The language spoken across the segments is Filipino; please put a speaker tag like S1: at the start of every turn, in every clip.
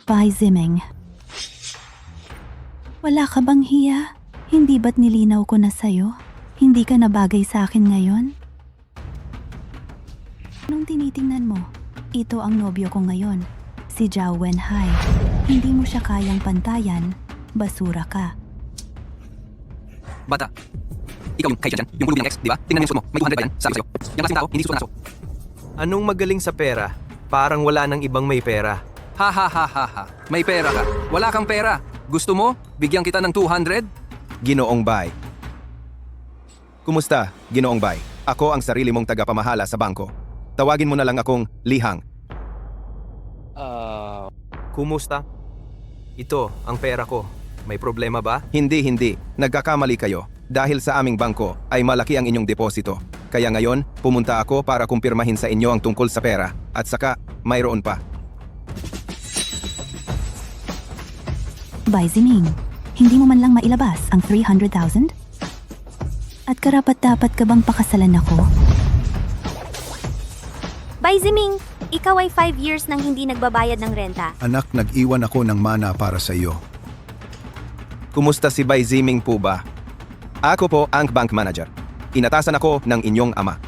S1: Bai Ziming. Wala ka bang hiya? Hindi ba't nilinaw ko na sa'yo? Hindi ka na bagay sa akin ngayon? Anong tinitingnan mo? Ito ang nobyo ko ngayon, si Zhao Wenhai. Hindi mo siya kayang pantayan, basura ka.
S2: Bata, ikaw yung kay dyan, yung bulubi ng ex, di ba? Tingnan yung suot mo, may 200 ba yan? Sabi sa'yo, yung klaseng tao, hindi susuot na aso.
S3: Anong magaling sa pera? Parang wala nang ibang may pera.
S2: Ha ha ha ha ha, may pera ka. Wala kang pera. Gusto mo? Bigyan kita ng 200?
S4: Ginoong Bai. Kumusta, Ginoong Bai? Ako ang sarili mong tagapamahala sa bangko. Tawagin mo na lang akong Lihang.
S3: Kumusta? Ito, ang pera ko. May problema ba?
S4: Hindi. Nagkakamali kayo. Dahil sa aming bangko ay malaki ang inyong deposito. Kaya ngayon, pumunta ako para kumpirmahin sa inyo ang tungkol sa pera. At saka, mayroon pa.
S1: Bai Ziming, hindi mo man lang mailabas ang 300,000? At karapat-dapat ka bang pakasalan ako?
S5: Bai Ziming, ikaw ay 5 years nang hindi nagbabayad ng renta.
S6: Anak, nag-iwan ako ng mana para sa iyo.
S4: Kumusta si Bai Ziming po ba? Ako po ang bank manager. Inatasan ako ng inyong ama.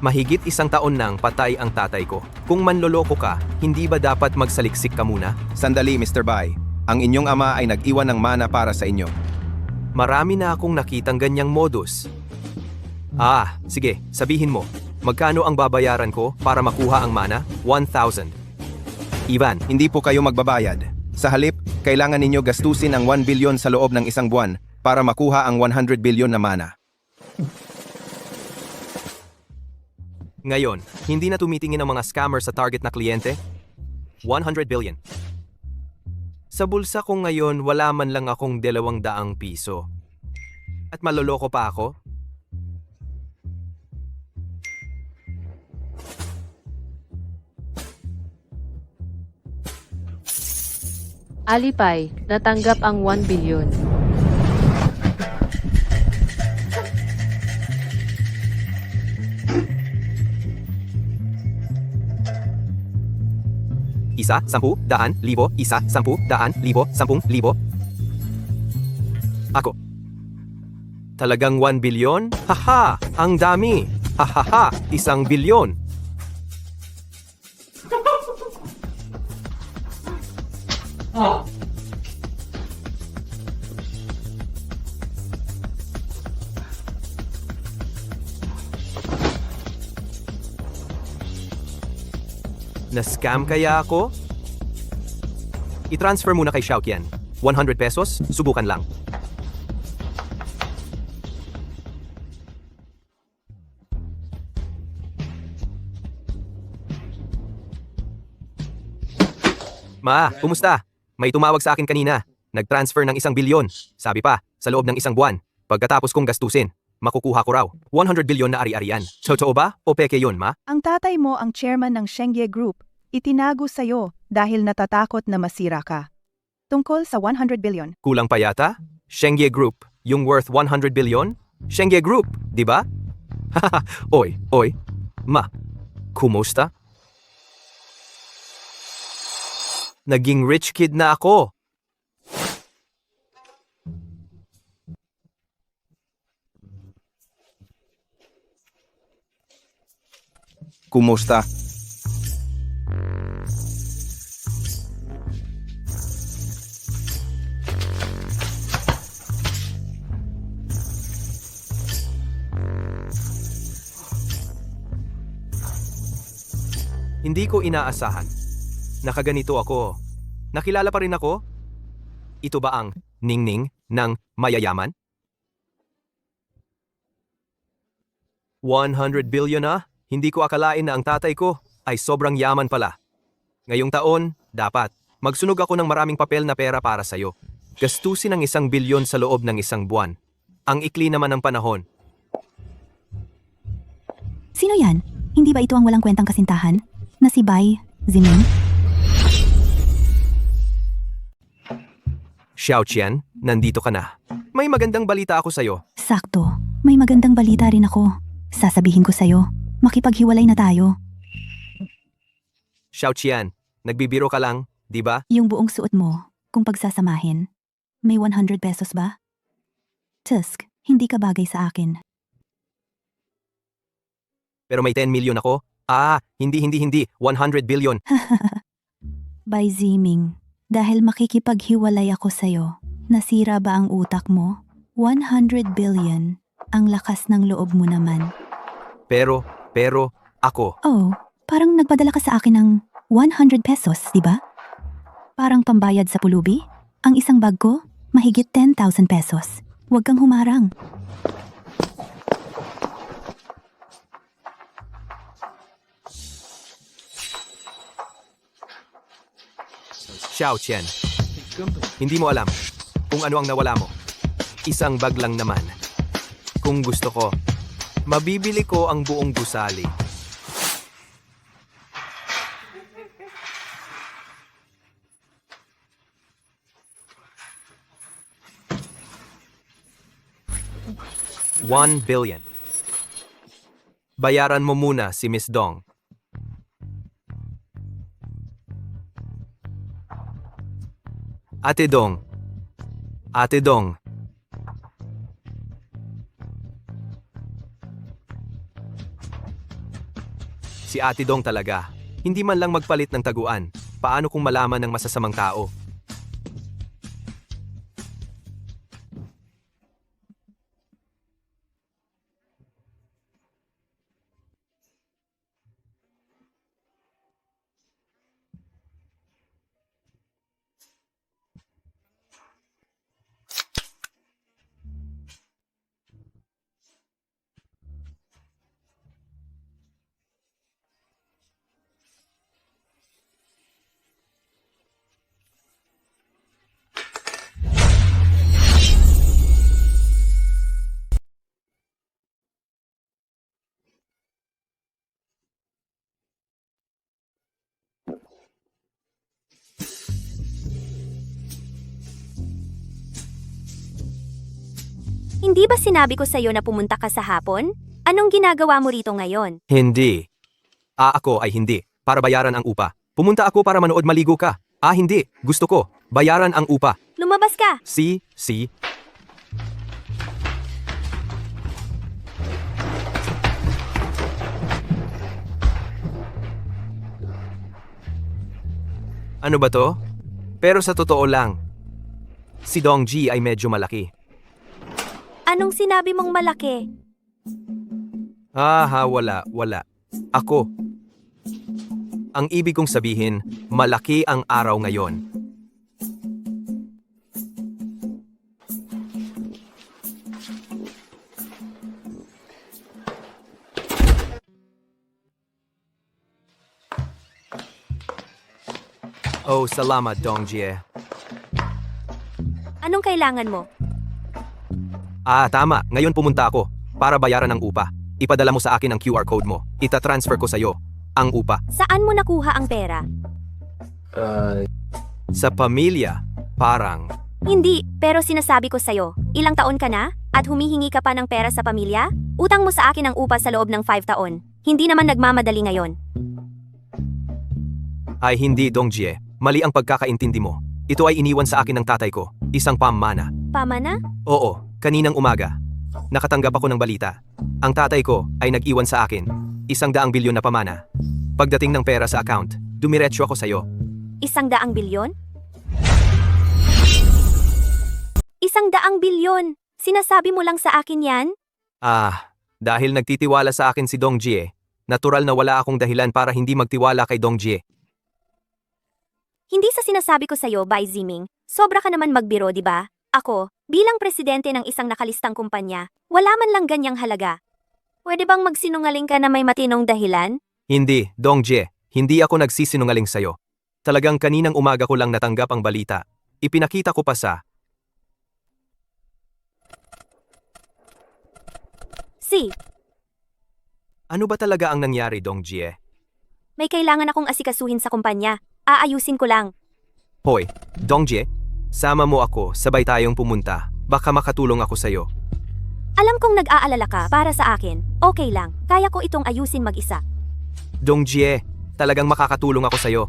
S3: Mahigit 1 taon nang patay ang tatay ko. Kung manloloko ka, hindi ba dapat magsaliksik ka muna?
S4: Sandali, Mr. Bai. Ang inyong ama ay nag-iwan ng mana para sa inyo.
S3: Marami na akong nakitang ganyang modus. Sige, sabihin mo. Magkano ang babayaran ko para makuha ang mana? 1,000. Ivan,
S4: Hindi po kayo magbabayad. Sa halip, kailangan ninyo gastusin ang 1 billion sa loob ng isang buwan para makuha ang 100 billion na mana.
S3: ngayon, hindi na tumitingin ang mga scammer sa target na kliyente? 100 billion. Sa bulsa ko ngayon, wala man lang akong 200 piso. At maloloko pa ako?
S7: Alipay, natanggap ang 1 bilyon.
S3: Isa, 10, 100,000, isa, 10, 100,000, 10,000. Ako. Talagang 1 bilyon? Haha! Ang dami! Hahaha! 1 bilyon! Na-scam kaya ako? I-transfer muna kay Xiaoqian. 100 pesos, subukan lang. Ma, kumusta? May tumawag sa akin kanina. Nag-transfer ng 1 bilyon. Sabi pa, sa loob ng 1 buwan. Pagkatapos kong gastusin, makukuha ko raw 100 bilyon na ari-arian. Totoo ba o peke yun, ma?
S8: Ang tatay mo ang chairman ng Shengye Group. Itinago sa'yo dahil natatakot na masira ka. Tungkol sa 100 billion.
S3: Kulang pa yata? Shengye Group, yung worth 100 billion? Shengye Group, di ba? Oy, ma, kumusta? Naging rich kid na ako.
S4: Kumusta?
S3: Hindi ko inaasahan. Nakaganito ako. Nakilala pa rin ako? Ito ba ang ningning ng mayayaman? 100 billion na? Hindi ko akalain na ang tatay ko ay sobrang yaman pala. Ngayong taon, dapat magsunog ako ng maraming papel na pera para sa'yo. Gastusin ang 1 bilyon sa loob ng 1 buwan. Ang ikli naman ng panahon.
S1: Sino yan? Hindi ba ito ang walang kwentang kasintahan? Na si Bai Ziming?
S3: Xiaoqian, nandito ka na. May magandang balita ako sa'yo.
S1: Sakto. May magandang balita rin ako. Sasabihin ko sa'yo. Makipaghiwalay na tayo.
S3: Xiaoqian, nagbibiro ka lang, di ba?
S1: Yung buong suot mo, kung pagsasamahin, may 100 pesos ba? Tusk, hindi ka bagay sa akin.
S3: Pero may 10 million ako? Hindi. 100 billion.
S1: By Ziming, dahil makikipaghiwalay ako sa'yo, nasira ba ang utak mo? 100 billion, ang lakas ng loob mo naman.
S3: Pero, ako.
S1: Oh, parang nagpadala ka sa akin ng 100 pesos, di ba? Parang pambayad sa pulubi? Ang isang bag ko, mahigit 10,000 pesos. Huwag kang humarang.
S3: Xiao Chen. Hindi mo alam kung ano ang nawala mo. Isang bag lang naman. Kung gusto ko, mabibili ko ang buong gusali. $1 billion. Bayaran mo muna si Miss Dong. Ate Dong. Si Ate Dong talaga. Hindi man lang magpalit ng taguan. Paano kung malaman ng masasamang tao?
S5: Hindi ba sinabi ko sa'yo na pumunta ka sa hapon? Anong ginagawa mo rito ngayon?
S3: Hindi. Ako ay hindi. Para bayaran ang upa. Pumunta ako para manood maligo ka. Hindi. Gusto ko. Bayaran ang upa.
S5: Lumabas ka!
S3: Si. Ano ba to? Pero sa totoo lang, si Dong Ji ay medyo malaki.
S5: Anong sinabi mong malaki?
S3: Wala. Ako. Ang ibig kong sabihin, malaki ang araw ngayon. Oh, salamat, Dong Jie.
S5: Anong kailangan mo?
S3: Tama. Ngayon pumunta ako para bayaran ang upa. Ipadala mo sa akin ang QR code mo. Ita-transfer ko sa'yo ang upa.
S5: Saan mo nakuha ang pera?
S3: Sa pamilya, parang...
S5: Hindi, pero sinasabi ko sa'yo, ilang taon ka na? At humihingi ka pa ng pera sa pamilya? Utang mo sa akin ang upa sa loob ng 5 taon. Hindi naman nagmamadali ngayon.
S3: Ay hindi, Dong Jie. Mali ang pagkakaintindi mo. Ito ay iniwan sa akin ng tatay ko. Isang pamana.
S5: Pamana?
S3: Oo, kaninang umaga. Nakatanggap ako ng balita. Ang tatay ko ay nag-iwan sa akin. 100 bilyon na pamana. Pagdating ng pera sa account, dumiretso ako sa'yo.
S5: 100 bilyon? 100 bilyon! Sinasabi mo lang sa akin yan?
S3: Dahil nagtitiwala sa akin si Dong Jie, natural na wala akong dahilan para hindi magtiwala kay Dong Jie.
S5: Hindi sa sinasabi ko sa'yo, Bai Ziming. Sobra ka naman magbiro, di ba? Ako, bilang presidente ng isang nakalistang kumpanya, wala man lang ganyang halaga. Pwede bang magsinungaling ka na may matinong dahilan?
S3: Hindi, Dong Jie. Hindi ako nagsisinungaling sa'yo. Talagang kaninang umaga ko lang natanggap ang balita. Ipinakita ko pa sa... Ano ba talaga ang nangyari, Dong Jie?
S5: May kailangan akong asikasuhin sa kumpanya. Aayusin ko lang.
S3: Hoy, Dong Jie, sama mo ako, sabay tayong pumunta. Baka makatulong ako sa'yo.
S5: Alam kong nag-aalala ka para sa akin. Okay lang, kaya ko itong ayusin mag-isa.
S3: Dong Jie, talagang makakatulong ako sa'yo.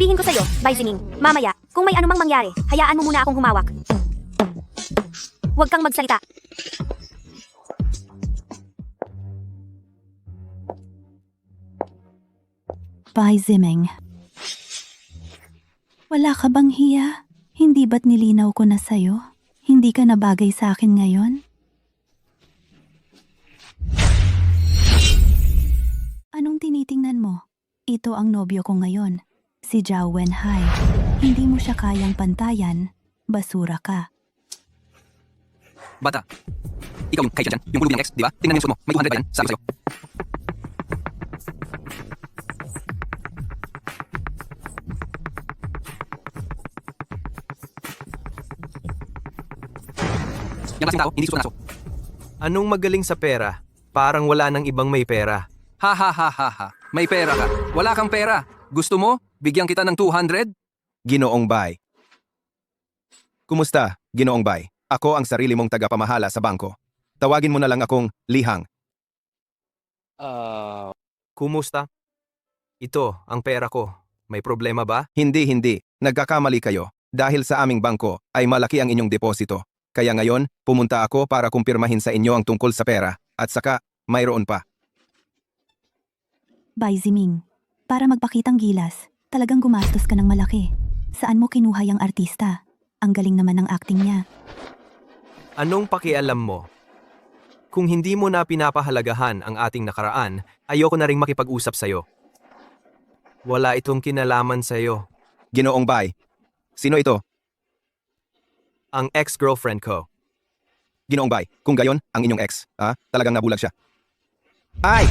S5: Sasabihin ko sa'yo, Bai Ziming, mamaya, kung may anumang mangyari, hayaan mo muna akong humawak. Huwag kang magsalita.
S1: Bai Ziming. Wala ka bang hiya? Hindi ba't nilinaw ko na sa'yo? Hindi ka na bagay sa akin ngayon? Anong tinitingnan mo? Ito ang nobyo ko ngayon, si Zhao Wenhai. Hindi mo siya kayang pantayan, basura ka.
S2: Bata, ikaw yung kay dyan, yung pulubi ng ex, di ba? Tingnan mo yung suot mo, may 200 pa yan, sabi ko sa'yo. Yung klaseng tao, hindi suot ng aso.
S3: Anong magaling sa pera? Parang wala nang ibang may pera.
S2: Ha ha ha ha ha, may pera ka. Wala kang pera. Gusto mo, bigyan kita ng 200?
S4: Ginoong Bai. Kumusta, Ginoong Bai? Ako ang sarili mong tagapamahala sa bangko. Tawagin mo na lang akong Lihang.
S3: Kumusta? Ito, ang pera ko. May problema ba?
S4: Hindi. Nagkakamali kayo. Dahil sa aming bangko ay malaki ang inyong deposito. Kaya ngayon, pumunta ako para kumpirmahin sa inyo ang tungkol sa pera. At saka, mayroon pa.
S1: Bai Ziming, para magpakitang gilas, talagang gumastos ka ng malaki. Saan mo kinuha yung artista? Ang galing naman ng acting niya.
S3: Anong pakialam mo? Kung hindi mo na pinapahalagahan ang ating nakaraan, ayoko na ring makipag-usap sa'yo. Wala itong kinalaman sa'yo.
S4: Ginoong Bai. Sino ito?
S3: Ang ex-girlfriend ko.
S4: Ginoong Bai. Kung gayon, ang inyong ex. Talagang nabulag siya. Ay!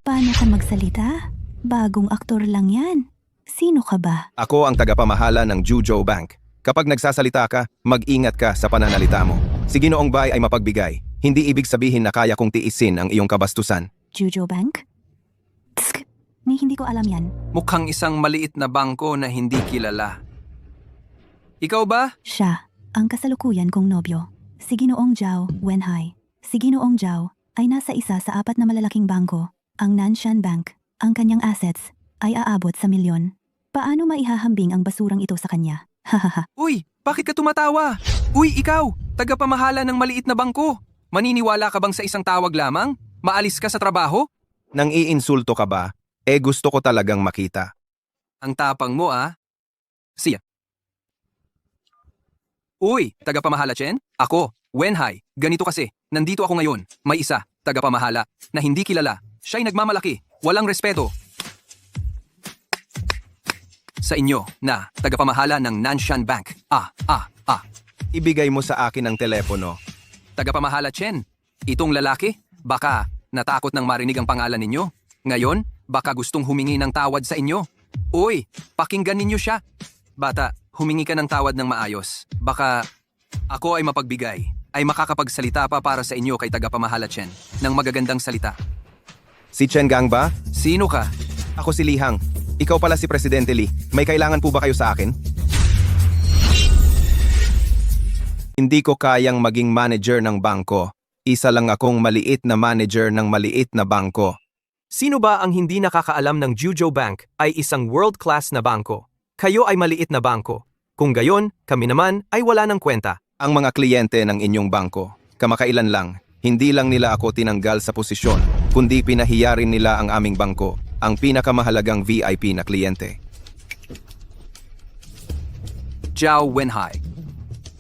S1: Paano ka magsalita? Bagong aktor lang yan. Sino ka ba?
S4: Ako ang tagapamahala ng Juzhou Bank. Kapag nagsasalita ka, mag-ingat ka sa pananalita mo. Si Ginoong Bai ay mapagbigay. Hindi ibig sabihin na kaya kong tiisin ang iyong kabastusan.
S1: Juzhou Bank? Tsk! Hindi ko alam yan.
S2: Mukhang isang maliit na bangko na hindi kilala. Ikaw ba?
S1: Siya, ang kasalukuyan kong nobyo. Si Ginoong Zhao Wenhai. Si Ginoong Zhao ay nasa isa sa 4 na malalaking bangko. Ang Nanshan Bank, ang kanyang assets, ay aabot sa milyon. Paano maihahambing ang basurang ito sa kanya? Hahaha.
S2: Uy, bakit ka tumatawa? Uy, ikaw, tagapamahala ng maliit na bangko. Maniniwala ka bang sa isang tawag lamang? Maalis ka sa trabaho?
S4: Nang iinsulto ka ba? Gusto ko talagang makita.
S2: Ang tapang mo Siya. Uy, tagapamahala Chen? Ako, Wenhai. Ganito kasi, nandito ako ngayon. May isa, tagapamahala, na hindi kilala. Siya'y nagmamalaki, walang respeto. Sa inyo na tagapamahala ng Nanshan Bank.
S4: Ibigay mo sa akin ang telepono.
S2: Tagapamahala Chen, itong lalaki, baka natakot nang marinig ang pangalan ninyo. Ngayon, baka gustong humingi ng tawad sa inyo. Uy, pakinggan ninyo siya. Bata, humingi ka ng tawad ng maayos. Baka ako ay mapagbigay, ay makakapagsalita pa para sa inyo kay tagapamahala Chen ng magagandang salita.
S4: Si Chen Gang ba?
S2: Sino ka?
S4: Ako si Lihang. Ikaw pala si Presidente Li. May kailangan po ba kayo sa akin? Hindi ko kayang maging manager ng bangko. Isa lang akong maliit na manager ng maliit na bangko.
S3: Sino ba ang hindi nakakaalam ng Juzhou Bank ay isang world-class na bangko? Kayo ay maliit na bangko. Kung gayon, kami naman ay wala ng kwenta.
S4: Ang mga kliyente ng inyong bangko, kamakailan lang, hindi lang nila ako tinanggal sa posisyon, kundi pinahiya rin nila ang aming bangko, ang pinakamahalagang VIP na kliyente.
S2: Zhao Wenhai.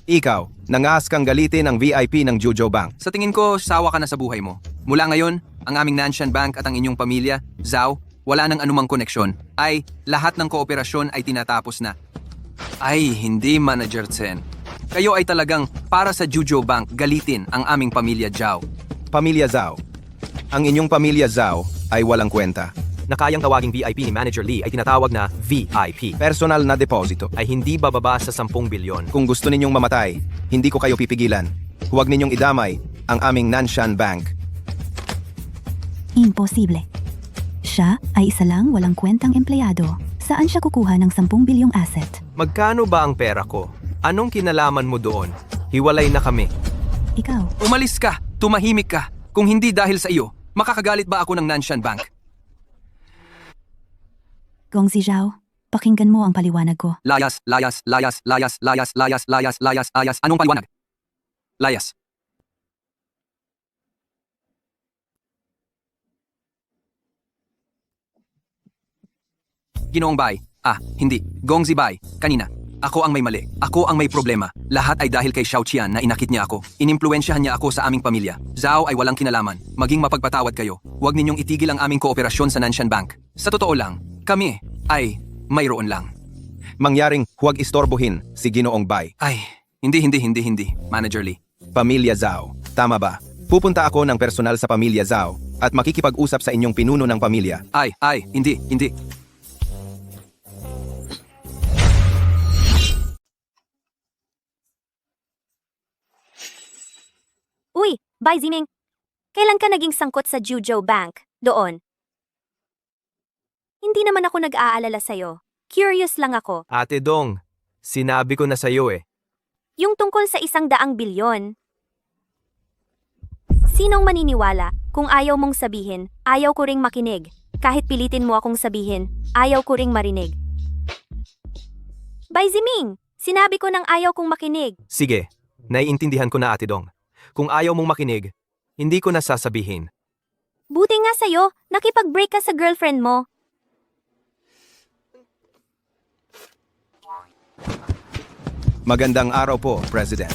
S4: Ikaw, nangaas kang galitin ang VIP ng Juzhou Bank.
S2: Sa tingin ko, sawa ka na sa buhay mo. Mula ngayon, ang aming Nanshan Bank at ang inyong pamilya, Zhao, wala nang anumang koneksyon. Ay, lahat ng kooperasyon ay tinatapos na. Ay, hindi Manager Chen. Kayo ay talagang para sa Juzhou Bank galitin ang aming pamilya Zhao.
S4: Pamilya Zhao. Ang inyong pamilya Zhao ay walang kwenta.
S3: Na kayang tawaging VIP ni Manager Lee ay tinatawag na VIP.
S4: Personal na deposito.
S3: Ay hindi bababa sa 10 bilyon.
S4: Kung gusto ninyong mamatay, hindi ko kayo pipigilan. Huwag ninyong idamay ang aming Nanshan Bank.
S1: Imposible. Siya ay isa lang walang kwentang empleyado. Saan siya kukuha ng 10 bilyong asset?
S3: Magkano ba ang pera ko? Anong kinalaman mo doon? Hiwalay na kami.
S1: Ikaw,
S2: Umalis ka! Tumahimik ka! Kung hindi dahil sa iyo, makakagalit ba ako ng Nanshan Bank?
S1: Gong Zhao, pakinggan mo ang paliwanag ko.
S2: Layas, layas, layas, layas, layas, layas, layas, layas, layas. Anong paliwanag? Layas. Ginoong Bai. Hindi. Gong Zibay. Kanina. Ako ang may mali. Ako ang may problema. Lahat ay dahil kay Xiao Qian na inakit niya ako. Inimpluwensyahan niya ako sa aming pamilya. Zhao ay walang kinalaman. Maging mapagpatawad kayo. Huwag ninyong itigil ang aming kooperasyon sa Nanshan Bank. Sa totoo lang, kami ay mayroon lang.
S4: Mangyaring huwag istorbohin si Ginoong Bai.
S2: Ay, hindi. Manager Lee.
S4: Pamilya Zhao. Tama ba? Pupunta ako ng personal sa Pamilya Zhao at makikipag-usap sa inyong pinuno ng pamilya.
S2: Hindi.
S5: Uy, Bai Ziming. Kailan ka naging sangkot sa Juzhou Bank? Doon. Hindi naman ako nag-aalala sa'yo. Curious lang ako.
S3: Ate Dong, sinabi ko na sa'yo eh.
S5: Yung tungkol sa 100 bilyon. Sinong maniniwala kung ayaw mong sabihin, ayaw ko ring makinig. Kahit pilitin mo akong sabihin, ayaw ko ring marinig. Bai Ziming, sinabi ko nang ayaw kong makinig.
S3: Sige, naiintindihan ko na Ate Dong. Kung ayaw mong makinig, hindi ko na sasabihin.
S5: Buti nga sa'yo, nakipag-break ka sa girlfriend mo.
S4: Magandang araw po, President.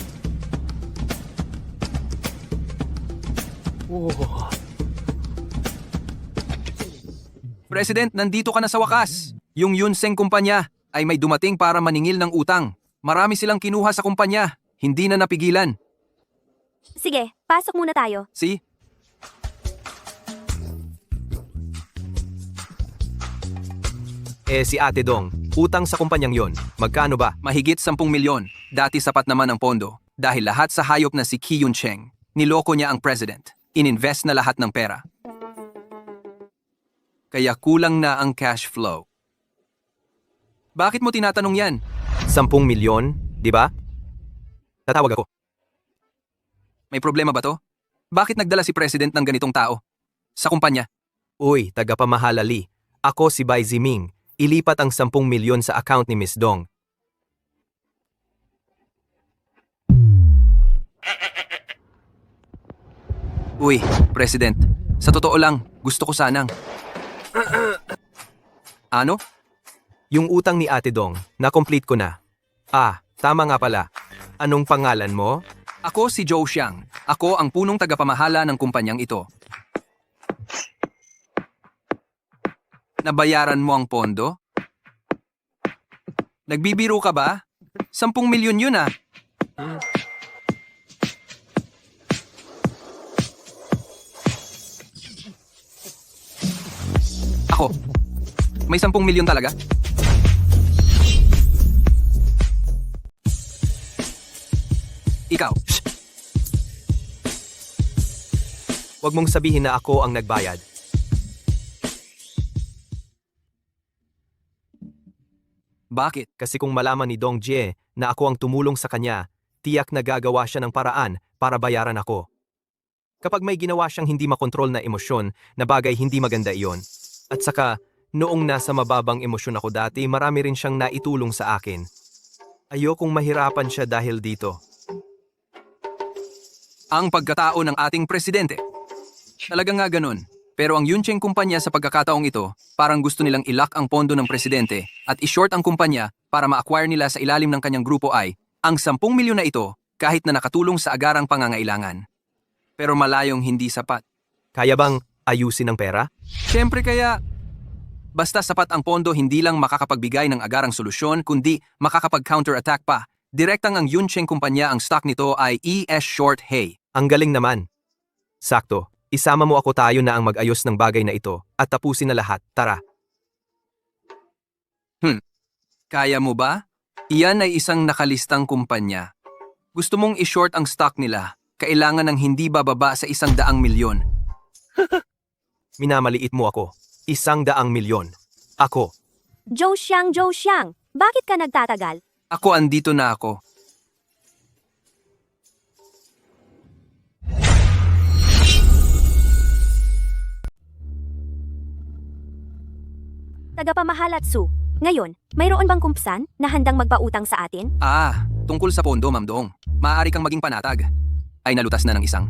S2: President, nandito ka na sa wakas. Yung Yunseng kumpanya ay may dumating para maningil ng utang. Marami silang kinuha sa kumpanya. Hindi na napigilan.
S5: Sige, pasok muna tayo.
S2: See?
S3: Si Ate Dong, utang sa kumpanyang yon, magkano ba?
S2: Mahigit 10 milyon. Dati sapat naman ang pondo. Dahil lahat sa hayop na si Ki Yuncheng, niloko niya ang president. Ininvest na lahat ng pera. Kaya kulang na ang cash flow. Bakit mo tinatanong yan?
S3: 10 milyon, di ba? Tatawag ako.
S2: May problema ba to? Bakit nagdala si president ng ganitong tao? Sa kumpanya?
S3: Uy, tagapamahala Lee. Ako si Bai Ziming. Ilipat ang 10 milyon sa account ni Miss Dong.
S2: Uy, president. Sa totoo lang, gusto ko sanang. Ano?
S3: Yung utang ni Ate Dong, na-complete ko na. Tama nga pala. Anong pangalan mo?
S2: Ako si Zhou Xiang. Ako ang punong tagapamahala ng kumpanyang ito. Nabayaran mo ang pondo? Nagbibiro ka ba? 10 milyon yun ah. Ako. May 10 milyon talaga? Ikaw.
S3: Huwag mong sabihin na ako ang nagbayad.
S2: Bakit?
S3: Kasi kung malaman ni Dong Jie na ako ang tumulong sa kanya, tiyak na gagawa siya ng paraan para bayaran ako. Kapag may ginawa siyang hindi makontrol na emosyon, na bagay hindi maganda iyon. At saka, noong nasa mababang emosyon ako dati, marami rin siyang naitulong sa akin. Ayokong mahirapan siya dahil dito.
S2: Ang pagkatao ng ating presidente. Talaga nga ganun. Pero ang Yuncheng kumpanya sa pagkakataong ito, parang gusto nilang ilock ang pondo ng presidente at i-short ang kumpanya para ma-acquire nila sa ilalim ng kanyang grupo ay ang 10 milyon na ito kahit na nakatulong sa agarang pangangailangan. Pero malayong hindi sapat.
S3: Kaya bang ayusin ang pera?
S2: Siyempre kaya, basta sapat ang pondo hindi lang makakapagbigay ng agarang solusyon kundi makakapag-counterattack pa. Direktang ang Yuncheng kumpanya ang stock nito ay ES Short Hay.
S3: Ang galing naman. Sakto. Isama mo ako tayo na ang mag-ayos ng bagay na ito at tapusin na lahat. Tara.
S2: Kaya mo ba? Iyan ay isang nakalistang kumpanya. Gusto mong i-short ang stock nila, kailangan ng hindi bababa sa 100 milyon.
S3: Minamaliit mo ako. 100 milyon. Ako.
S5: Zhou Xiang, bakit ka nagtatagal?
S2: Ako andito na ako.
S5: Tagapamahalat Su, ngayon, mayroon bang kumpsan na handang magpautang sa atin?
S2: Tungkol sa pondo, Ma'am Dong. Maaari kang maging panatag. Ay nalutas na ng isang.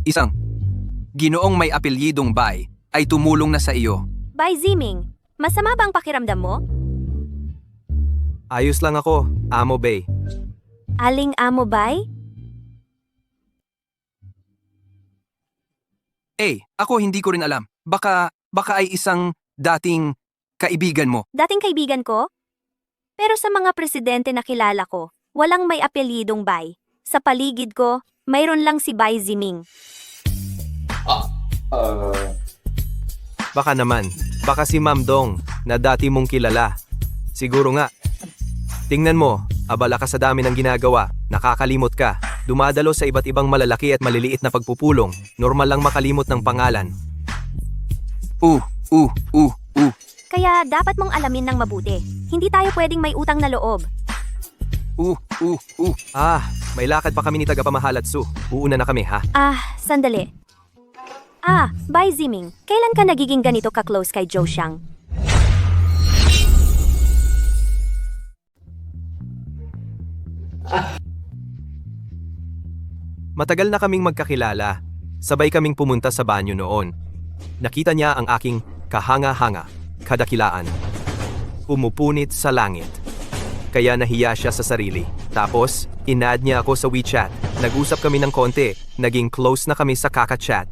S2: Isang. Ginoong may apelyidong Bai ay tumulong na sa iyo.
S5: Bai Ziming, masama ba ang pakiramdam mo?
S3: Ayos lang ako, Amo Bay.
S5: Aling amo Bai?
S2: Ako hindi ko rin alam. Baka ay isang dating kaibigan mo.
S5: Dating kaibigan ko? Pero sa mga presidente na kilala ko, walang may apelyidong Bai. Sa paligid ko, mayroon lang si Bai Ziming.
S3: Baka naman, baka si Ma'am Dong na dati mong kilala. Siguro nga. Tingnan mo, abala ka sa dami ng ginagawa, nakakalimot ka, dumadalo sa iba't ibang malalaki at maliliit na pagpupulong, normal lang makalimot ng pangalan.
S5: Kaya dapat mong alamin ng mabuti. Hindi tayo pwedeng may utang na loob.
S3: May lakad pa kami ni tagapamahalat Su. Uuna na kami ha.
S5: Sandali. Bai Ziming, kailan ka nagiging ganito ka-close kay Zhou Xiang?
S3: Matagal na kaming magkakilala. Sabay kaming pumunta sa banyo noon. Nakita niya ang aking kahanga-hanga, kadakilaan. Pumupunit sa langit. Kaya nahiya siya sa sarili. Tapos, in-add niya ako sa WeChat. Nag-usap kami ng konti. Naging close na kami sa kaka-chat.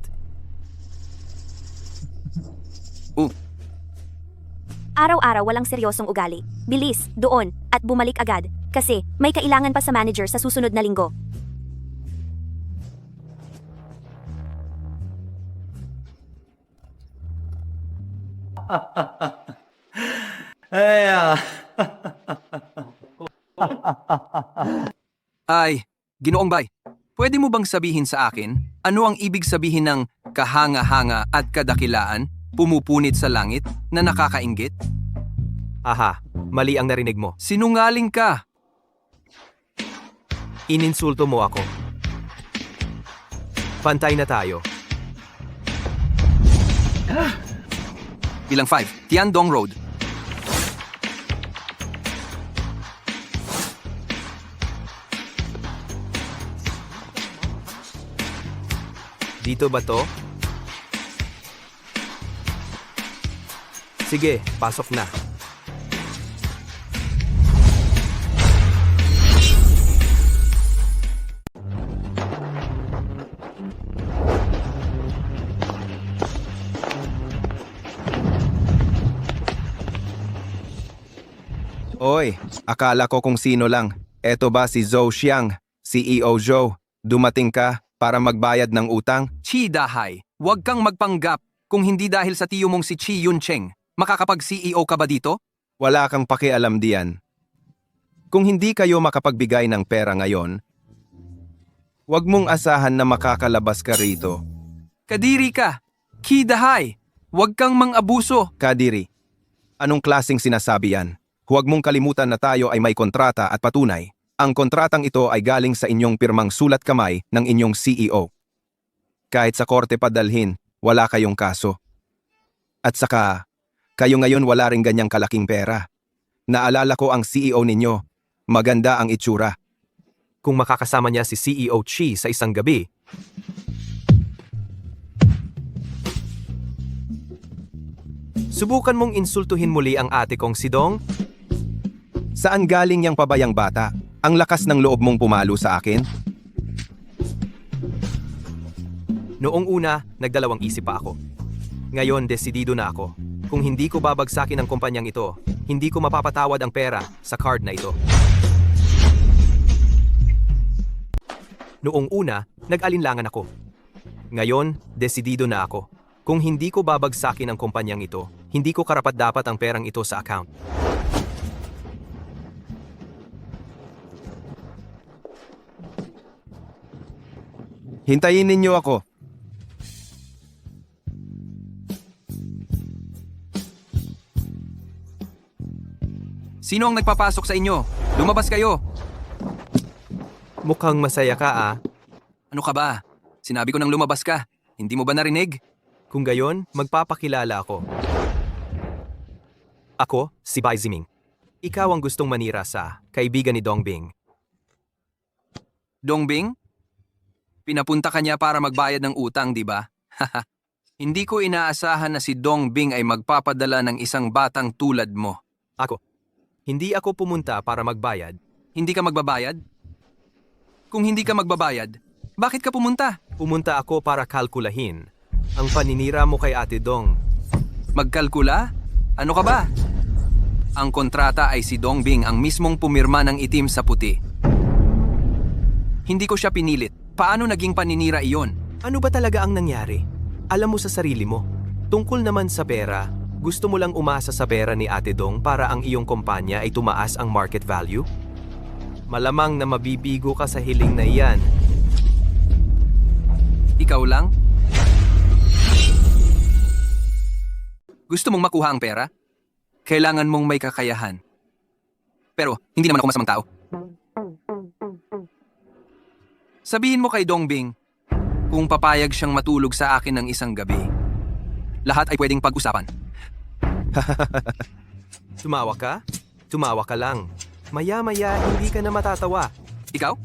S5: Araw-araw walang seryosong ugali. Bilis, doon, at bumalik agad. Kasi may kailangan pa sa manager sa susunod na linggo.
S2: Ginoong Bai, pwede mo bang sabihin sa akin ano ang ibig sabihin ng kahanga-hanga at kadakilaan, pumupunit sa langit, na nakakainggit?
S3: Mali ang narinig mo.
S2: Sinungaling ka!
S3: Ininsulto mo ako. Pantay na tayo.
S2: Bilang 5, Tiandong Road.
S3: Dito ba to? Sige, pasok na.
S4: Oy, akala ko kung sino lang. Eto ba si Zhou Xiang, CEO Zhou? Dumating ka para magbayad ng utang?
S2: Chi Dahay, huwag kang magpanggap. Kung hindi dahil sa tiyo mong si Chi Yuncheng, makakapag-CEO ka ba dito?
S4: Wala kang pakialam diyan. Kung hindi kayo makapagbigay ng pera ngayon, huwag mong asahan na makakalabas ka rito.
S2: Kadiri ka! Chi Dahay, huwag kang mang-abuso!
S4: Kadiri, anong klaseng sinasabi yan? Huwag mong kalimutan na tayo ay may kontrata at patunay. Ang kontratang ito ay galing sa inyong pirmang sulat kamay ng inyong CEO. Kahit sa korte padalhin, wala kayong kaso. At saka, kayo ngayon wala ring ganyang kalaking pera. Naalala ko ang CEO ninyo. Maganda ang itsura.
S3: Kung makakasama niya si CEO Chi sa isang gabi, subukan mong insultuhin muli ang ate kong si Dong.
S4: Saan galing yang pabayang bata? Ang lakas ng loob mong pumalo sa akin?
S3: Noong una, nagdalawang isip pa ako. Ngayon, desidido na ako. Kung hindi ko babagsakin ang kumpanyang ito, hindi ko mapapatawad ang pera sa card na ito. Noong una, nag-alinlangan ako. Ngayon, desidido na ako. Kung hindi ko babagsakin ang kumpanyang ito, hindi ko karapat-dapat ang perang ito sa account.
S4: Hintayin ninyo ako.
S2: Sino ang nagpapasok sa inyo? Lumabas kayo!
S3: Mukhang masaya ka ah.
S2: Ano ka ba? Sinabi ko nang lumabas ka. Hindi mo ba narinig?
S3: Kung gayon, magpapakilala ako. Ako, si Bai Ziming. Ikaw ang gustong manira sa kaibigan ni Dongbing.
S2: Dongbing? Pinapunta ka niya para magbayad ng utang, di ba? Hindi ko inaasahan na si Dongbing ay magpapadala ng isang batang tulad mo.
S3: Hindi ako pumunta para magbayad.
S2: Hindi ka magbabayad? Kung hindi ka magbabayad, bakit ka pumunta?
S3: Pumunta ako para kalkulahin ang paninira mo kay Ate Dong.
S2: Magkalkula? Ano ka ba? Ang kontrata ay si Dongbing ang mismong pumirma ng itim sa puti. Hindi ko siya pinilit. Paano naging paninira iyon?
S3: Ano ba talaga ang nangyari? Alam mo sa sarili mo. Tungkol naman sa pera, gusto mo lang umasa sa pera ni Ate Dong para ang iyong kumpanya ay tumaas ang market value? Malamang na mabibigo ka sa hiling na iyan.
S2: Ikaw lang? Gusto mong makuha ang pera? Kailangan mong may kakayahan. Pero hindi naman ako masamang tao. Sabihin mo kay Dongbing, kung papayag siyang matulog sa akin ng isang gabi, lahat ay pwedeng pag-usapan.
S3: Tumawa ka? Tumawa ka lang. Maya-maya, hindi ka na matatawa.
S2: Ikaw?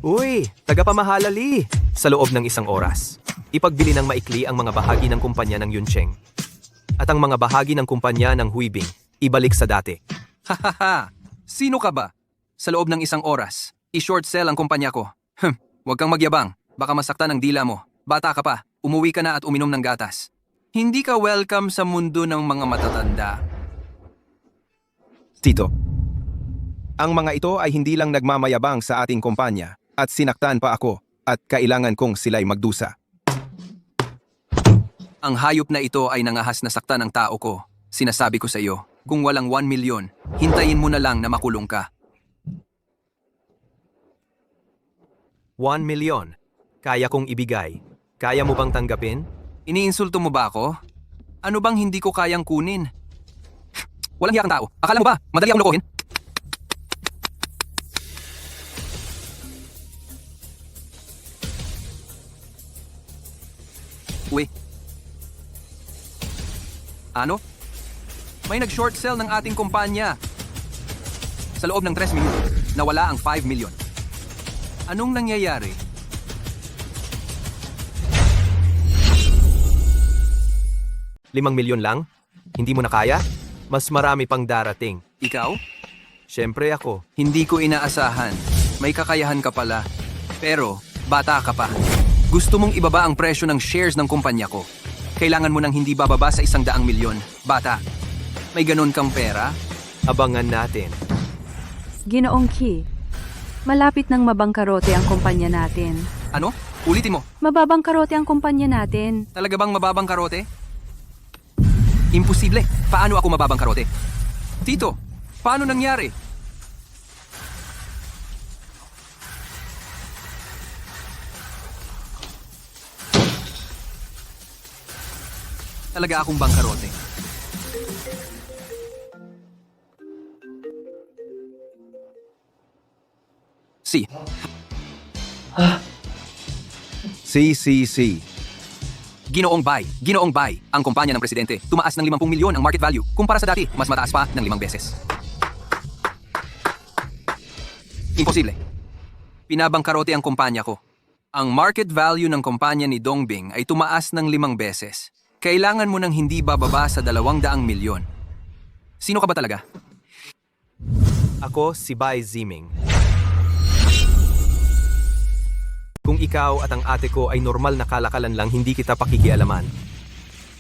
S3: Uy, tagapamahalali! Sa loob ng isang oras, ipagbili ng maikli ang mga bahagi ng kumpanya ng Yuncheng. At ang mga bahagi ng kumpanya ng Huibing, ibalik sa dati.
S2: Hahaha! Sino ka ba? Sa loob ng isang oras, i-short sell ang kumpanya ko. Huwag kang magyabang. Baka masaktan ang dila mo. Bata ka pa. Umuwi ka na at uminom ng gatas. Hindi ka welcome sa mundo ng mga matatanda.
S4: Tito, ang mga ito ay hindi lang nagmamayabang sa ating kumpanya at sinaktan pa ako at kailangan kong sila'y magdusa.
S2: Ang hayop na ito ay nangahas na saktan ng tao ko. Sinasabi ko sa iyo, kung walang 1 milyon, hintayin mo na lang na makulong ka.
S3: 1 milyon. Kaya kong ibigay. Kaya mo bang tanggapin?
S2: Iniinsulto mo ba ako? Ano bang hindi ko kayang kunin? Walang hiyang tao. Akala mo ba, madali akong lokohin? Uy. Ano? May nag-short sell ng ating kumpanya. Sa loob ng 3 minuto, nawala ang 5 milyon. Anong nangyayari?
S3: Limang milyon lang? Hindi mo na kaya? Mas marami pang darating.
S2: Ikaw?
S3: Siyempre ako.
S2: Hindi ko inaasahan. May kakayahan ka pala. Pero, bata ka pa. Gusto mong ibaba ang presyo ng shares ng kumpanya ko. Kailangan mo nang hindi bababa sa 100 milyon. Bata, may ganun kang pera?
S3: Abangan natin.
S7: Ginoong Ki, malapit nang mabangkarote ang kumpanya natin.
S2: Ano? Ulitin mo.
S7: Mababangkarote ang kumpanya natin.
S2: Talaga bang mababang karote? Imposible. Paano ako mababang karote? Tito, paano nangyari? Talaga akong bangkarote. Si,
S4: CCC.
S2: Ginoong Bay, ang kumpanya ng presidente. Tumaas ng 50 milyon ang market value. Kumpara sa dati, mas mataas pa ng 5 beses. Imposible. Pinabangkarote ang kumpanya ko. Ang market value ng kumpanya ni Dongbing ay tumaas ng 5 beses. Kailangan mo nang hindi bababa sa 200 milyon. Sino ka ba talaga?
S3: Ako si Bai Ziming. Kung ikaw at ang ate ko ay normal na kalakalan lang, hindi kita pakikialaman.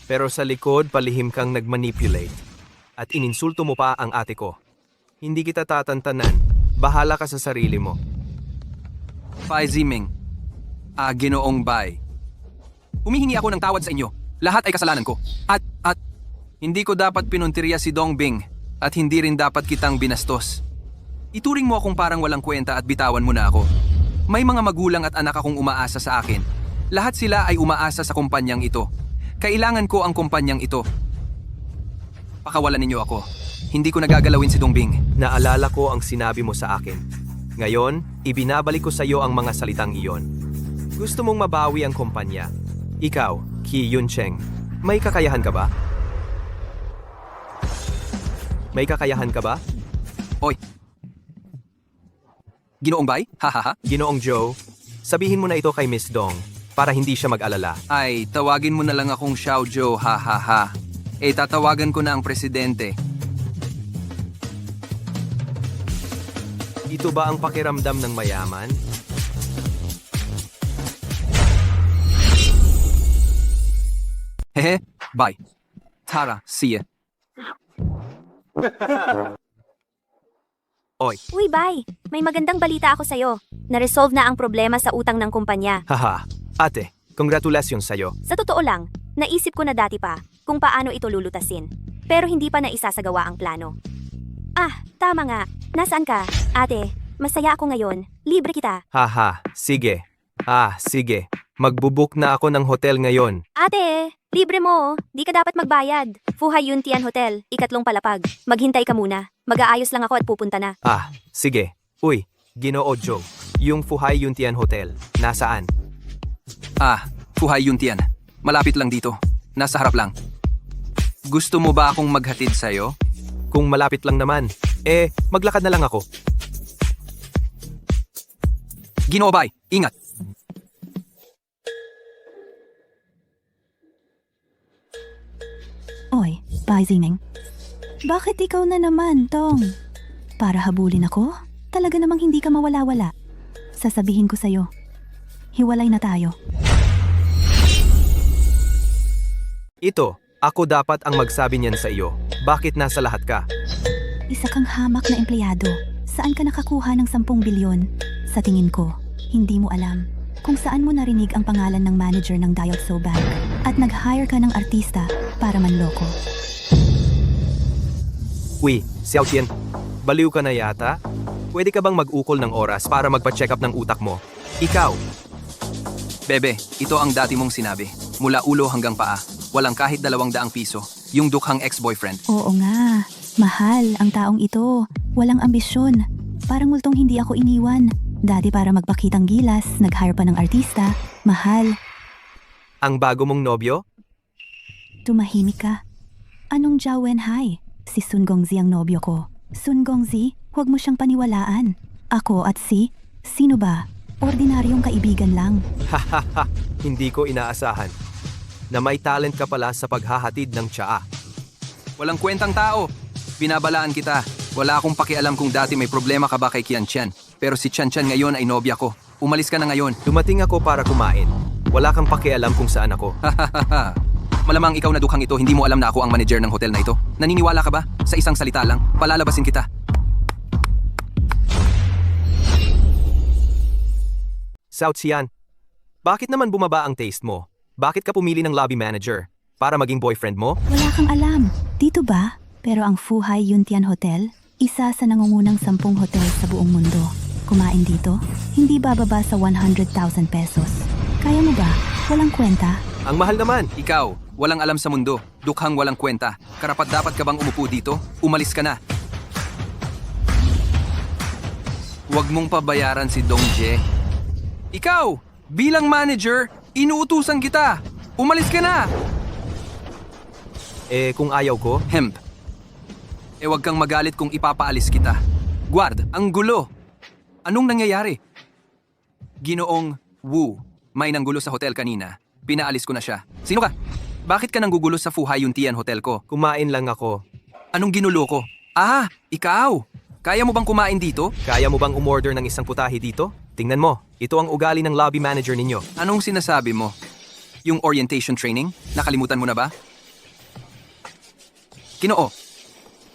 S3: Pero sa likod, palihim kang nagmanipulate. At ininsulto mo pa ang ate ko. Hindi kita tatantanan. Bahala ka sa sarili mo.
S2: Pai Ziming. Ginoong Bay. Humihingi ako ng tawad sa inyo. Lahat ay kasalanan ko. At hindi ko dapat pinuntirya si Dongbing at hindi rin dapat kitang binastos. Ituring mo akong parang walang kwenta at bitawan mo na ako. May mga magulang at anak akong umaasa sa akin. Lahat sila ay umaasa sa kumpanyang ito. Kailangan ko ang kumpanyang ito. Pakawalan ninyo ako. Hindi ko nagagalawin si Dongbing.
S3: Naalala ko ang sinabi mo sa akin. Ngayon, ibinabalik ko sa iyo ang mga salitang iyon. Gusto mong mabawi ang kumpanya. Ikaw, Ki Yuncheng, may kakayahan ka ba? May kakayahan ka ba?
S2: Oy. Ginoong Bay? Hahaha.
S3: Ginoong Joe, sabihin mo na ito kay Miss Dong para hindi siya mag-alala.
S2: Ay, tawagin mo na lang akong Xiao Zhou, hahaha. Tatawagan ko na ang presidente.
S3: Ito ba ang pakiramdam ng mayaman?
S2: Hehe, bye. Tara, see ya.
S3: Oy,
S5: Uy, bye! May magandang balita ako sa'yo. Na-resolve na ang problema sa utang ng kumpanya.
S3: haha. Ate, kongratulasyon sa'yo.
S5: Sa totoo lang, naisip ko na dati pa kung paano ito lulutasin. Pero hindi pa naisasagawa ang plano. Ah, tama nga. Nasaan ka? Ate, masaya ako ngayon. Libre kita.
S3: Haha, sige. Sige. Magbubook na ako ng hotel ngayon.
S5: Ate, libre mo. Di ka dapat magbayad. Fuhai Yuntian Hotel, 3 palapag. Maghintay ka muna. Mag-aayos lang ako at pupunta na.
S3: Sige. Uy, Ginoo Joe, yung Fuhai Yuntian Hotel, nasaan?
S2: Fuhai Yuntian. Malapit lang dito. Nasa harap lang. Gusto mo ba akong maghatid sa'yo?
S3: Kung malapit lang naman, maglakad na lang ako.
S2: Ginoo Bay, ingat.
S1: Oy, Bai Ziming. Bakit ikaw na naman, Tong? Para habulin ako? Talaga namang hindi ka mawala-wala. Sasabihin ko sa'yo. Hiwalay na tayo.
S3: Ito, ako dapat ang magsabi niyan sa iyo. Bakit nasa lahat ka?
S1: Isa kang hamak na empleyado. Saan ka nakakuha ng 10 bilyon? Sa tingin ko, hindi mo alam kung saan mo narinig ang pangalan ng manager ng Diotso Bank at nag-hire ka ng artista para manloko.
S3: Uy, Xiao Tian, baliw ka na yata? Pwede ka bang mag-ukol ng oras para magpa-check up ng utak mo? Ikaw,
S2: Bebe, ito ang dati mong sinabi. Mula ulo hanggang paa. Walang kahit 200 piso. Yung dukhang ex-boyfriend.
S1: Oo nga, mahal ang taong ito. Walang ambisyon. Parang multong hindi ako iniwan. Dati para magpakitang gilas, nag-hire pa ng artista. Mahal,
S3: ang bago mong nobyo?
S1: tumahimik ka. Anong Zhao Wenhai? Si Sun Gongzi ang nobyo ko. Sun Gongzi, huwag mo siyang paniwalaan. Ako at sino ba? Ordinaryong kaibigan lang.
S3: Hahaha, hindi ko inaasahan na may talent ka pala sa paghahatid ng tsaa.
S2: Walang kwentang tao. Binabalaan kita. Wala akong pakialam kung dati may problema ka ba kay Qian Qian. Pero si Qian Qian ngayon ay nobya ko. Umalis ka na ngayon.
S3: Dumating ako para kumain. Wala kang pakialam kung saan ako.
S2: Malamang ikaw na dukhang ito, hindi mo alam na ako ang manager ng hotel na ito. Naniniwala ka ba? Sa isang salita lang, palalabasin kita.
S3: Xiao Qian, bakit naman bumaba ang taste mo? Bakit ka pumili ng lobby manager? Para maging boyfriend mo?
S1: Wala kang alam. Dito ba? Pero ang Fuhai Yuntian Hotel, isa sa nangungunang 10 hotel sa buong mundo. Kumain dito, hindi bababa sa 100,000 pesos. Kaya mo ba? Walang kwenta?
S3: Ang mahal naman.
S2: Ikaw, walang alam sa mundo. Dukhang walang kwenta. Karapat dapat ka bang umupo dito? Umalis ka na. Huwag mong pabayaran si Dong Jie. Ikaw, bilang manager, inuutusan kita. Umalis ka na.
S3: Kung ayaw ko,
S2: Hemp. Huwag kang magalit kung ipapaalis kita. Guard, ang gulo. Anong nangyayari? Ginoong Wu, may nanggulo sa hotel kanina. Pinaalis ko na siya. Sino ka? Bakit ka nanggugulo sa Fuhai Yuntian Hotel ko?
S3: kumain lang ako.
S2: Anong ginulo ko? Ikaw! Kaya mo bang kumain dito?
S3: Kaya mo bang umorder ng isang putahe dito? Tingnan mo, ito ang ugali ng lobby manager ninyo.
S2: Anong sinasabi mo? Yung orientation training? Nakalimutan mo na ba? Ginoo,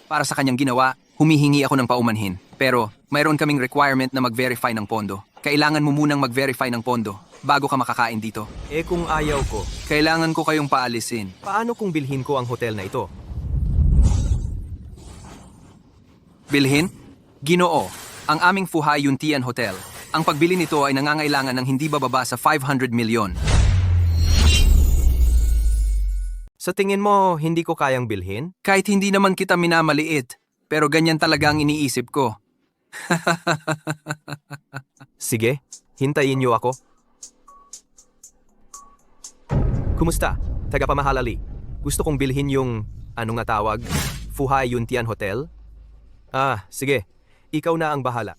S2: para sa kanyang ginawa, humihingi ako ng paumanhin. Pero mayroon kaming requirement na mag-verify ng pondo. Kailangan mo munang mag-verify ng pondo bago ka makakain dito.
S3: Kung ayaw ko,
S2: Kailangan ko kayong paalisin.
S3: paano kung bilhin ko ang hotel na ito?
S2: Bilhin? Ginoo, ang aming Fuhai Yuntian Hotel. Ang pagbili nito ay nangangailangan ng hindi bababa sa 500 milyon.
S3: Sa tingin mo, hindi ko kayang bilhin?
S2: Kahit hindi naman kita minamaliit, pero ganyan talaga ang iniisip ko.
S3: Sige, hintayin niyo ako. Kumusta? Tagapamahalali. Gusto kong bilhin yung, anong nga tawag? Fuhai Yuntian Hotel? Ah, sige. Ikaw na ang bahala.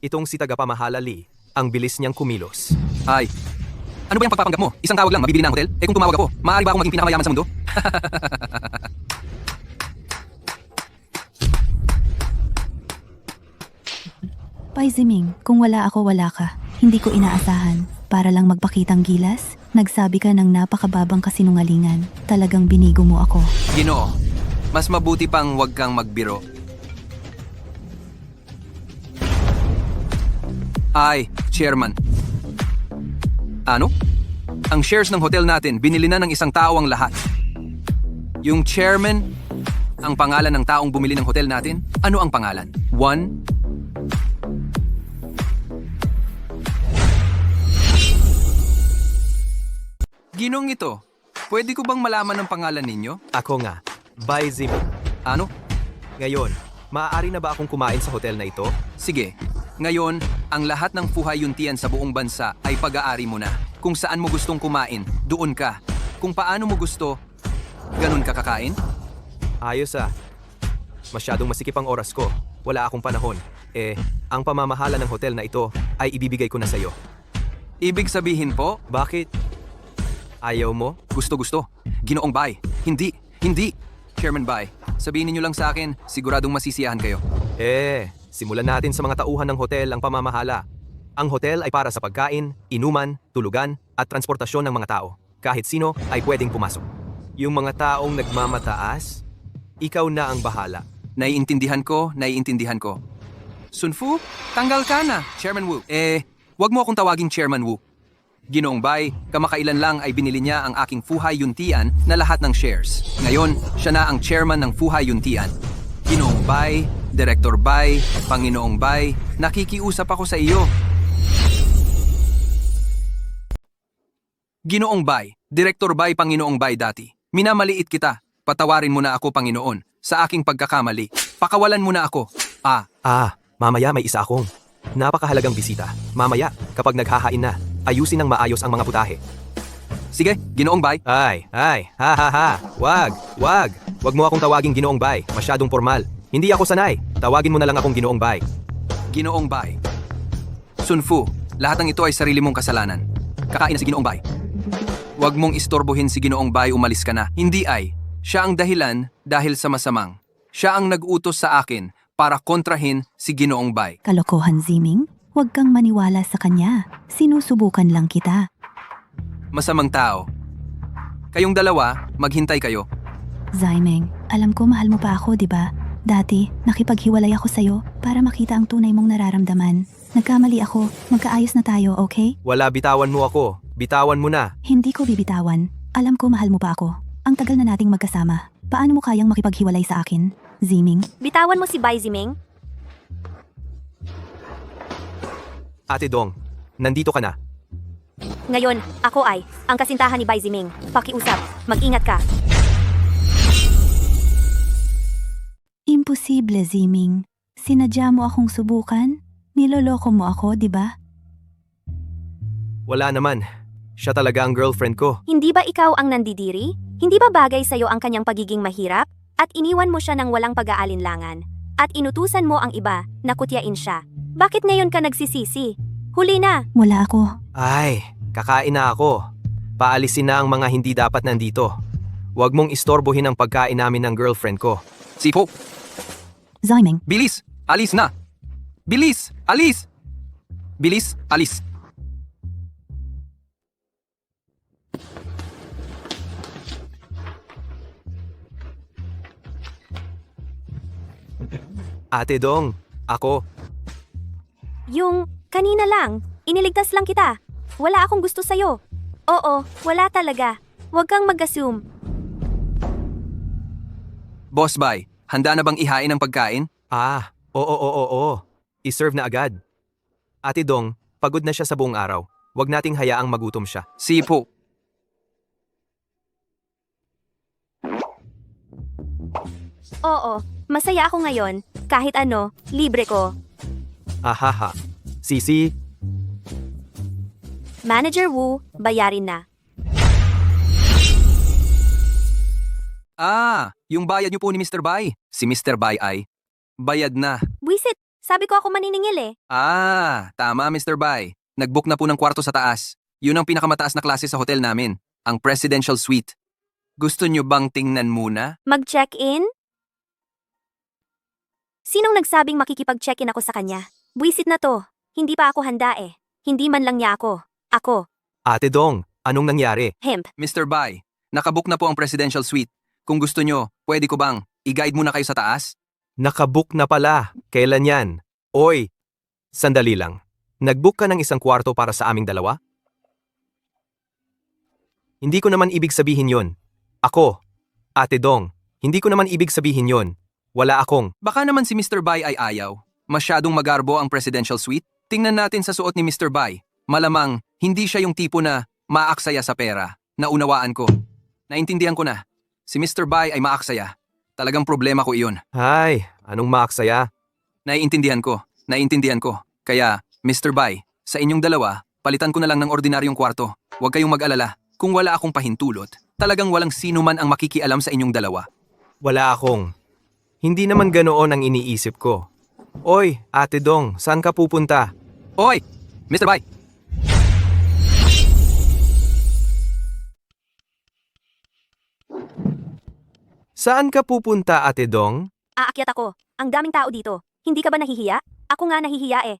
S3: Itong si tagapamahalali, ang bilis niyang kumilos.
S2: Ay, ano ba yung pagpapanggap mo? Isang tawag lang, mabibili na ang hotel? Eh kung tumawag ako, maaari ba akong maging pinakamayaman sa mundo?
S1: Pai Ziming, kung wala ako wala ka. Hindi ko inaasahan. Para lang magpakitang gilas, nagsabi ka ng napakababang kasinungalingan. Talagang binigo mo ako.
S2: Ginoo, mas mabuti pang wag kang magbiro. Ay, chairman. Ano? Ang shares ng hotel natin, binili na ng isang tao ang lahat. Yung chairman, ang pangalan ng taong bumili ng hotel natin, ano ang pangalan? One? Ginong ito, pwede ko bang malaman ang pangalan ninyo?
S3: Ako nga, Bai Ziming.
S2: Ano?
S3: Ngayon, maaari na ba akong kumain sa hotel na ito?
S2: Sige, ngayon, ang lahat ng Fuhai Yuntian sa buong bansa ay pag-aari mo na. Kung saan mo gustong kumain, doon ka. Kung paano mo gusto, ganun ka kakain?
S3: Ayos ah. Masyadong masikip ang oras ko. Wala akong panahon. Ang pamamahala ng hotel na ito ay ibibigay ko na sa'yo.
S2: Ibig sabihin po,
S3: Bakit? Ayaw mo?
S2: gusto-gusto. Ginoong Bai. Hindi, hindi. Chairman Bai, sabihin niyo lang sa akin, siguradong masisiyahan kayo.
S3: Simulan natin sa mga tauhan ng hotel ang pamamahala. Ang hotel ay para sa pagkain, inuman, tulugan, at transportasyon ng mga tao. Kahit sino ay pwedeng pumasok. Yung mga taong nagmamataas, ikaw na ang bahala.
S2: Naiintindihan ko, naiintindihan ko. Sun Fu, tanggal ka na, Chairman Wu. Wag mo akong tawaging Chairman Wu. Ginoong Bai, kamakailan lang ay binili niya ang aking Fuhai Yuntian na lahat ng shares. Ngayon, siya na ang chairman ng Fuhai Yuntian. Ginoong Bai, Director Bai, Panginoong Bai, nakikiusap ako sa iyo. Ginoong Bai, Director Bai, Panginoong Bai dati. Minamaliit kita. Patawarin mo na ako, Panginoon, sa aking pagkakamali. Pakawalan mo na ako.
S3: Mamaya may isa akong napakahalagang bisita. Mamaya, kapag naghahain na, ayusin ng maayos ang mga putahe.
S2: Sige, Ginoong Bai.
S3: Wag mo akong tawaging Ginoong Bai. Masyadong formal. Hindi ako sanay. Tawagin mo na lang akong Ginoong Bai.
S2: Ginoong Bai. Sun Fu, lahat ng ito ay sarili mong kasalanan. Kakain na si Ginoong Bai. Huwag mong istorbohin si Ginoong Bai, umalis ka na. Hindi ay. Siya ang dahilan dahil sa masamang. Siya ang nag-utos sa akin para kontrahin si Ginoong Bai.
S1: Kalokohan, Ziming? Huwag kang maniwala sa kanya. Sinusubukan lang kita.
S2: Masamang tao. Kayong dalawa, maghintay kayo.
S1: Ziming, alam ko mahal mo pa ako, di ba? Dati, nakipaghiwalay ako sa'yo para makita ang tunay mong nararamdaman. Nagkamali ako. Magkaayos na tayo, okay?
S3: Wala, bitawan mo ako. Bitawan mo na.
S1: Hindi ko bibitawan. Alam ko mahal mo pa ako. Ang tagal na nating magkasama. Paano mo kayang makipaghiwalay sa akin? Ziming?
S5: Bitawan mo si Bai Ziming?
S3: Ate Dong, nandito ka na.
S5: Ngayon, ako ay ang kasintahan ni Bai Ziming. Pakiusap, mag-ingat ka.
S1: Imposible, Ziming. Sinadya mo akong subukan? Niloloko mo ako, di ba?
S3: Wala naman. Siya talaga ang girlfriend ko.
S5: Hindi ba ikaw ang nandidiri? Hindi ba bagay sa'yo ang kanyang pagiging mahirap? At iniwan mo siya ng walang pag-aalinlangan? At inutusan mo ang iba na kutyain siya? Bakit ngayon ka nagsisisi? Huli na!
S1: Wala ako.
S3: Ay, kakain na ako. Paalisin na ang mga hindi dapat nandito. Huwag mong istorbohin ang pagkain namin ng girlfriend ko.
S2: Sipo,
S1: Ziming,
S2: bilis! Alis na! Bilis! Alis! Bilis! Alis!
S3: Ate Dong, ako.
S5: Yung kanina lang, iniligtas lang kita. Wala akong gusto sa'yo. Oo, wala talaga. Huwag kang mag-assume.
S2: Boss Bai, handa na bang ihain ang pagkain?
S3: Oo. I-serve na agad. Ate Dong, pagod na siya sa buong araw. Huwag nating hayaang magutom siya.
S2: Sipo.
S5: Oo, masaya ako ngayon. Kahit ano, libre ko.
S3: Ahaha. Sisi,
S5: Manager Wu, bayarin na.
S2: Yung bayad niyo po ni Mr. Bai. Si Mr. Bai ay bayad na.
S5: Buisit, sabi ko ako maniningil eh.
S2: Tama Mr. Bai. Nag-book na po ng kwarto sa taas. Yun ang pinakamataas na klase sa hotel namin, ang Presidential Suite. Gusto niyo bang tingnan muna?
S5: Mag-check-in? Sinong nagsabing makikipag-check-in ako sa kanya? Buisit na to. Hindi pa ako handa eh. Hindi man lang niya ako. Ako,
S3: Ate Dong, anong nangyari?
S5: hemp.
S2: Mr. Bai, nakabook na po ang Presidential Suite. Kung gusto niyo, pwede ko bang i-guide muna kayo sa taas?
S3: Nakabook na pala. Kailan yan? Oy, sandali lang. Nag-book ka ng isang kwarto para sa aming dalawa? Hindi ko naman ibig sabihin yon. Ako, Ate Dong, hindi ko naman ibig sabihin yon. Wala akong.
S2: Baka naman si Mr. Bai ay ayaw. Masyadong magarbo ang Presidential Suite. Tingnan natin sa suot ni Mr. Bai. Malamang, hindi siya yung tipo na maaksaya sa pera. Naunawaan ko. Naintindihan ko na. Si Mr. Bai ay maaksaya. Talagang problema ko iyon.
S3: Ay, anong maaksaya?
S2: Naiintindihan ko. Kaya, Mr. Bai, sa inyong dalawa, palitan ko na lang ng ordinaryong kwarto. Huwag kayong mag-alala. Kung wala akong pahintulot, talagang walang sino man ang makikialam sa inyong dalawa.
S3: Wala akong. Hindi naman ganoon ang iniisip ko. Oy, Ate Dong, saan ka pupunta?
S2: Oy! Mr. Bai!
S3: Saan ka pupunta, Ate Dong?
S5: Aakyat ako. Ang daming tao dito. Hindi ka ba nahihiya? Ako nga nahihiya eh.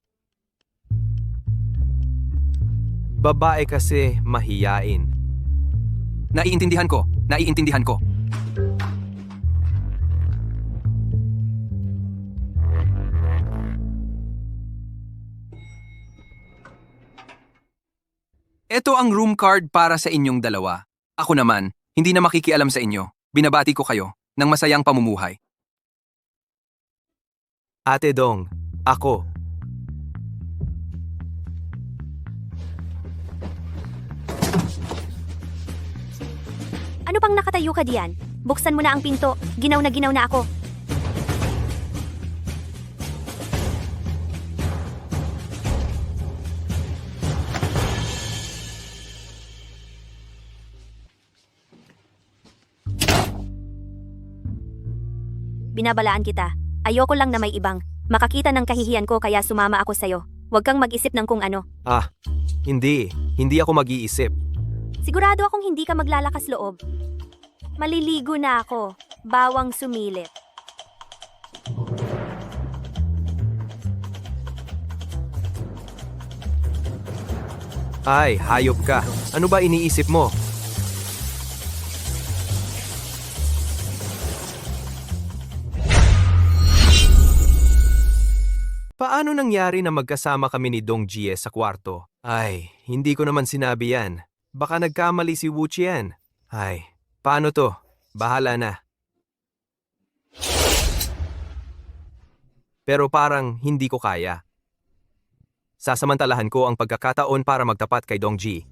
S3: Babae kasi mahiyain.
S2: Naiintindihan ko. Ito ang room card para sa inyong dalawa. Ako naman, hindi na makikialam sa inyo. Binabati ko kayo ng masayang pamumuhay.
S3: Ate Dong, ako.
S5: Ano pang nakatayo ka diyan? Buksan mo na ang pinto. Ginaw na ako. Binabalaan kita. Ayoko lang na may ibang makakita ng kahihiyan ko kaya sumama ako sa'yo. Huwag kang mag-isip ng kung ano.
S3: Hindi ako mag-iisip.
S5: Sigurado akong hindi ka maglalakas loob. Maliligo na ako. Bawang sumilit.
S3: Ay, hayop ka. Ano ba iniisip mo? Paano nangyari na magkasama kami ni Dong Jie sa kwarto? Ay, hindi ko naman sinabi yan. Baka nagkamali si Wu Qian. Ay, paano to? Bahala na. Pero parang hindi ko kaya. Sasamantalahan ko ang pagkakataon para magtapat kay Dong Ji.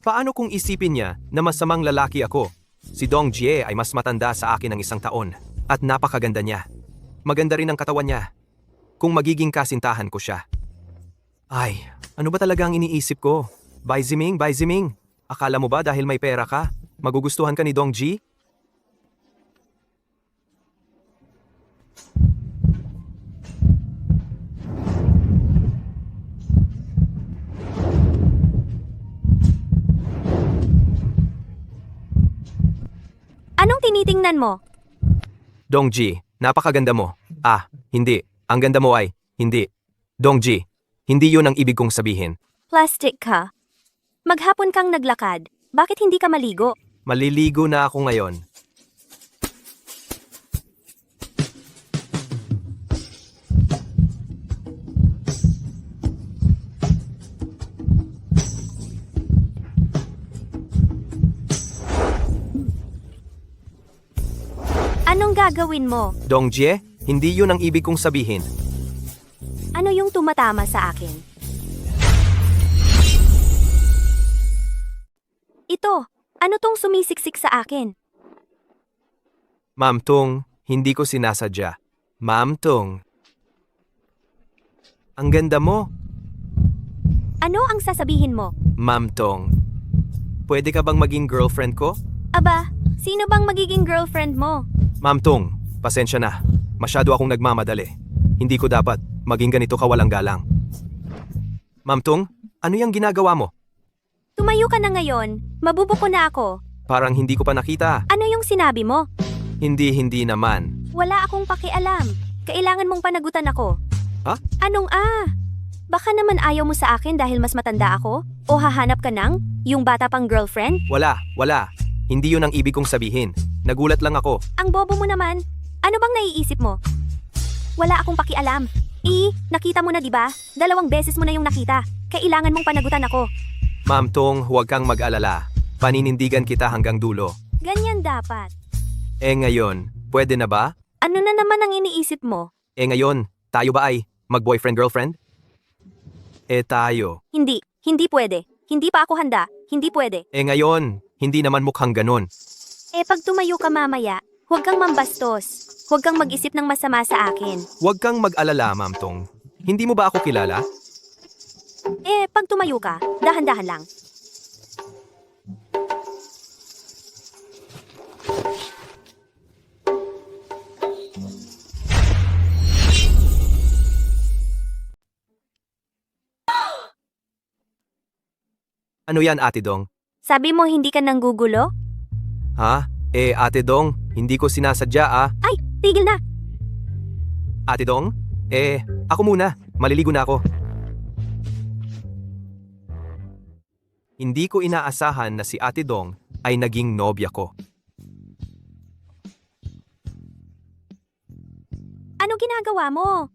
S3: Paano kung isipin niya na masamang lalaki ako? Si Dong Jie ay mas matanda sa akin ng 1 taon at napakaganda niya. Maganda rin ang katawan niya. Kung magiging kasintahan ko siya. Ay, ano ba talaga ang iniisip ko? Bai Ziming, akala mo ba dahil may pera ka, magugustuhan ka ni Dong Ji?
S5: Anong tinitingnan mo?
S3: Dong Ji, napakaganda mo. Hindi. Ang ganda mo ay, hindi. Dong Ji, hindi yun ang ibig kong sabihin.
S5: Plastic ka. Maghapon kang naglakad. Bakit hindi ka maligo?
S3: Maliligo na ako ngayon.
S5: Anong gagawin mo?
S3: Dong Jie, hindi yun ang ibig kong sabihin.
S5: Ano yung tumatama sa akin? Ito, ano tong sumisiksik sa akin?
S3: Ma'am Tung, Hindi ko sinasadya. Ma'am Tong. Ang ganda mo,
S5: Ano ang sasabihin mo?
S3: Ma'am Tong. Pwede ka bang maging girlfriend ko?
S5: Aba, sino bang magiging girlfriend mo?
S3: Ma'am Tong, pasensya na. Masyado akong nagmamadali. Hindi ko dapat maging ganito kawalang galang. Ma'am Tong, ano yung ginagawa mo?
S5: Tumayo ka na ngayon. Mabubuko na ako.
S3: Parang hindi ko pa nakita.
S5: Ano yung sinabi mo?
S3: Hindi naman.
S5: Wala akong pakialam. Kailangan mong panagutan ako.
S3: Ha?
S5: Anong Baka naman ayaw mo sa akin dahil mas matanda ako? O hahanap ka ng yung bata pang girlfriend?
S3: Wala. Hindi yun ang ibig kong sabihin. Nagulat lang ako.
S5: Ang bobo mo naman. Ano bang naiisip mo? Wala akong pakialam. Nakita mo na 'di ba? 2 beses mo na yung nakita. Kailangan mong panagutan ako.
S3: Ma'am Tong, huwag kang mag-alala. Paninindigan kita hanggang dulo.
S5: Ganyan dapat.
S3: Ngayon, pwede na ba?
S5: Ano na naman ang iniisip mo?
S3: Ngayon, tayo ba ay mag-boyfriend-girlfriend? Tayo.
S5: Hindi pwede. Hindi pa ako handa. Hindi pwede.
S3: Ngayon, hindi naman mukhang ganun.
S5: Pag tumayo ka mamaya, huwag kang mambastos. Huwag kang mag-isip ng masama sa akin.
S3: Huwag kang mag-alala, Ma'am Tong. Hindi mo ba ako kilala?
S5: Pag tumayo ka, dahan-dahan lang.
S3: Ano yan, Ate Dong?
S5: Sabi mo hindi ka nanggugulo?
S3: Ha? Ate Dong, hindi ko sinasadya
S5: Ay, tigil na!
S3: Ate Dong? Ako muna. Maliligo na ako. Hindi ko inaasahan na si Ate Dong ay naging nobya ko.
S5: Ano ginagawa mo?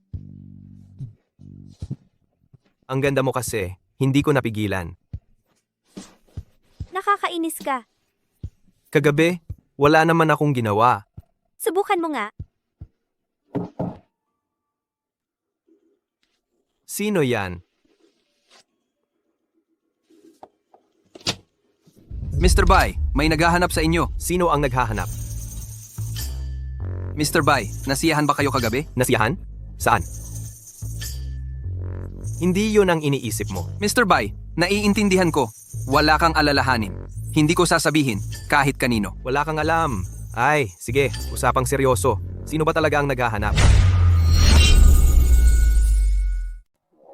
S3: Ang ganda mo kasi, hindi ko napigilan.
S5: Nakakainis ka.
S3: Kagabi, wala naman akong ginawa.
S5: Subukan mo nga.
S3: Sino yan?
S2: Mr. Bai, may naghahanap sa inyo.
S3: Sino ang naghahanap?
S2: Mr. Bai, nasiyahan ba kayo kagabi?
S3: Nasiyahan? Saan? Hindi yun ang iniisip mo.
S2: Mr. Bai, naiintindihan ko. Wala kang alalahanin. Hindi ko sasabihin kahit kanino.
S3: Wala kang alam. Ay, sige, usapang seryoso. Sino ba talaga ang naghahanap?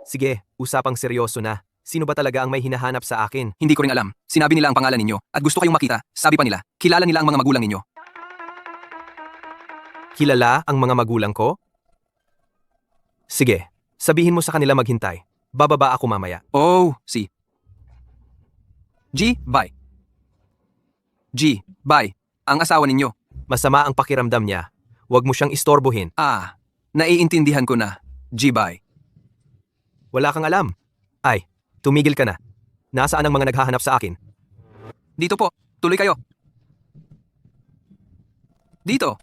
S3: Sige, usapang seryoso na. Sino ba talaga ang may hinahanap sa akin?
S2: Hindi ko rin alam. Sinabi nila ang pangalan ninyo at gusto kayong makita. Sabi pa nila, kilala nila ang mga magulang ninyo.
S3: Kilala ang mga magulang ko? Sige, sabihin mo sa kanila maghintay. Bababa ako mamaya.
S2: Oh, si G, bye. G, bye. Ang asawa ninyo.
S3: Masama ang pakiramdam niya. Huwag mo siyang istorbohin.
S2: Naiintindihan ko na. G, bye.
S3: Wala kang alam. Ay, tumigil ka na. Nasaan ang mga naghahanap sa akin?
S2: Dito po. Tuloy kayo. Dito.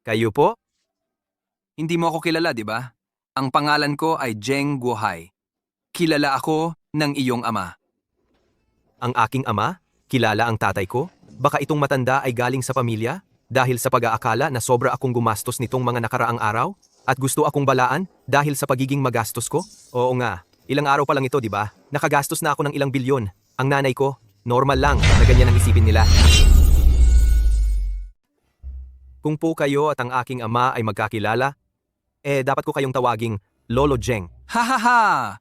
S3: Kayo po?
S2: Hindi mo ako kilala, di ba? Ang pangalan ko ay Zheng Guohai. Kilala ako ng iyong ama.
S3: Ang aking ama? Kilala ang tatay ko? Baka itong matanda ay galing sa pamilya? Dahil sa pag-aakala na sobra akong gumastos nitong mga nakaraang araw? At gusto akong balaan dahil sa pagiging magastos ko? Oo nga, ilang araw pa lang ito, di ba? Nakagastos na ako ng ilang bilyon. Ang nanay ko, normal lang na ganyan ang isipin nila. Kung po kayo at ang aking ama ay magkakilala, dapat ko kayong tawaging Lolo Zheng.
S2: Ha!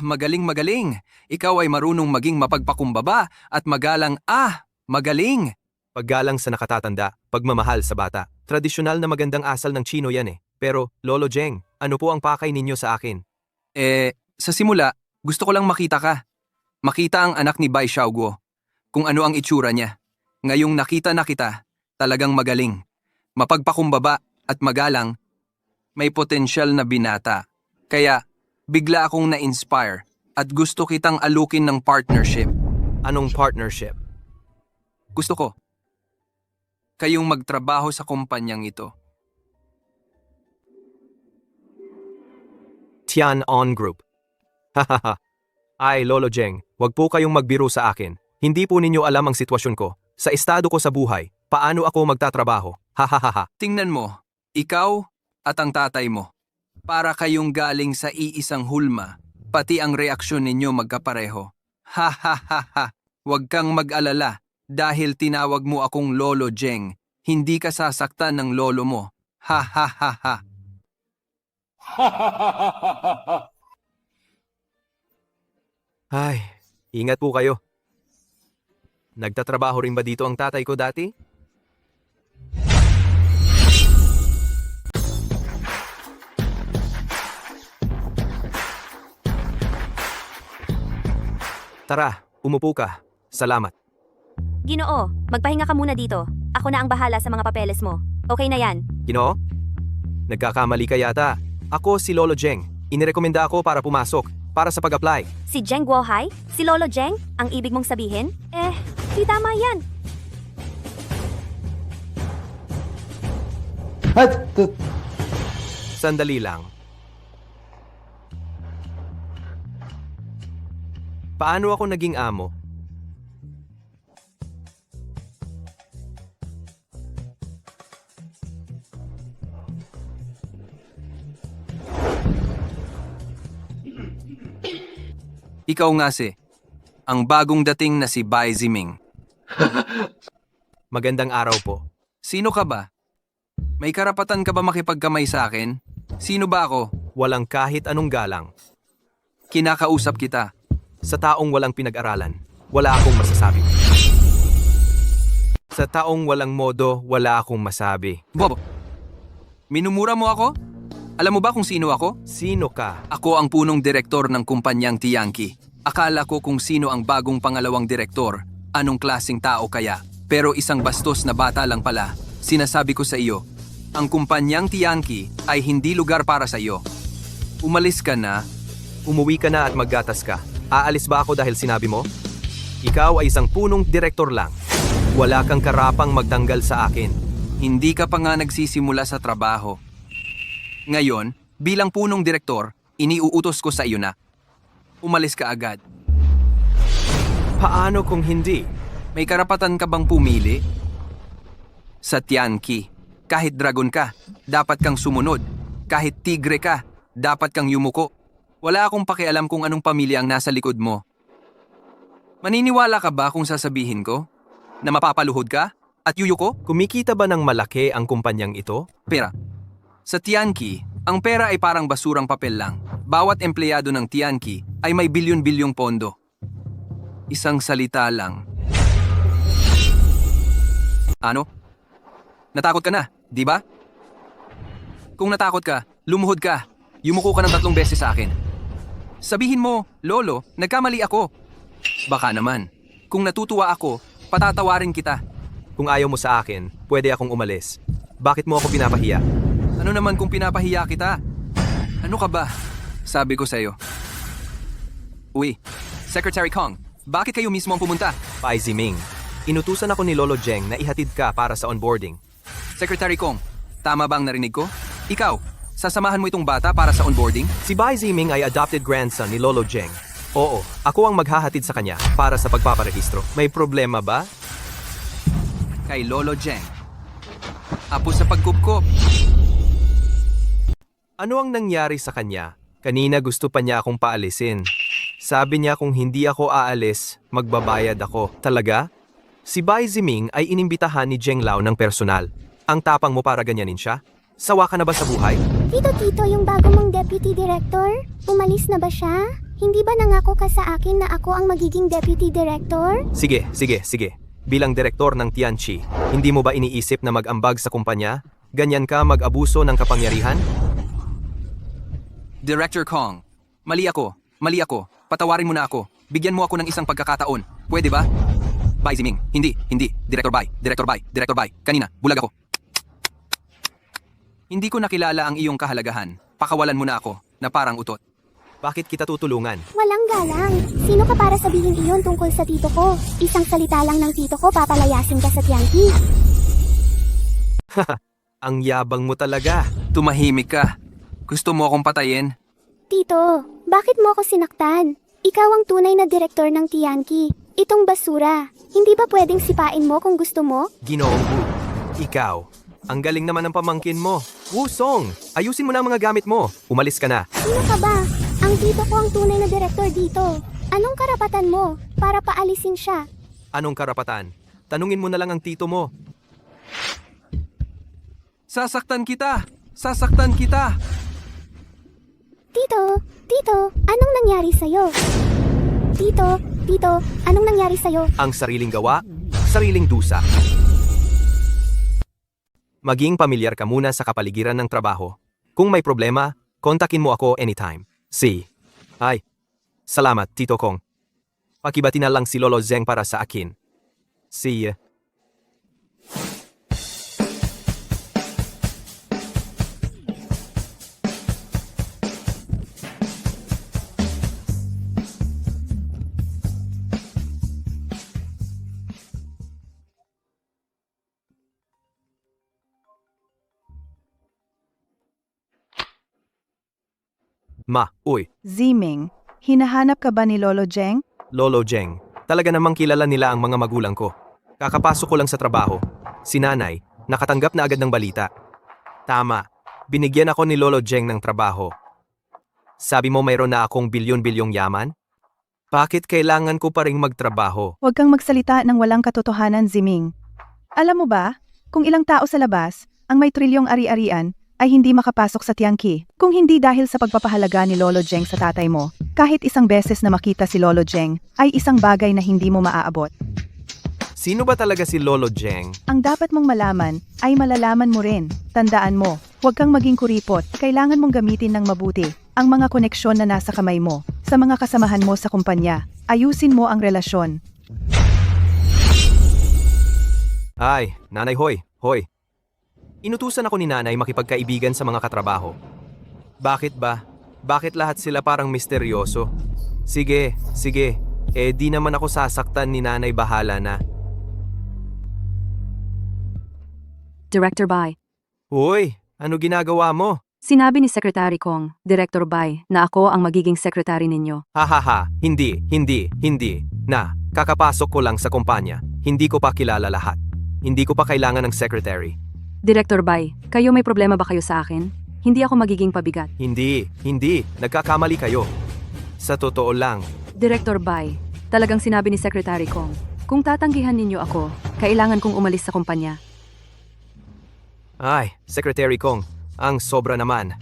S2: Magaling. Ikaw ay marunong maging mapagpakumbaba at magalang. Magaling!
S3: Paggalang sa nakatatanda, pagmamahal sa bata. Tradisyonal na magandang asal ng Chino yan eh. Pero, Lolo Zheng, ano po ang pakay ninyo sa akin?
S2: Sa simula, gusto ko lang makita ka. Makita ang anak ni Bai Xiaoguo. Kung ano ang itsura niya. Ngayong nakita na kita, talagang magaling. Mapagpakumbaba at magalang, may potensyal na binata. Kaya, bigla akong na-inspire at gusto kitang alukin ng partnership.
S3: Anong partnership?
S2: Gusto ko. Kayong magtrabaho sa kumpanyang ito.
S3: Tian On Group. Hahaha. Ay, Lolo Zheng, wag po kayong magbiro sa akin. Hindi po ninyo alam ang sitwasyon ko. Sa estado ko sa buhay, paano ako magtatrabaho? Hahaha.
S2: Tingnan mo, ikaw at ang tatay mo. Para kayong galing sa iisang hulma, pati ang reaksyon ninyo magkapareho. Ha ha ha ha. Huwag kang mag-alala dahil tinawag mo akong Lolo Jeng. Hindi ka sasaktan ng lolo mo. Ha ha ha ha.
S3: Ay, ingat po kayo. Nagtatrabaho rin ba dito ang tatay ko dati? Tara, umupo ka. Salamat.
S5: Ginoo, magpahinga ka muna dito. Ako na ang bahala sa mga papeles mo. Okay na yan.
S3: Ginoo? Nagkakamali ka yata. Ako si Lolo Jeng. Inirekomenda ako para pumasok, para sa pag-apply.
S5: Si Jeng Guohai? Si Lolo Jeng? Ang ibig mong sabihin? Di tama yan.
S3: Sandali lang. Paano ako naging amo?
S2: Ikaw nga si, ang bagong dating na si Bai Ziming.
S3: Magandang araw po.
S2: Sino ka ba? May karapatan ka ba makipagkamay sa akin? Sino ba ako?
S3: Walang kahit anong galang.
S2: Kinakausap kita.
S3: Sa taong walang pinag-aralan, wala akong masasabi. Sa taong walang modo, wala akong masabi.
S2: Bob, minumura mo ako? Alam mo ba kung sino ako?
S3: Sino ka?
S2: Ako ang punong direktor ng kumpanyang Tianqi. Akala ko kung sino ang bagong pangalawang direktor, anong klaseng tao kaya. Pero isang bastos na bata lang pala. Sinasabi ko sa iyo, ang kumpanyang Tianqi ay hindi lugar para sa iyo. Umalis ka na.
S3: Umuwi ka na at maggatas ka. Aalis ba ako dahil sinabi mo? Ikaw ay isang punong direktor lang. Wala kang karapang magtanggal sa akin.
S2: Hindi ka pa nga nagsisimula sa trabaho. Ngayon, bilang punong direktor, iniuutos ko sa iyo na. Umalis ka agad.
S3: Paano kung hindi?
S2: May karapatan ka bang pumili? Sa Tianqi, kahit dragon ka, dapat kang sumunod. Kahit tigre ka, dapat kang yumuko. Wala akong pakialam kung anong pamilya ang nasa likod mo. Maniniwala ka ba kung sasabihin ko? Na mapapaluhod ka? At yuyuko?
S3: Kumikita ba ng malaki ang kumpanyang ito?
S2: Pera. Sa Tianqi, ang pera ay parang basurang papel lang. Bawat empleyado ng Tianqi ay may bilyon-bilyong pondo. Isang salita lang. Ano? Natakot ka na, di ba? Kung natakot ka, lumuhod ka. Yumuko ka ng 3 beses sa akin. Sabihin mo, Lolo, nagkamali ako. Baka naman. Kung natutuwa ako, patatawarin kita.
S3: Kung ayaw mo sa akin, pwede akong umalis. Bakit mo ako pinapahiya?
S2: Ano naman kung pinapahiya kita? Ano ka ba? Sabi ko sa'yo. Uy, Secretary Kong, bakit kayo mismo ang pumunta?
S3: Pai Ziming, inutusan ako ni Lolo Jeng na ihatid ka para sa onboarding.
S2: Secretary Kong, tama ba ang narinig ko? Ikaw, sasamahan mo itong bata para sa onboarding?
S3: Si Bai Ziming ay adopted grandson ni Lolo Jeng. Oo, ako ang maghahatid sa kanya para sa pagpaparehistro. May problema ba?
S2: Kay Lolo Jeng. Apo sa pagkupkop.
S3: Ano ang nangyari sa kanya? Kanina gusto pa niya akong paalisin. Sabi niya kung hindi ako aalis, magbabayad ako. Talaga? Si Bai Ziming ay inimbitahan ni Jeng Lao ng personal. Ang tapang mo para ganyanin siya? Sawa ka na ba sa buhay?
S9: Tito, yung bago mong deputy director? Umalis na ba siya? Hindi ba nangako ka sa akin na ako ang magiging deputy director?
S3: Sige. Bilang direktor ng Tianqi, hindi mo ba iniisip na mag-ambag sa kumpanya? Ganyan ka mag-abuso ng kapangyarihan?
S2: Director Kong, mali ako. Patawarin mo na ako. Bigyan mo ako ng isang pagkakataon. Pwede ba? Bai Ziming, hindi. Director Bai. Kanina, bulag ako. Hindi ko nakilala ang iyong kahalagahan. Pakawalan mo na ako, na parang utot.
S3: Bakit kita tutulungan?
S9: Walang galang. Sino ka para sabihin iyon tungkol sa tito ko? Isang salita lang ng tito ko, papalayasin ka sa Tianqi.
S3: Ang yabang mo talaga.
S2: Tumahimik ka. Gusto mo akong patayin?
S9: Tito, bakit mo ako sinaktan? Ikaw ang tunay na direktor ng Tianqi. Itong basura. Hindi ba pwedeng sipain mo kung gusto mo?
S3: Ginoong Wu, ikaw. Ang galing naman ng pamangkin mo. Wusong, ayusin mo na ang mga gamit mo. Umalis ka na.
S9: Sino ka ba? Ang tito ko ang tunay na direktor dito. Anong karapatan mo para paalisin siya?
S3: Anong karapatan? Tanungin mo na lang ang tito mo.
S2: Sasaktan kita! Sasaktan kita!
S9: Tito, anong nangyari sa'yo? Tito, anong nangyari sa'yo?
S3: Ang sariling gawa, sariling dusa. Maging pamilyar ka muna sa kapaligiran ng trabaho. Kung may problema, kontakin mo ako anytime. Ay, salamat, Tito Kong. Pakibati na lang si Lolo Zeng para sa akin. Uy,
S8: Ziming, hinahanap ka ba ni Lolo Zeng?
S3: Lolo Zeng, talaga namang kilala nila ang mga magulang ko. Kakapasok ko lang sa trabaho. Si nanay, nakatanggap na agad ng balita. Tama, binigyan ako ni Lolo Zeng ng trabaho. Sabi mo mayroon na akong bilyon-bilyong yaman? Bakit kailangan ko pa ring magtrabaho?
S8: Huwag kang magsalita ng walang katotohanan, Ziming. Alam mo ba, kung ilang tao sa labas, ang may trilyong ari-arian, ay hindi makapasok sa Tianqi. Kung hindi dahil sa pagpapahalaga ni Lolo Zeng sa tatay mo, kahit isang beses na makita si Lolo Zeng, ay isang bagay na hindi mo maaabot.
S3: Sino ba talaga si Lolo Zeng?
S8: Ang dapat mong malaman, ay malalaman mo rin. Tandaan mo, huwag kang maging kuripot, kailangan mong gamitin ng mabuti ang mga koneksyon na nasa kamay mo, sa mga kasamahan mo sa kumpanya. Ayusin mo ang relasyon.
S3: Ay, Nanay Hoy. Inutusan ako ni nanay makipagkaibigan sa mga katrabaho. Bakit ba? Bakit lahat sila parang misteryoso? Sige. Di naman ako sasaktan ni nanay, bahala na.
S7: Director Bai.
S3: Uy, ano ginagawa mo?
S7: Sinabi ni Secretary Kong, Director Bai, na ako ang magiging secretary ninyo.
S3: Hahaha, hindi. Kakapasok ko lang sa kumpanya. Hindi ko pa kilala lahat. Hindi ko pa kailangan ng secretary.
S7: Director Bai, kayo may problema ba kayo sa akin? Hindi ako magiging pabigat.
S3: Hindi. Nagkakamali kayo. Sa totoo lang.
S7: Director Bai, talagang sinabi ni Secretary Kong, kung tatanggihan ninyo ako, kailangan kong umalis sa kumpanya.
S3: Ay, Secretary Kong, ang sobra naman.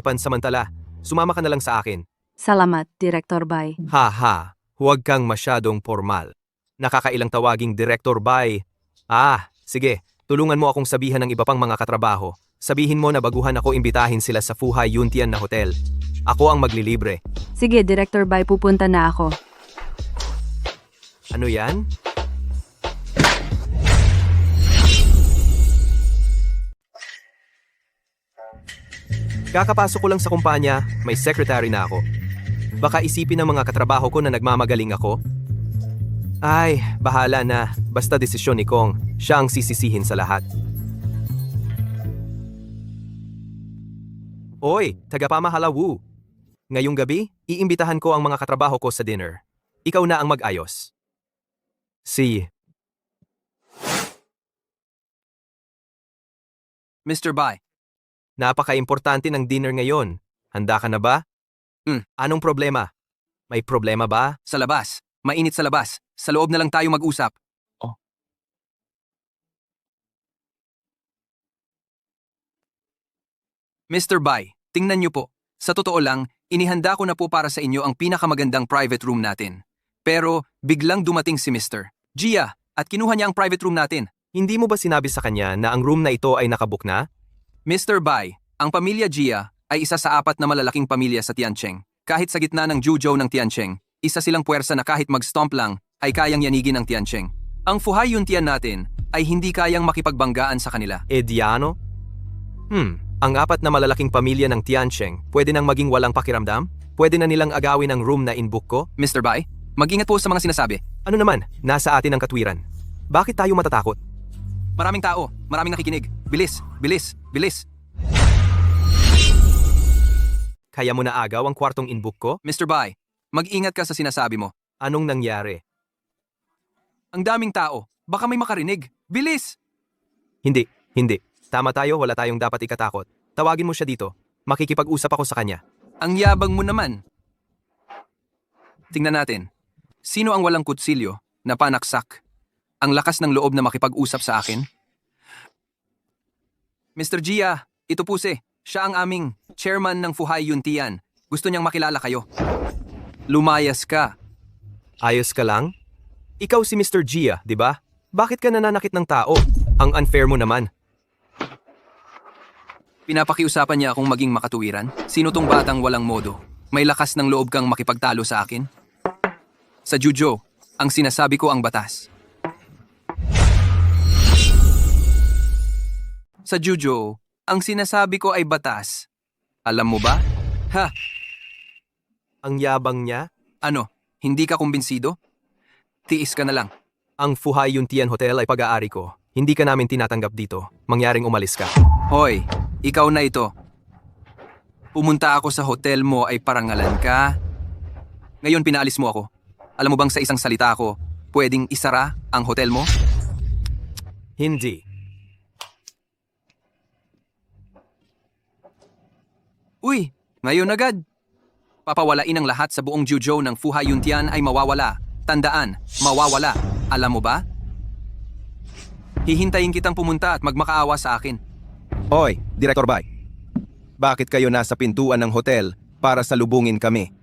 S3: Pansamantala, sumama ka na lang sa akin.
S7: Salamat, Director Bai.
S3: Huwag kang masyadong formal. Nakakailang tawaging Director Bai. Sige, tulungan mo akong sabihan ng iba pang mga katrabaho. Sabihin mo na baguhan ako imbitahin sila sa Fuhai Yuntian na hotel. Ako ang maglilibre.
S7: Sige, Director Bai, pupunta na ako.
S3: Ano yan? Kakapasok ko lang sa kumpanya, may secretary na ako. Baka isipin ng mga katrabaho ko na nagmamagaling ako. Ay, bahala na. Basta desisyon ni Kong. Siya ang sisisihin sa lahat. Oy, tagapamahala Wu. Ngayong gabi, iimbitahan ko ang mga katrabaho ko sa dinner. Ikaw na ang mag-ayos.
S2: Mr. Bai,
S3: Napaka-importante ng dinner ngayon. Handa ka na ba? Anong problema? May problema ba?
S2: sa labas. Mainit sa labas. Sa loob na lang tayo mag-usap. Mr. Bai, tingnan niyo po. Sa totoo lang, inihanda ko na po para sa inyo ang pinakamagandang private room natin. Pero biglang dumating si Mr. Gia at kinuha niya ang private room natin.
S3: Hindi mo ba sinabi sa kanya na ang room na ito ay nakabook na?
S2: Mr. Bai, ang pamilya Gia ay isa sa 4 na malalaking pamilya sa Tiancheng. Kahit sa gitna ng Juzhou ng Tiancheng, isa silang puwersa na kahit mag-stomp lang ay kayang yanigin ang Tiancheng. Ang Fuhai Yuntian natin ay hindi kayang makipagbanggaan sa kanila.
S3: Diano? Ang 4 na malalaking pamilya ng Tiancheng, pwede nang maging walang pakiramdam? Pwede na nilang agawin ang room na inbook ko?
S2: Mr. Bai, mag-ingat po sa mga sinasabi.
S3: Ano naman, nasa atin ang katwiran. Bakit tayo matatakot?
S2: Maraming tao, maraming nakikinig. Bilis.
S3: Kaya mo na agaw ang kwartong inbook ko?
S2: Mr. Bai, mag-ingat ka sa sinasabi mo.
S3: Anong nangyari?
S2: Ang daming tao. Baka may makarinig. Bilis!
S3: Hindi. Tama tayo, wala tayong dapat ikatakot. Tawagin mo siya dito. Makikipag-usap ako sa kanya.
S2: Ang yabang mo naman. Tingnan natin. Sino ang walang kutsilyo na panaksak? Ang lakas ng loob na makipag-usap sa akin? Mr. Gia, ito po si. Siya ang aming chairman ng Fuhay Yuntian. Gusto niyang makilala kayo. Lumayas ka.
S3: Ayos ka lang? Ikaw si Mr. Gia, di ba? Bakit ka nananakit ng tao? Ang unfair mo naman.
S2: Pinapakiusapan niya akong maging makatuwiran. Sino tong batang walang modo? May lakas ng loob kang makipagtalo sa akin? Sa Jujo, ang sinasabi ko ang batas. Sa Jujo, ang sinasabi ko ay batas. Alam mo ba? Ha?
S3: Ang yabang niya?
S2: Ano? Hindi ka kumbinsido? Tiis ka na lang.
S3: Ang Fuhay Yuntian Hotel ay pag-aari ko. Hindi ka namin tinatanggap dito. Mangyaring umalis ka.
S2: Hoy, ikaw na ito. Pumunta ako sa hotel mo ay parangalan ka. Ngayon pinaalis mo ako. Alam mo bang sa isang salita ko, pwedeng isara ang hotel mo?
S3: Hindi.
S2: Uy, ngayon agad. Papawalain ang lahat sa buong Jujo ng Fuhay Yuntian ay mawawala. Tandaan, mawawala. Alam mo ba? Hihintayin kitang pumunta at magmakaawa sa akin.
S4: Hoy, Director Bai. Bakit kayo nasa pintuan ng hotel para salubungin kami?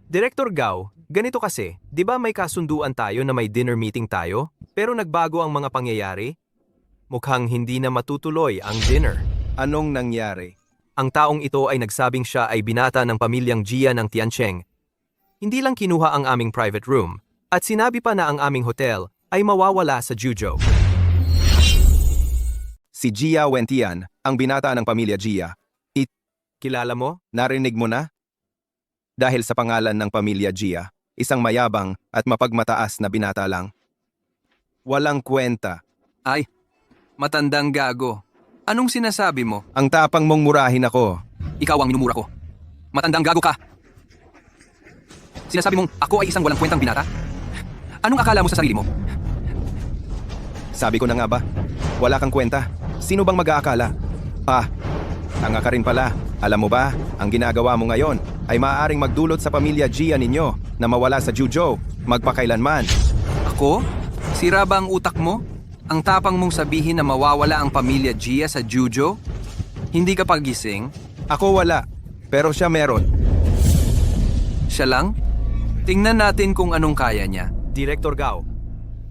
S3: Director Gao, ganito kasi, di ba may kasunduan tayo na may dinner meeting tayo? Pero nagbago ang mga pangyayari? Mukhang hindi na matutuloy ang dinner.
S4: Anong nangyari?
S3: Ang taong ito ay nagsabing siya ay binata ng pamilyang Gia ng Tiancheng. Hindi lang kinuha ang aming private room, at sinabi pa na ang aming hotel ay mawawala sa Jujo.
S4: Si Gia Wentian, ang binata ng pamilya Gia.
S3: Kilala mo?
S4: Narinig mo na? Dahil sa pangalan ng pamilya Gia, isang mayabang at mapagmataas na binata lang. Walang kwenta.
S2: Ay, matandang gago. Anong sinasabi mo?
S4: Ang tapang mong murahin ako.
S2: Ikaw ang minumura ko. Matandang gago ka. Sinasabi mong ako ay isang walang kwentang binata? Anong akala mo sa sarili mo?
S4: Sabi ko na nga ba? Wala kang kwenta. Sino bang mag-aakala? Tanga ka rin pala. Alam mo ba, ang ginagawa mo ngayon ay maaaring magdulot sa pamilya Gia ninyo na mawala sa Jujo magpakailanman.
S2: Ako? Sira ba ang utak mo? Ang tapang mong sabihin na mawawala ang pamilya Gia sa Jujo? Hindi ka pagising?
S4: Ako wala, pero siya meron.
S2: Siya lang? Tingnan natin kung anong kaya niya.
S3: Director Gao,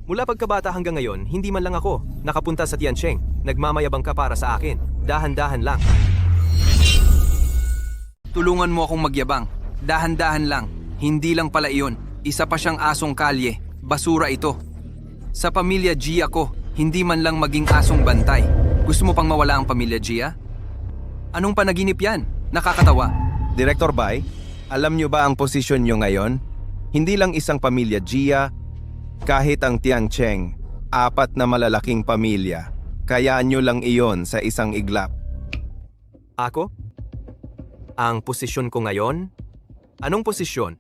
S3: mula pagkabata hanggang ngayon, hindi man lang ako nakapunta sa Tiancheng. Nagmamayabang ka para sa akin. Dahan-dahan lang.
S2: Tulungan mo akong magyabang. Dahan-dahan lang. Hindi lang pala iyon. Isa pa siyang asong kalye. Basura ito. Sa pamilya Gia ko, hindi man lang maging asong bantay. Gusto mo pang mawala ang pamilya Gia? Anong panaginip yan? Nakakatawa.
S4: Director Bai, alam niyo ba ang posisyon niyo ngayon? Hindi lang isang pamilya Gia, kahit ang Tiancheng, 4 na malalaking pamilya. Kaya niyo lang iyon sa isang iglap.
S3: Ako? Ang posisyon ko ngayon? Anong posisyon?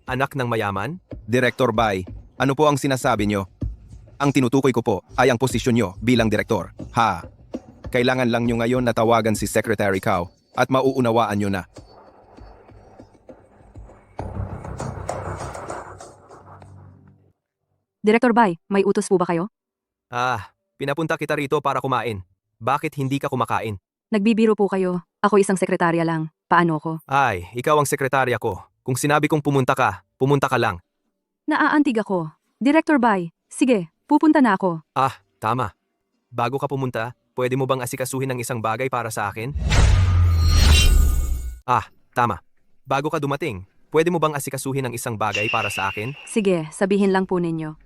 S3: Anak ng mayaman?
S4: Director Bai, ano po ang sinasabi niyo? Ang tinutukoy ko po ay ang posisyon niyo bilang direktor. Kailangan lang niyo ngayon na tawagan si Secretary Cao at mauunawaan niyo na.
S7: Director Bai, may utos po ba kayo?
S3: Pinapunta kita rito para kumain. Bakit hindi ka kumakain?
S7: Nagbibiro po kayo. Ako isang sekretarya lang. Paano ko?
S3: Ay, ikaw ang sekretarya ko. Kung sinabi kong pumunta ka lang.
S7: Naaantig ako. Director Bai, sige, pupunta na ako.
S3: Tama. Bago ka pumunta, pwede mo bang asikasuhin ng isang bagay para sa akin? Tama. Bago ka dumating, pwede mo bang asikasuhin ng isang bagay para sa akin?
S7: Sige, sabihin lang po ninyo.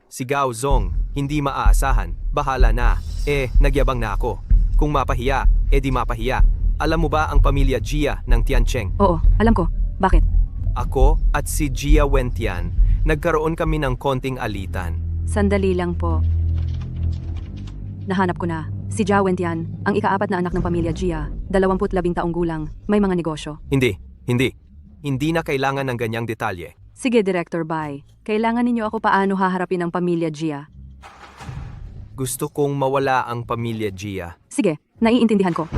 S3: Si Gao Zong, hindi maaasahan. Bahala na. Nagyabang na ako. Kung mapahiya, di mapahiya. Alam mo ba ang pamilya Gia ng Tiancheng?
S7: Oo, alam ko. Bakit?
S3: Ako at si Gia Wentian, nagkaroon kami ng konting alitan.
S7: Sandali lang po. Nahanap ko na. Si Jia Wentian, ang ika-4 na anak ng pamilya Gia. 12 taong gulang, may mga negosyo.
S3: Hindi. Hindi na kailangan ng ganyang detalye.
S7: Sige, Director Bai. Kailangan ninyo ako paano haharapin ang pamilya Gia.
S3: Gusto kong mawala ang pamilya Gia.
S7: Sige, naiintindihan ko.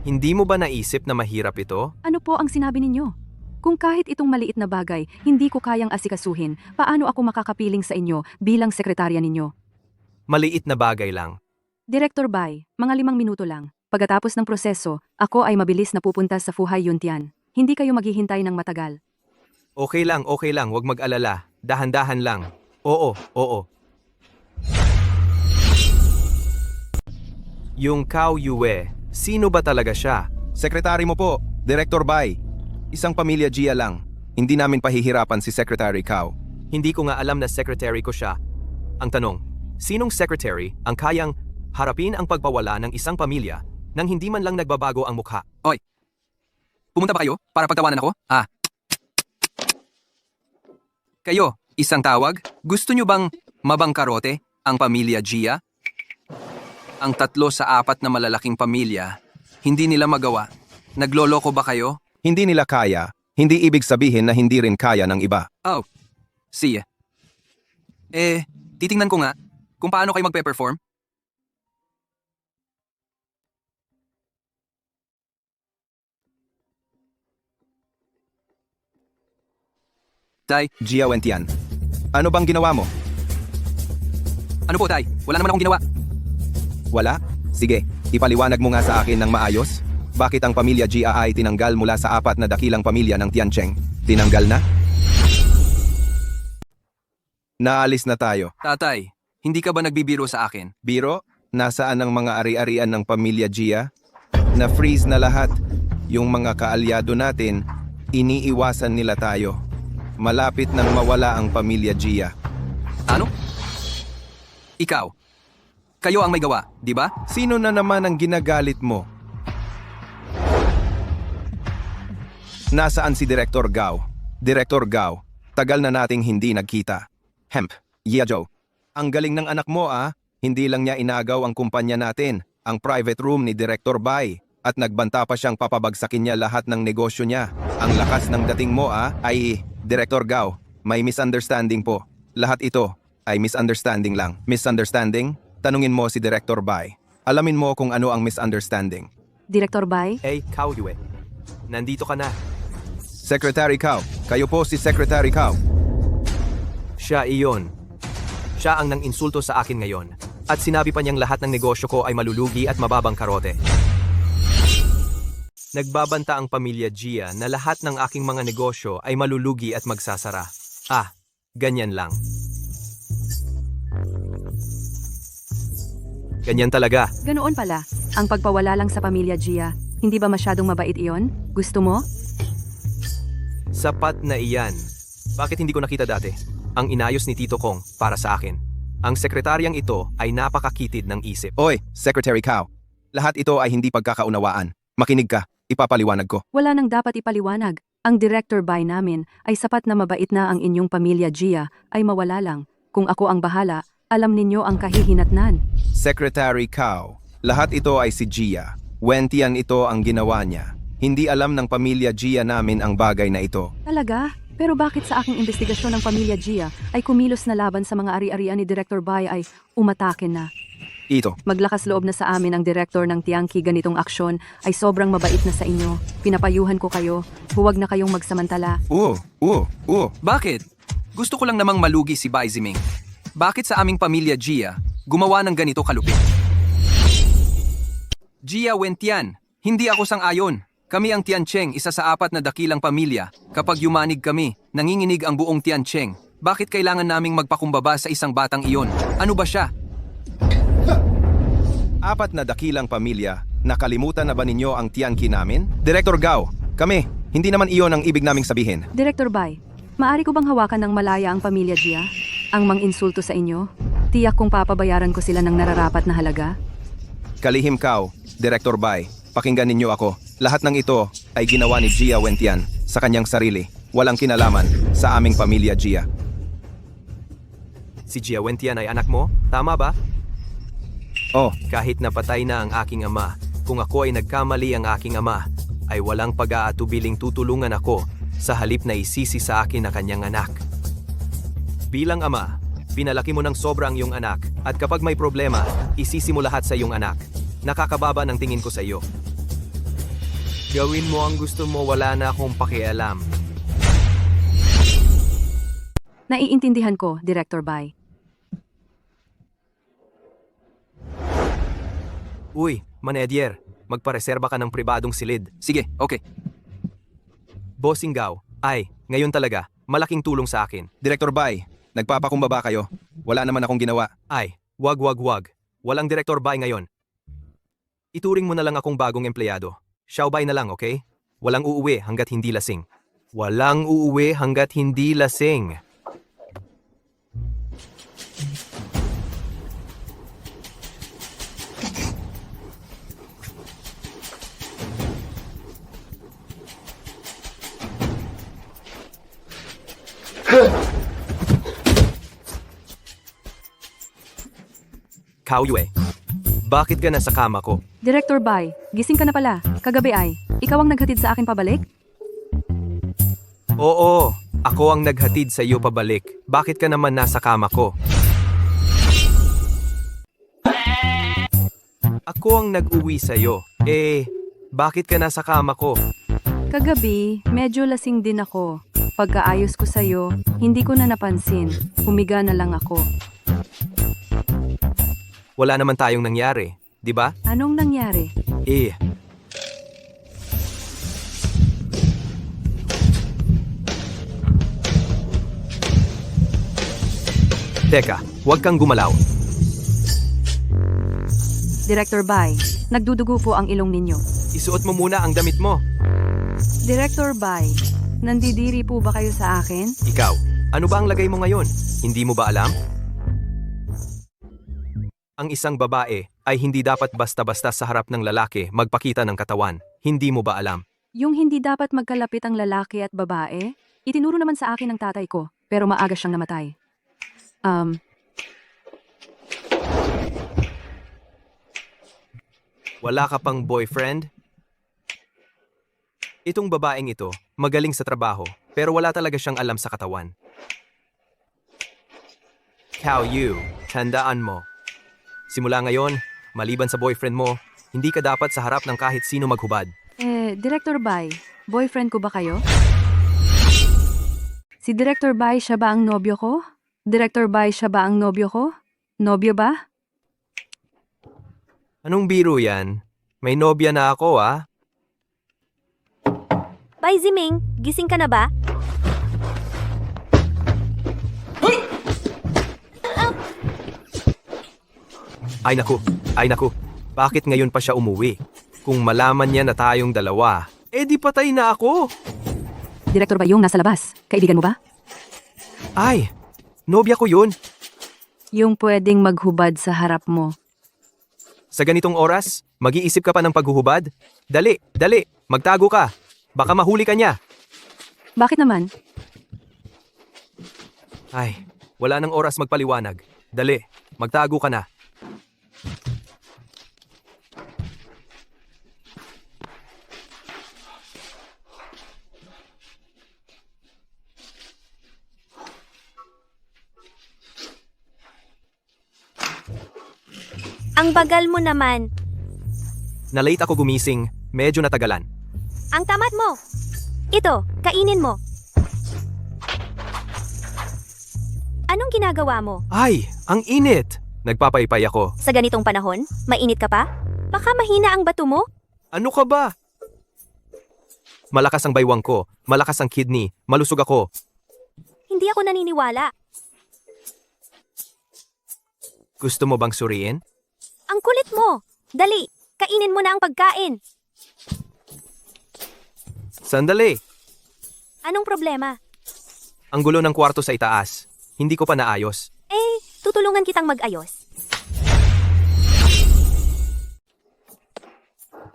S3: Hindi mo ba naisip na mahirap ito?
S7: Ano po ang sinabi ninyo? Kung kahit itong maliit na bagay, hindi ko kayang asikasuhin, paano ako makakapiling sa inyo bilang sekretarya ninyo?
S3: Maliit na bagay lang.
S7: Director Bai, mga 5 minuto lang. Pagkatapos ng proseso, ako ay mabilis na pupunta sa Fuhay Yuntian. Hindi kayo maghihintay ng matagal.
S3: Okay lang, huwag mag-alala. Dahan-dahan lang. Oo. Yung Cao Yue, sino ba talaga siya?
S4: Sekretary mo po, Director Bai. Isang pamilya Gia lang. Hindi namin pahihirapan si Secretary Cao.
S3: Hindi ko nga alam na secretary ko siya. Ang tanong, sinong secretary ang kayang harapin ang pagpawala ng isang pamilya nang hindi man lang nagbabago ang mukha?
S2: Oy, pumunta ba kayo para pagtawanan ako? Kayo, isang tawag? Gusto nyo bang mabangkarote ang pamilya Gia? Ang 3 sa 4 na malalaking pamilya, hindi nila magawa. Nagloloko ba kayo?
S4: Hindi nila kaya, hindi ibig sabihin na hindi rin kaya ng iba.
S2: Oh, siya. Titingnan ko nga kung paano kayo magpe-perform. Tay,
S4: Gia Wentian, ano bang ginawa mo?
S2: ano po tay? Wala naman akong ginawa.
S4: Wala? Sige, ipaliwanag mo nga sa akin ng maayos. Bakit ang pamilya Gia ay tinanggal mula sa 4 na dakilang pamilya ng Tiancheng? Tinanggal na? Naalis na tayo.
S2: Tatay, hindi ka ba nagbibiro sa akin?
S4: Biro, nasaan ang mga ari-arian ng pamilya Gia? Na-freeze na lahat. Yung mga kaalyado natin, iniiwasan nila tayo. Malapit nang mawala ang pamilya Gia.
S2: Ano? Ikaw. Kayo ang may gawa, di ba?
S4: Sino na naman ang ginagalit mo? Nasaan si Director Gao? Director Gao, tagal na nating hindi nagkita. Yeo. Ang galing ng anak mo Hindi lang niya inagaw ang kumpanya natin, ang private room ni Director Bai, at nagbanta pa siyang papabagsakin niya lahat ng negosyo niya. Ang lakas ng dating mo ay Director Gao, may misunderstanding po. Lahat ito ay misunderstanding lang. Misunderstanding? Tanungin mo si Director Bai. Alamin mo kung ano ang misunderstanding.
S7: Director Bai,
S3: Hey, Cao Yue. Nandito ka na.
S4: Secretary Cao, kayo po si Secretary Cao.
S3: Siya iyon. Siya ang nang insulto sa akin ngayon. At sinabi pa niyang lahat ng negosyo ko ay malulugi at mababang karote. Nagbabanta ang pamilya Gia na lahat ng aking mga negosyo ay malulugi at magsasara. Ganyan lang. Ganyan talaga.
S7: ganoon pala. Ang pagpawala lang sa pamilya Gia, hindi ba masyadong mabait iyon? Gusto mo?
S3: Sapat na iyan. Bakit hindi ko nakita dati? Ang inayos ni Tito Kong para sa akin. Ang sekretaryang ito ay napakakitid ng isip.
S4: Oy, Secretary Cao. Lahat ito ay hindi pagkakaunawaan. Makinig ka, ipapaliwanag ko.
S7: Wala nang dapat ipaliwanag. Ang Director Bai namin ay sapat na mabait na ang inyong pamilya Gia ay mawala lang. Kung ako ang bahala, alam ninyo ang kahihinatnan.
S4: Secretary Cao, lahat ito ay si Gia. Wentian ito ang ginawa niya. Hindi alam ng pamilya Gia namin ang bagay na ito.
S7: Talaga? Pero bakit sa aking investigasyon ng pamilya Gia ay kumilos na laban sa mga ari-arian ni Director Bai ay umataken na?
S4: Ito,
S7: Maglakas loob na sa amin ang direktor ng Tiangki ganitong aksyon ay sobrang mabait na sa inyo. Pinapayuhan ko kayo, huwag na kayong magsamantala.
S2: Bakit? Gusto ko lang namang malugi si Bai Ziming. Bakit sa aming pamilya Gia gumawa ng ganito kalupit? Gia Wentian, hindi ako sang-ayon. Kami ang Tiancheng, isa sa 4 na dakilang pamilya. Kapag yumanig kami, nanginginig ang buong Tiancheng. Bakit kailangan naming magpakumbaba sa isang batang iyon? Ano ba siya?
S4: 4 na dakilang pamilya. Nakalimutan na ba ninyo ang Tianqi namin? Director Gao, kami, hindi naman iyon ang ibig naming sabihin.
S7: Director Bai, maari ko bang hawakan ng malaya ang pamilya Gia? Ang mang-insulto sa inyo? Tiyak kong papabayaran ko sila ng nararapat na halaga?
S4: Kalihim Cao, Director Bai, pakinggan ninyo ako. Lahat ng ito ay ginawa ni Gia Wentian sa kanyang sarili. Walang kinalaman sa aming pamilya Gia.
S3: Si Gia Wentian ay anak mo? Tama ba?
S4: Oh,
S3: Kahit napatay na ang aking ama, Kung ako ay nagkamali ang aking ama, ay walang pag-aatubiling tutulungan ako sa halip na isisi sa akin na kanyang anak. Bilang ama, pinalaki mo ng sobra ang iyong anak at kapag may problema, isisi mo lahat sa iyong anak. Nakakababa ng tingin ko sa iyo. Gawin mo ang gusto mo, wala na akong pakialam.
S7: Naiintindihan ko, Director Bai.
S3: Uy, Manedier, magpareserba ka ng pribadong silid.
S2: Sige, okay.
S3: Bossing Gao, ay, ngayon talaga, malaking tulong sa akin.
S4: Director Bai, nagpapakumbaba kayo. Wala naman akong ginawa.
S3: Ay, wag. Walang Director Bai ngayon. Ituring mo na lang akong bagong empleyado. Xiao Bai na lang, okay? Walang uuwi hanggat hindi lasing. Walang uuwi hanggat hindi lasing. Kao Yue, bakit ka nasa kama ko?
S7: Director Bai, gising ka na pala. Kagabi ay, ikaw ang naghatid sa akin pabalik?
S3: Oo, ako ang naghatid sa iyo pabalik. Bakit ka naman nasa kama ko? Ako ang nag-uwi sa iyo. Bakit ka nasa kama ko?
S7: Kagabi, medyo lasing din ako. Pagkaayos ko sa'yo, hindi ko na napansin. Humiga na lang ako.
S3: Wala naman tayong nangyari, di ba?
S7: Anong nangyari?
S3: Teka, huwag kang gumalaw.
S7: Director Bai, nagdudugo po ang ilong ninyo.
S3: Isuot mo muna ang damit mo.
S7: Director Bai, nandidiri po ba kayo sa akin?
S3: Ikaw, ano ba ang lagay mo ngayon? Hindi mo ba alam? Ang isang babae ay hindi dapat basta-basta sa harap ng lalaki magpakita ng katawan. Hindi mo ba alam?
S7: Yung hindi dapat magkalapit ang lalaki at babae, itinuro naman sa akin ng tatay ko, pero maaga siyang namatay.
S3: Wala ka pang boyfriend? Itong babaeng ito, magaling sa trabaho, pero wala talaga siyang alam sa katawan. Kao Yu, tandaan mo. Simula ngayon, maliban sa boyfriend mo, hindi ka dapat sa harap ng kahit sino maghubad.
S7: Director Bai, boyfriend ko ba kayo? Si Director Bai siya ba ang nobyo ko? Director Bai siya ba ang nobyo ko? Nobyo ba?
S3: Anong biro yan? May nobya na ako, ah.
S5: Bai Ziming, gising ka na ba?
S3: Ay naku. Bakit ngayon pa siya umuwi? Kung malaman niya na tayong dalawa, di patay na ako.
S7: Director Bai yung nasa labas. Kaibigan mo ba?
S3: Ay, nobya ko yun.
S7: Yung pwedeng maghubad sa harap mo.
S3: Sa ganitong oras, mag-iisip ka pa ng paghuhubad? Dali, magtago ka. Baka mahuli ka niya.
S7: Bakit naman?
S3: Ay, wala nang oras magpaliwanag. Dali, magtago ka na.
S5: Ang bagal mo naman.
S3: Na-late ako gumising, medyo natagalan.
S5: Ang tamad mo. Ito, kainin mo. Anong ginagawa mo?
S3: Ay, ang init! Nagpapaypay ako.
S5: Sa ganitong panahon, mainit ka pa? Baka mahina ang bato mo?
S3: Ano ka ba? Malakas ang baywang ko, malakas ang kidney, malusog ako.
S5: Hindi ako naniniwala.
S3: Gusto mo bang suriin?
S5: Ang kulit mo. Dali, kainin mo na ang pagkain.
S3: Sandali,
S5: Anong problema?
S3: ang gulo ng kwarto sa itaas. Hindi ko pa naayos.
S5: Tutulungan kitang mag-ayos.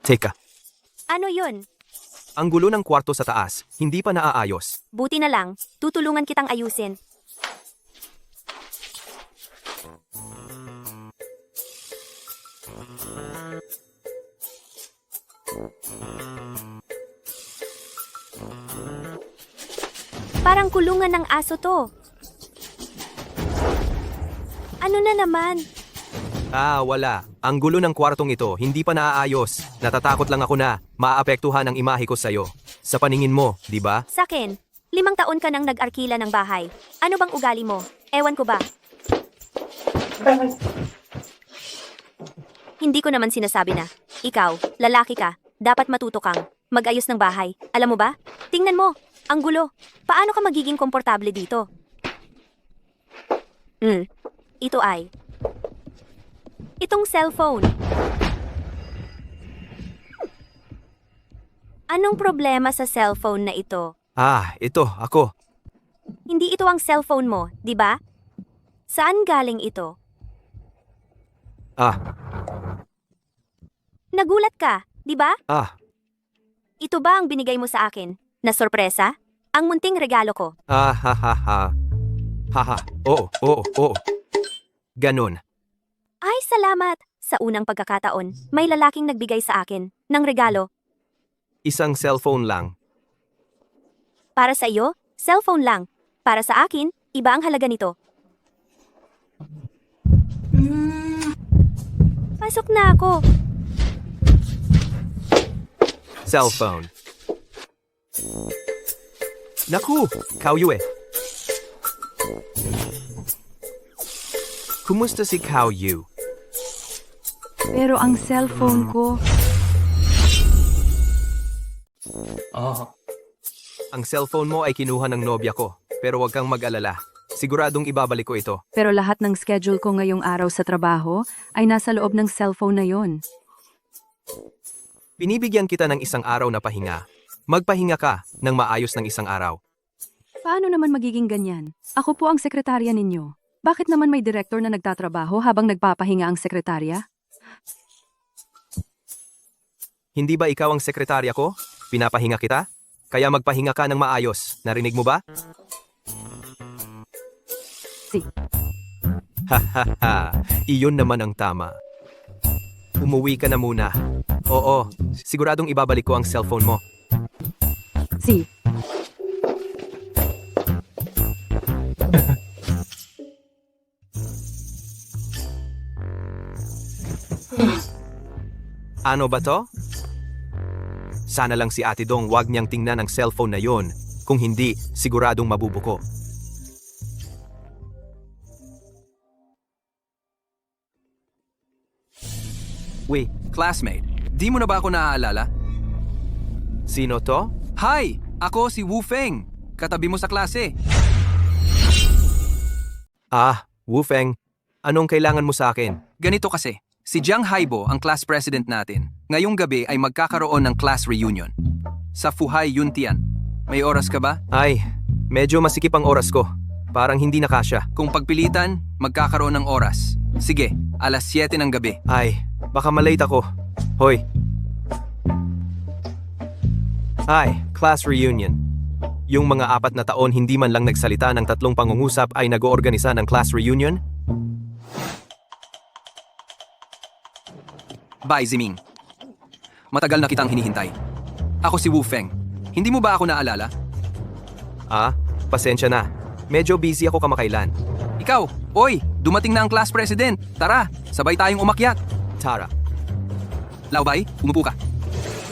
S3: Teka,
S5: Ano yun?
S3: ang gulo ng kwarto sa taas, hindi pa naaayos.
S5: Buti na lang, tutulungan kitang ayusin. Parang kulungan ng aso to. Ano na naman?
S3: Wala. Ang gulo ng kwartong ito, hindi pa naaayos. Natatakot lang ako na maapektuhan ang imahe ko sa'yo. Sa paningin mo, di ba?
S5: Sakin, 5 taon ka nang nag-arkila ng bahay. Ano bang ugali mo? Ewan ko ba? Hindi ko naman sinasabi na, ikaw, lalaki ka, dapat matuto kang mag-ayos ng bahay. Alam mo ba? Tingnan mo, ang gulo. Paano ka magiging komportable dito? Ito ay itong cellphone. Anong problema sa cellphone na ito?
S3: Ito, ako.
S5: Hindi ito ang cellphone mo, di ba? Saan galing ito? Nagulat ka, di ba? Ito ba ang binigay mo sa akin? Na sorpresa? Ang munting regalo ko.
S3: Oo. Ganon.
S5: Ay, salamat! Sa unang pagkakataon, may lalaking nagbigay sa akin ng regalo.
S3: Isang cellphone lang.
S5: Para sa iyo, cellphone lang. Para sa akin, iba ang halaga nito. Pasok na ako.
S3: Cellphone. Naku, Kauyu eh. Kumusta si Kauyu?
S7: Pero ang cellphone ko,
S3: Ang cellphone mo ay kinuha ng nobya ko, pero huwag kang mag-alala. Siguradong ibabalik ko ito.
S7: pero lahat ng schedule ko ngayong araw sa trabaho ay nasa loob ng cellphone na yon.
S3: Binibigyan kita ng isang araw na pahinga. Magpahinga ka ng maayos ng isang araw.
S7: Paano naman magiging ganyan? Ako po ang sekretarya ninyo. Bakit naman may direktor na nagtatrabaho habang nagpapahinga ang sekretarya?
S3: Hindi ba ikaw ang sekretarya ko? Pinapahinga kita? Kaya magpahinga ka ng maayos. Narinig mo ba?
S7: Si.
S3: Iyon naman ang tama. Umuwi ka na muna. Oo, siguradong ibabalik ko ang cellphone mo.
S7: Si.
S3: Ano ba to? Sana lang si Ate Dong wag niyang tingnan ang cellphone na yon. Kung hindi, siguradong mabubuko. Wait,
S2: Classmate, di mo na ba ako naaalala?
S3: sino to?
S2: Hi! Ako si Wu Feng. Katabi mo sa klase.
S3: Wu Feng. Anong kailangan mo sa akin?
S2: Ganito kasi, si Jiang Haibo ang class president natin. Ngayong gabi ay magkakaroon ng class reunion. Sa Fuhai Yuntian. May oras ka ba?
S3: Ay, medyo masikip ang oras ko. Parang hindi na kasya.
S2: Kung pagpilitan, magkakaroon ng oras. Sige, 7:00 ng gabi.
S3: Ay, baka malate ako. Hoy. Hi, class reunion. Yung mga 4 na taon hindi man lang nagsalita ng 3 pangungusap ay nag-oorganisa ng class reunion?
S2: Bye, Ziming. Matagal na kitang hinihintay. Ako si Wu Feng. Hindi mo ba ako naalala?
S3: Pasensya na. Medyo busy ako kamakailan.
S2: Ikaw, oy, dumating na ang class president. Tara, sabay tayong umakyat.
S3: Tara.
S2: Laubay, umupo ka.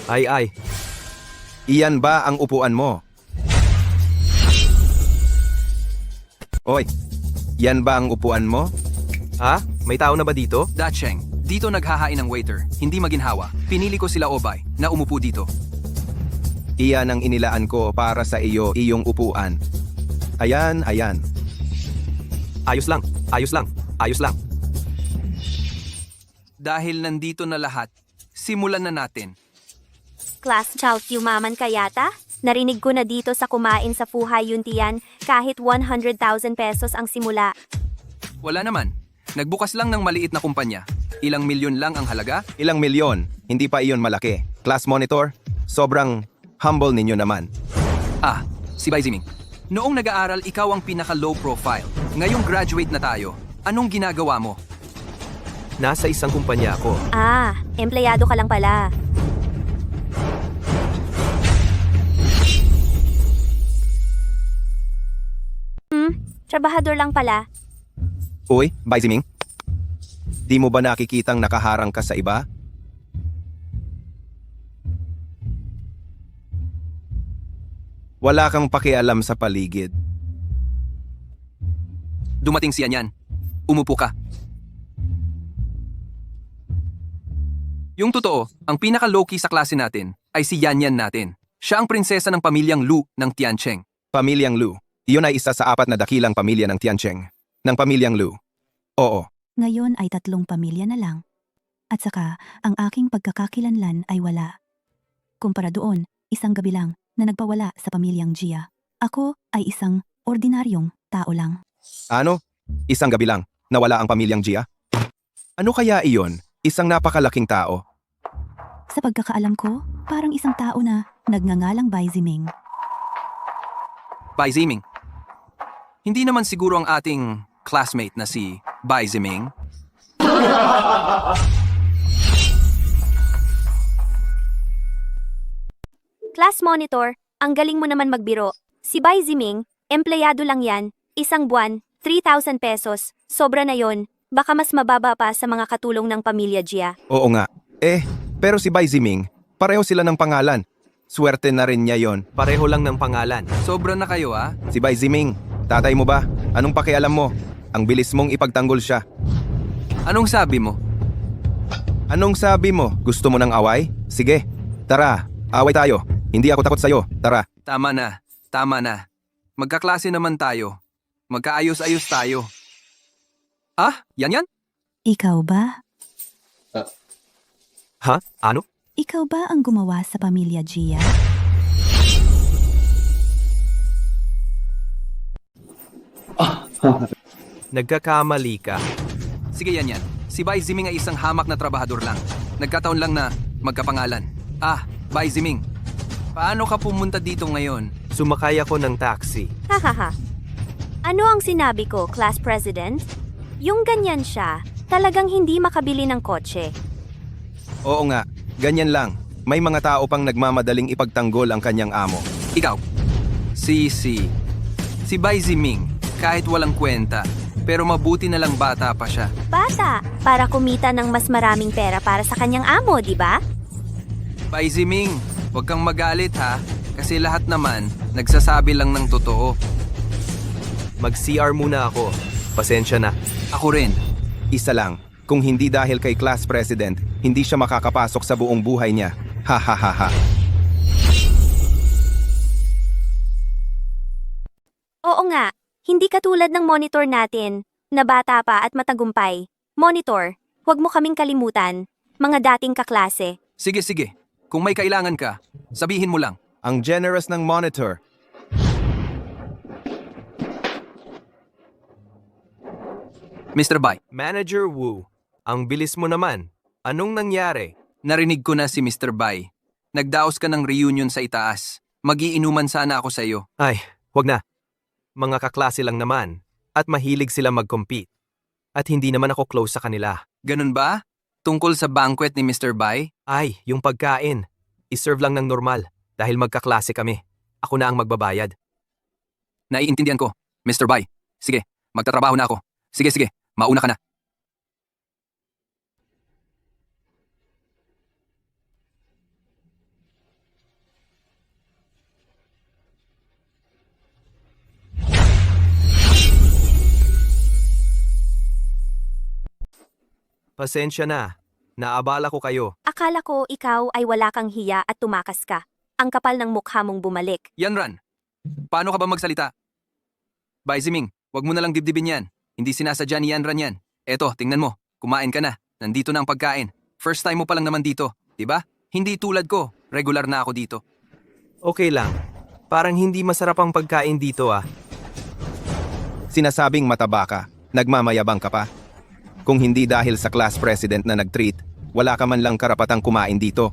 S3: Ay.
S4: Iyan ba ang upuan mo? Oy, yan ba ang upuan mo?
S3: May tao na ba dito?
S2: Dacheng, dito naghahain ng waiter. Hindi maginhawa. Pinili ko sila Obay na umupo dito.
S4: Iyan ang inilaan ko para sa iyong upuan. Ayan.
S3: Ayos lang.
S2: Dahil nandito na lahat, simulan na natin.
S5: Class Chow Yumaman ka yata? Narinig ko na dito sa kumain sa Fuhai Yuntian kahit 100,000 pesos ang simula.
S2: Wala naman. Nagbukas lang ng maliit na kumpanya. Ilang milyon lang ang halaga?
S4: Ilang milyon, hindi pa iyon malaki. Class monitor, sobrang humble ninyo naman.
S2: Si Bai Ziming. Noong nag-aaral, ikaw ang pinaka-low profile. Ngayong graduate na tayo, anong ginagawa mo?
S3: Nasa isang kumpanya ako.
S5: Empleyado ka lang pala. Trabahador lang pala.
S4: Uy, Bai Ziming? Di mo ba nakikitang nakaharang ka sa iba? Wala kang pakialam sa paligid.
S2: Dumating siya niyan. Umupo ka. Yung totoo, ang pinaka-low-key sa klase natin ay si Yan Yan natin. Siya ang prinsesa ng pamilyang Lu ng Tiancheng.
S4: Pamilyang Lu. Iyon ay isa sa 4 na dakilang pamilya ng Tiancheng. Ng pamilyang Lu. Oo.
S1: Ngayon ay 3 pamilya na lang. At saka, ang aking pagkakakilanlan ay wala. Kumpara doon, isang gabi lang na nagpawala sa pamilyang Jia. Ako ay isang ordinaryong tao lang.
S4: Ano? Isang gabi lang, nawala ang pamilyang Jia? Ano kaya iyon? Isang napakalaking tao.
S1: Sa pagkakaalam ko, parang isang tao na nagngangalang Bai Ziming.
S2: Bai Ziming. Hindi naman siguro ang ating classmate na si Bai Ziming.
S5: Class monitor, ang galing mo naman magbiro. Si Bai Ziming, empleyado lang yan, isang buwan, 3,000 pesos, sobra na yon. Baka mas mababa pa sa mga katulong ng pamilya Jia.
S4: Oo nga. Pero si Bai Ziming, pareho sila ng pangalan. Swerte na rin niya yon.
S3: Pareho lang ng pangalan.
S2: Sobra na kayo
S4: Si Bai Ziming, tatay mo ba? Anong pakialam mo? Ang bilis mong ipagtanggol siya.
S2: Anong sabi mo?
S4: Anong sabi mo? Gusto mo ng away? Sige, tara, away tayo. Hindi ako takot sa'yo, tara.
S2: Tama na. Tama na. Magkaklase naman tayo. Magkaayos-ayos tayo. Ah, yan yan?
S1: Ikaw ba?
S3: Ha? Ano?
S1: Ikaw ba ang gumawa sa pamilya Jia?
S3: Nagkakamali ka.
S2: Sige yan yan. Si Bai Ziming ay isang hamak na trabahador lang. Nagkataon lang na magkapangalan. Ah, Bai Ziming. Paano ka pumunta dito ngayon?
S3: Sumakay ako ng taxi.
S5: Hahaha. Ano ang sinabi ko, class president? Yung ganyan siya, talagang hindi makabili ng kotse.
S4: Oo nga, ganyan lang. May mga tao pang nagmamadaling ipagtanggol ang kanyang amo.
S2: Ikaw. Si Bai Ziming, kahit walang kwenta, pero mabuti na lang bata pa siya.
S5: Bata, para kumita ng mas maraming pera para sa kanyang amo, di ba?
S2: Bai Ziming, huwag kang magalit ha, kasi lahat naman nagsasabi lang ng totoo.
S3: Mag-CR muna ako. Pasensya na.
S2: Ako rin.
S4: Isa lang, kung hindi dahil kay class president, hindi siya makakapasok sa buong buhay niya. Ha ha ha ha.
S5: Oo nga, hindi katulad ng monitor natin, na bata pa at matagumpay. Monitor, huwag mo kaming kalimutan, mga dating kaklase.
S2: Sige. Kung may kailangan ka, sabihin mo lang.
S4: Ang generous ng monitor.
S2: Mr. Bai,
S3: Manager Wu, ang bilis mo naman. Anong nangyari?
S2: narinig ko na si Mr. Bai. Nagdaos ka ng reunion sa itaas. Magiinuman sana ako sa iyo.
S3: Ay, wag na. Mga kaklase lang naman. At mahilig sila mag-compete. At hindi naman ako close sa kanila.
S2: Ganun ba? Tungkol sa banquet ni Mr. Bai?
S3: Ay, yung pagkain. I-serve lang ng normal. Dahil magkaklase kami. Ako na ang magbabayad.
S2: Naiintindihan ko, Mr. Bai. Sige, magtatrabaho na ako. Sige, mauna ka na.
S3: Pasensya na. Naabala ko kayo.
S5: Akala ko ikaw ay wala kang hiya at tumakas ka. Ang kapal ng mukha mong bumalik.
S2: Yan, Ran. Paano ka ba magsalita? Bai Ziming, wag mo na lang dibdibin yan. Hindi sinasadya ni Yanran yan. Eto, tingnan mo. Kumain ka na. Nandito na ang pagkain. First time mo pa lang naman dito. Diba? Hindi tulad ko. Regular na ako dito.
S3: Okay lang. Parang hindi masarap ang pagkain dito ah.
S4: Sinasabing mataba ka, nagmamayabang ka pa. Kung hindi dahil sa class president na nag-treat, wala ka man lang karapatang kumain dito.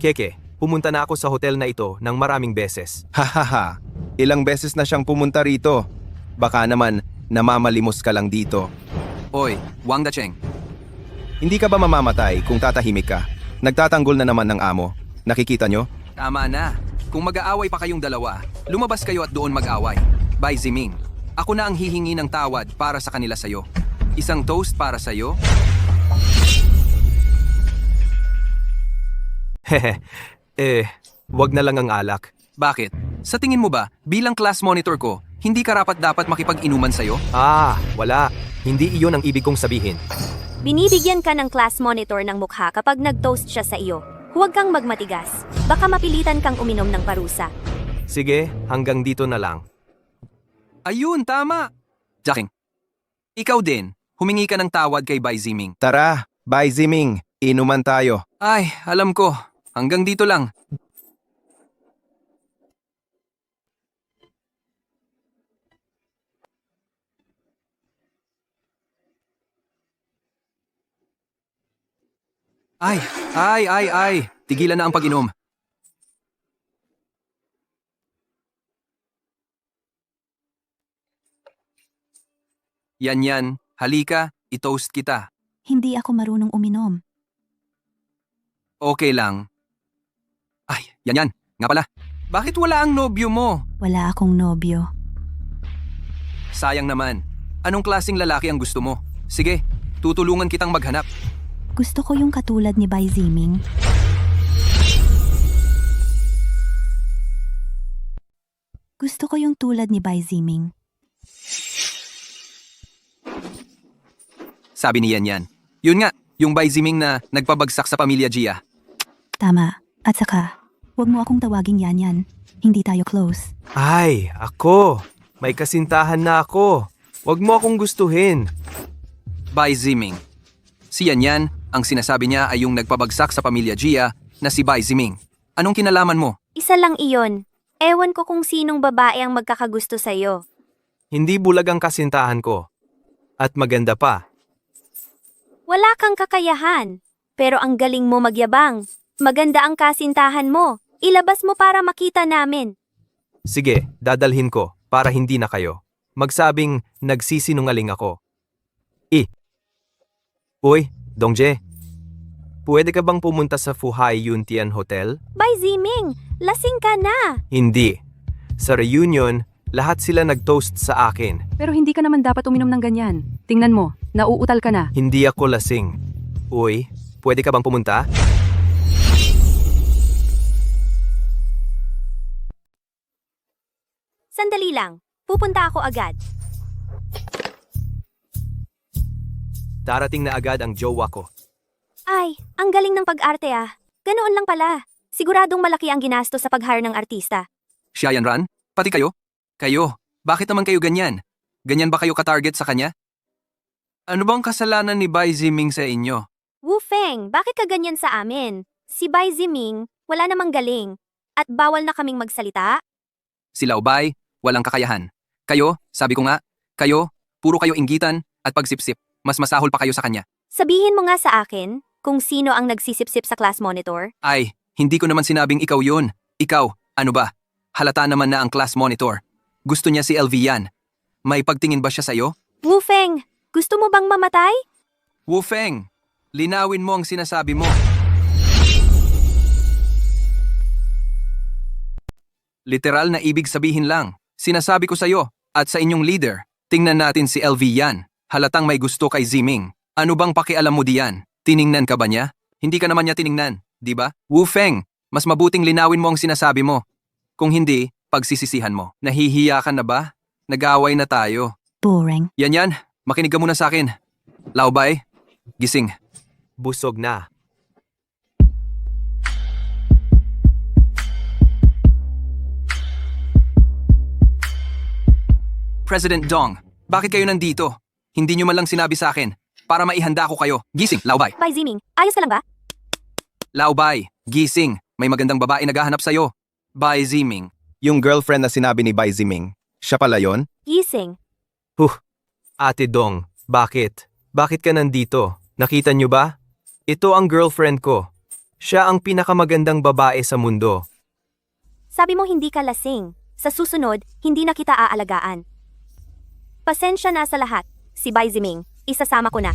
S3: Keke, pumunta na ako sa hotel na ito ng maraming beses.
S4: Hahaha, ilang beses na siyang pumunta rito. Baka naman, namamalimos ka lang dito.
S2: Oy, Wang Dacheng.
S4: Hindi ka ba mamamatay kung tatahimik ka? Nagtatanggol na naman ng amo. Nakikita nyo?
S2: Tama na. Kung mag-aaway pa kayong dalawa, lumabas kayo at doon mag-away. Bai Ziming. Ako na ang hihingi ng tawad para sa kanila sa'yo. Isang toast para sa'yo.
S3: Hehe, wag na lang ang alak.
S2: Bakit? Sa tingin mo ba, bilang class monitor ko, hindi karapat-dapat makipag-inuman sa'yo?
S3: Wala. Hindi iyon ang ibig kong sabihin.
S5: Binibigyan ka ng class monitor ng mukha kapag nag-toast siya sa iyo. Huwag kang magmatigas. Baka mapilitan kang uminom ng parusa.
S3: Sige, hanggang dito na lang.
S2: Ayun, tama! Jaking, ikaw din, humingi ka ng tawad kay Bai Ziming.
S4: Tara, Bai Ziming, inuman tayo.
S2: Ay, alam ko. Hanggang dito lang. Ay. Tigilan na ang pag-inom. Yan. Halika, i-toast kita.
S1: Hindi ako marunong uminom.
S2: Okay lang. Ay, yan. Nga pala. Bakit wala ang nobyo mo?
S1: Wala akong nobyo.
S2: Sayang naman. Anong klaseng lalaki ang gusto mo? Sige, tutulungan kitang maghanap.
S1: Gusto ko yung katulad ni Bai Ziming. Gusto ko yung tulad ni Bai Ziming.
S2: Sabi ni Yan. Yun nga, yung Bai Ziming na nagpabagsak sa pamilya Gia.
S1: Tama. At saka, huwag mo akong tawaging Yan. Hindi tayo close.
S3: Ay, ako. May kasintahan na ako. Huwag mo akong gustuhin.
S2: Bai Ziming. Si Yan, ang sinasabi niya ay yung nagpabagsak sa pamilya Gia na si Bai Ziming. Anong kinalaman mo?
S5: Isa lang iyon. Ewan ko kung sinong babae ang magkakagusto sa'yo.
S3: Hindi bulag ang kasintahan ko. At maganda pa.
S5: Wala kang kakayahan. Pero ang galing mo magyabang. Maganda ang kasintahan mo. Ilabas mo para makita namin.
S3: Sige, dadalhin ko para hindi na kayo magsabing nagsisinungaling ako. Uy, Dongje. Pwede ka bang pumunta sa Fuhai Yuntian Hotel?
S5: Bai Ziming, lasing ka na.
S3: Hindi. Sa reunion, lahat sila nag-toast sa akin.
S7: Pero hindi ka naman dapat uminom ng ganyan. Tingnan mo, nauutal ka na.
S3: Hindi ako lasing. Uy, pwede ka bang pumunta?
S5: Sandali lang. Pupunta ako agad.
S3: Darating na agad ang jowa ko.
S5: Ay, ang galing ng pag-arte ah. Ganoon lang pala. Siguradong malaki ang ginasto sa pag-hire ng artista.
S2: Siya yan, Ran? Pati kayo? Kayo, bakit naman kayo ganyan? Ganyan ba kayo ka-target sa kanya? Ano bang kasalanan ni Bai Ziming sa inyo?
S5: Wu Feng, bakit ka ganyan sa amin? Si Bai Ziming, wala namang galing. At bawal na kaming magsalita?
S2: Si Lao Bai, walang kakayahan. Kayo, sabi ko nga, kayo, puro kayo inggitan at pagsipsip. Mas masahol pa kayo sa kanya.
S5: Sabihin mo nga sa akin kung sino ang nagsisipsip sa class monitor.
S2: Ay, hindi ko naman sinabing ikaw yun. Ikaw, ano ba? Halata naman na ang class monitor. Gusto niya si LV yan. May pagtingin ba siya sa'yo?
S5: Wu Feng, gusto mo bang mamatay?
S2: Wu Feng, linawin mo ang sinasabi mo. Literal na ibig sabihin lang. Sinasabi ko sa'yo at sa inyong leader. Tingnan natin si LV yan. Halatang may gusto kay Ziming. Ano bang pakialam mo diyan? Tiningnan ka ba niya? Hindi ka naman niya tiningnan, di ba? Wu Feng, mas mabuting linawin mo ang sinasabi mo. Kung hindi, pagsisisihan mo. Nahihiya ka na ba? Nag-aaway na tayo.
S1: Boring.
S2: Yan, makinig ka muna sa akin. Lao Bai, gising.
S3: Busog na.
S2: President Dong, bakit kayo nandito? Hindi nyo man lang sinabi sa akin para maihanda ko kayo. Gising, Lao Bai.
S5: Bai Ziming, ayos ka lang ba?
S2: Lao Bai, gising. May magandang babae naghahanap sa'yo. Bai Ziming.
S4: Yung girlfriend na sinabi ni Bai Ziming, siya pala yon?
S5: Gising.
S3: Ate Dong, bakit? Bakit ka nandito? Nakita niyo ba? Ito ang girlfriend ko. Siya ang pinakamagandang babae sa mundo.
S5: Sabi mo hindi ka lasing. Sa susunod, hindi na kita aalagaan. Pasensya na sa lahat. Si Bai Ziming, isasama ko na.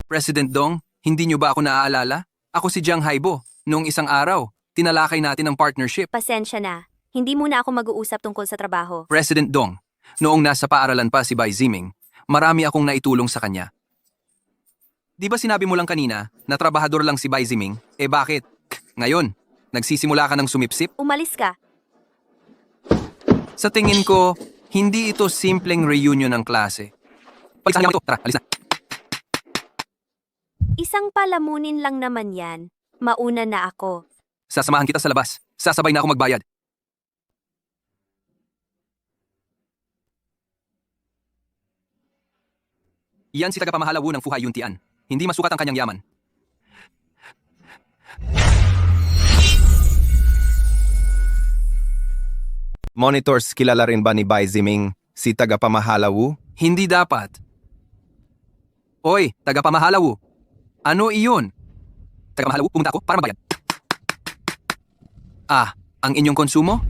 S2: President Dong, hindi nyo ba ako naaalala? Ako si Jiang Haibo. Noong isang araw, tinalakay natin ang partnership.
S5: Pasensya na. Hindi muna ako mag-uusap tungkol sa trabaho.
S2: President Dong, noong nasa paaralan pa si Bai Ziming, marami akong naitulong sa kanya. Di ba sinabi mo lang kanina na trabahador lang si Bai Ziming? Eh bakit? Ngayon, nagsisimula ka ng sumipsip?
S5: Umalis ka.
S2: Sa tingin ko, hindi ito simpleng reunion ng klase. Palisan niyo ito. Tara, alis na.
S5: Isang palamunin lang naman yan. Mauna na ako.
S2: Sasamahan kita sa labas. Sasabay na ako magbayad. Iyan si tagapamahalawu ng Fuhai Yuntian. Hindi masukat ang kanyang yaman.
S4: Monitors, kilala rin ba ni Bai Ziming si tagapamahalawu?
S2: Hindi dapat. Oy, tagapamahalawu. Ano iyon? Tagapamahalawu, pumunta ako para magbayad. Ah, ang inyong konsumo?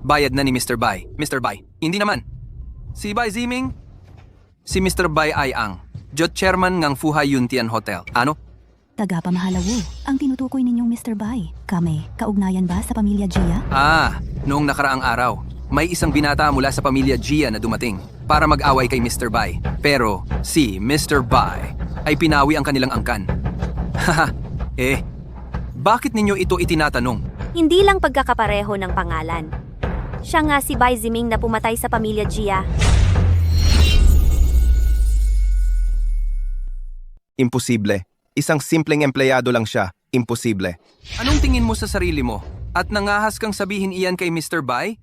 S2: Bayad na ni Mr. Bai. Mr. Bai, hindi naman. Si Bai Ziming? Si Mr. Bai ay ang Jot Chairman ng Fuhai Yuntian Hotel. Ano?
S1: Tagapamahalawu, ang tinutukoy ninyong Mr. Bai. Kami, kaugnayan ba sa pamilya Gia?
S2: Ah, noong nakaraang araw, may isang binata mula sa pamilya Gia na dumating para mag-away kay Mr. Bai. Pero si Mr. Bai ay pinawi ang kanilang angkan. Haha, bakit ninyo ito itinatanong?
S5: Hindi lang pagkakapareho ng pangalan. Siya nga si Bai Ziming na pumatay sa pamilya Gia.
S4: Imposible. Isang simpleng empleyado lang siya. Imposible.
S2: Anong tingin mo sa sarili mo? At nangahas kang sabihin iyan kay Mr. Bai?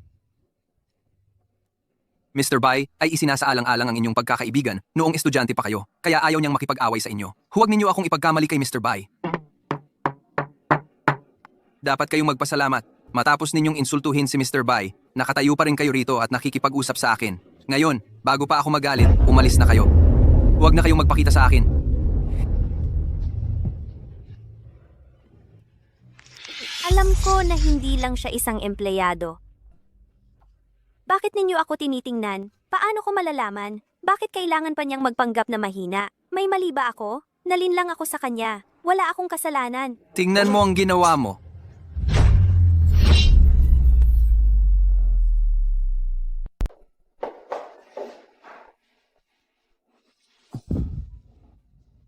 S2: Mr. Bai ay isinasaalang-alang ang inyong pagkakaibigan noong estudyante pa kayo, kaya ayaw niyang makipag-away sa inyo. Huwag ninyo akong ipagkamali kay Mr. Bai. Dapat kayong magpasalamat. Matapos ninyong insultuhin si Mr. Bai, nakatayo pa rin kayo rito at nakikipag-usap sa akin. Ngayon, bago pa ako magalit, umalis na kayo. Huwag na kayong magpakita sa akin.
S5: Alam ko na hindi lang siya isang empleyado. Bakit ninyo ako tinitingnan? Paano ko malalaman? Bakit kailangan pa niyang magpanggap na mahina? May mali ba ako? Nalinlang ako sa kanya. Wala akong kasalanan.
S2: Tingnan mo ang ginawa mo.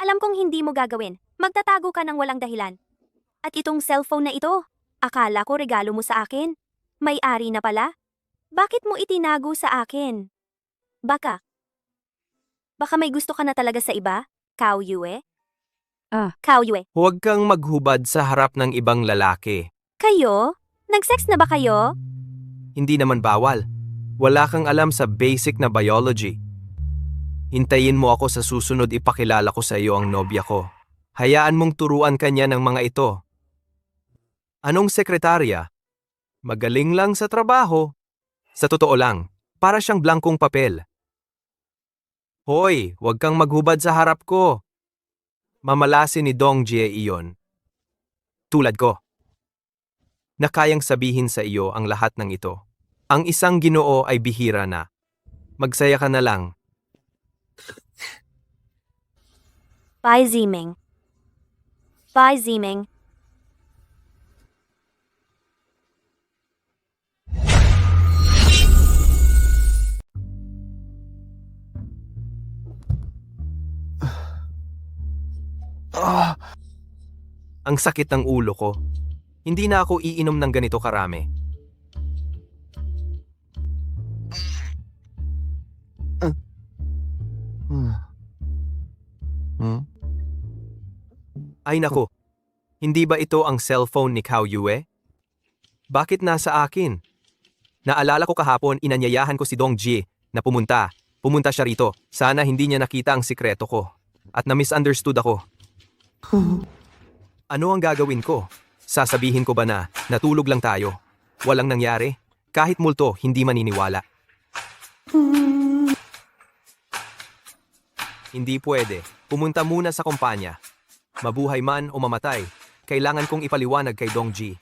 S5: Alam kong hindi mo gagawin. Magtatago ka ng walang dahilan. At itong cellphone na ito, akala ko regalo mo sa akin. May-ari na pala? Bakit mo itinago sa akin? Baka may gusto ka na talaga sa iba? Kao Yue? Kao Yue.
S3: Huwag kang maghubad sa harap ng ibang lalaki.
S5: Kayo? Nag-sex na ba kayo?
S3: Hindi naman bawal. Wala kang alam sa basic na biology. Hintayin mo ako sa susunod, ipakilala ko sa iyo ang nobya ko. Hayaan mong turuan kanya ng mga ito. Anong sekretarya? Magaling lang sa trabaho. Sa totoo lang, para siyang blankong papel. Hoy, huwag kang maghubad sa harap ko. Mamalasin ni Dong Jie iyon. Tulad ko. Na kayang sabihin sa iyo ang lahat ng ito. Ang isang Ginoo ay bihira na. Magsaya ka na lang.
S5: Bai Ziming. Bai Ziming.
S3: Ang sakit ng ulo ko. Hindi na ako iinom ng ganito karami. Ay nako, hindi ba ito ang cellphone ni Kao Yue? Bakit nasa akin? Naalala ko kahapon, inanyayahan ko si Dong Jie na pumunta siya rito. Sana hindi niya nakita ang sikreto ko at na-misunderstood ako. Ano ang gagawin ko? Sasabihin ko ba na natulog lang tayo? Walang nangyari? Kahit multo, hindi maniniwala. Hindi pwede. Pumunta muna sa kumpanya. Mabuhay man o mamatay, kailangan kong ipaliwanag kay Dong Jie.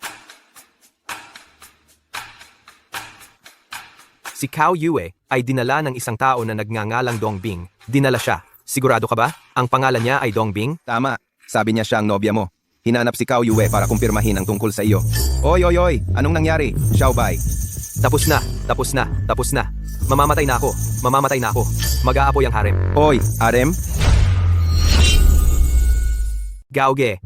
S3: Si Kao Yue ay dinala ng isang tao na nagngangalang Dong Bing. Dinala siya. Sigurado ka ba? Ang pangalan niya ay Dong Bing?
S4: Tama. Sabi niya siya ang nobya mo. Hinanap si Kao Yue para kumpirmahin ang tungkol sa iyo. Oy! Anong nangyari? Xiao Bai.
S3: Tapos na, tapos na, tapos na. Mamamatay na ako, mamamatay na ako. Mag-aapoy ang harem.
S4: Oy, Arem,
S3: Gauge,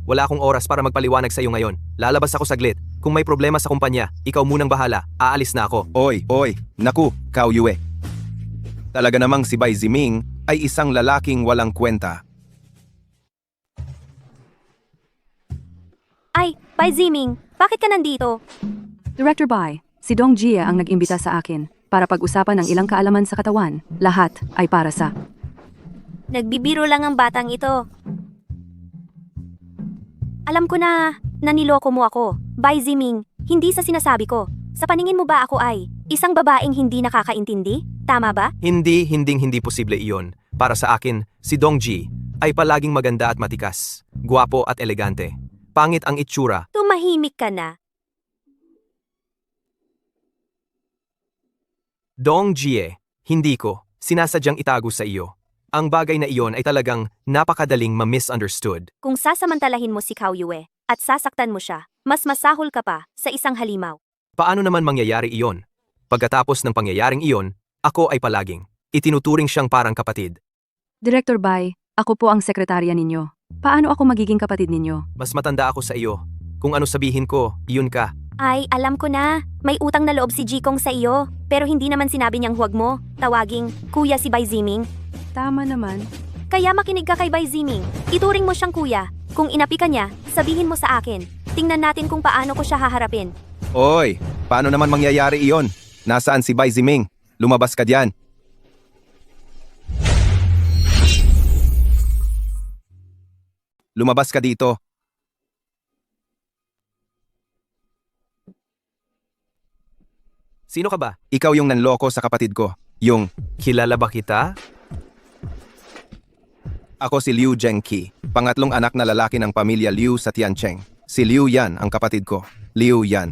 S3: wala akong oras para magpaliwanag sa iyo ngayon. Lalabas ako saglit. Kung may problema sa kumpanya, ikaw munang bahala. Aalis na ako.
S4: oy, naku, Kao Yue. Talaga namang si Bai Ziming ay isang lalaking walang kwenta.
S5: Ay, Bai Ziming, bakit ka nandito?
S7: Director Bai, si Dong Jie ang nag-imbita sa akin para pag-usapan ng ilang kaalaman sa katawan. Lahat ay para sa...
S5: Nagbibiro lang ang batang ito. Alam ko na, naniloko mo ako. Bai Ziming, hindi sa sinasabi ko. Sa paningin mo ba ako ay isang babaeng hindi nakakaintindi? Tama ba?
S3: Hindi posible iyon. Para sa akin, si Dong Ji ay palaging maganda at matikas. Guwapo at elegante. Pangit ang itsura.
S5: Tumahimik ka na.
S3: Dong Jie, hindi ko sinasadyang itago sa iyo. Ang bagay na iyon ay talagang napakadaling ma-misunderstood.
S5: Kung sasamantalahin mo si Kao Yue at sasaktan mo siya, mas masahol ka pa sa isang halimaw.
S3: Paano naman mangyayari iyon? Pagkatapos ng pangyayaring iyon, ako ay palaging itinuturing siyang parang kapatid.
S7: Director Bai, ako po ang sekretarya ninyo. Paano ako magiging kapatid ninyo?
S3: Mas matanda ako sa iyo. Kung ano sabihin ko, iyon ka.
S5: Ay, alam ko na. May utang na loob si Jikong sa iyo. Pero hindi naman sinabi niyang huwag mo tawaging kuya si Bai Ziming.
S7: Tama naman.
S5: Kaya makinig ka kay Bai Ziming. Ituring mo siyang kuya. Kung inapi ka niya, sabihin mo sa akin. Tingnan natin kung paano ko siya haharapin.
S4: Oy, paano naman mangyayari iyon? Nasaan si Bai Ziming? Lumabas ka diyan. Lumabas ka dito.
S3: Sino ka ba?
S4: Ikaw yung nanloko sa kapatid ko. Yung,
S3: Kilala ba kita?
S4: ako si Liu Zhengqi, pangatlong anak na lalaki ng pamilya Liu sa Tiancheng. Si Liu Yan ang kapatid ko. Liu Yan.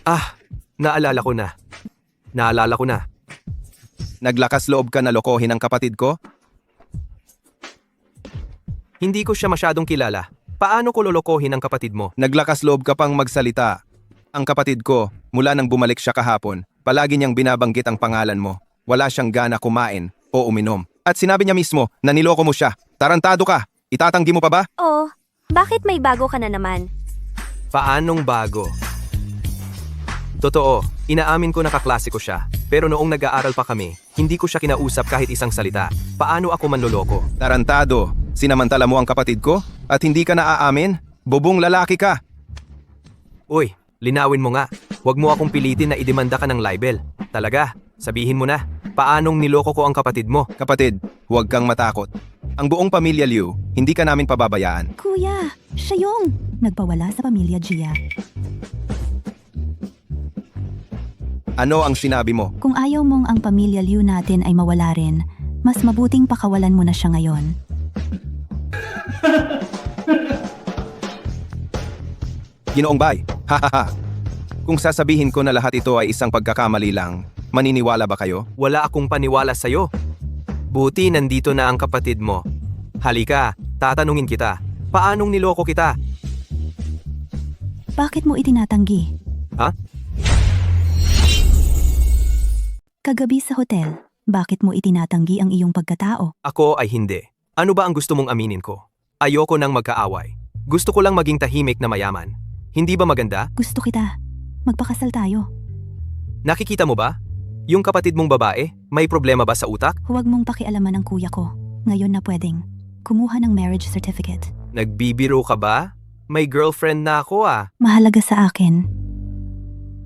S3: Ah, naalala ko na. Naalala ko na.
S4: Naglakas loob ka na lokohin ang kapatid ko?
S3: Hindi ko siya masyadong kilala. Paano ko lolokohin ang kapatid mo?
S4: Naglakas loob ka pang magsalita. Ang kapatid ko, mula nang bumalik siya kahapon, palagi niyang binabanggit ang pangalan mo. Wala siyang gana kumain o uminom. At sinabi niya mismo na niloko mo siya. Tarantado ka! Itatanggi mo pa ba?
S5: Oh, bakit may bago ka na naman?
S3: Paanong bago? Totoo, inaamin ko na kaklase ko siya. Pero noong nag-aaral pa kami, hindi ko siya kinausap kahit isang salita. Paano ako manloloko?
S4: Tarantado! Sinamantala mo ang kapatid ko? At hindi ka naaamin? Bubong lalaki ka!
S3: Uy, linawin mo nga. Huwag mo akong pilitin na idemanda ka ng libel. Talaga, sabihin mo na. Paanong niloko ko ang kapatid mo?
S4: Kapatid, huwag kang matakot. Ang buong pamilya Liu, hindi ka namin pababayaan.
S1: Kuya, siya yung nagpawala sa pamilya Jia.
S4: Ano ang sinabi mo?
S1: Kung ayaw mong ang pamilya Liu natin ay mawala rin, mas mabuting pakawalan mo na siya ngayon.
S4: Ginoong Bai, hahaha. Kung sasabihin ko na lahat ito ay isang pagkakamali lang, maniniwala ba kayo?
S3: Wala akong paniwala sa'yo. Buti nandito na ang kapatid mo. Halika, tatanungin kita. Paanong niloko kita?
S1: Bakit mo itinatanggi?
S3: Ha?
S1: Kagabi sa hotel, bakit mo itinatanggi ang iyong pagkatao?
S3: Ako ay hindi. Ano ba ang gusto mong aminin ko? Ayoko nang magkaaway. Gusto ko lang maging tahimik na mayaman. Hindi ba maganda?
S1: Gusto kita. Magpakasal tayo.
S3: Nakikita mo ba? Yung kapatid mong babae, may problema ba sa utak?
S1: Huwag mong pakialaman ang kuya ko. Ngayon na pwedeng. Kumuha ng marriage certificate.
S3: Nagbibiro ka ba? May girlfriend na ako ah.
S1: Mahalaga sa akin.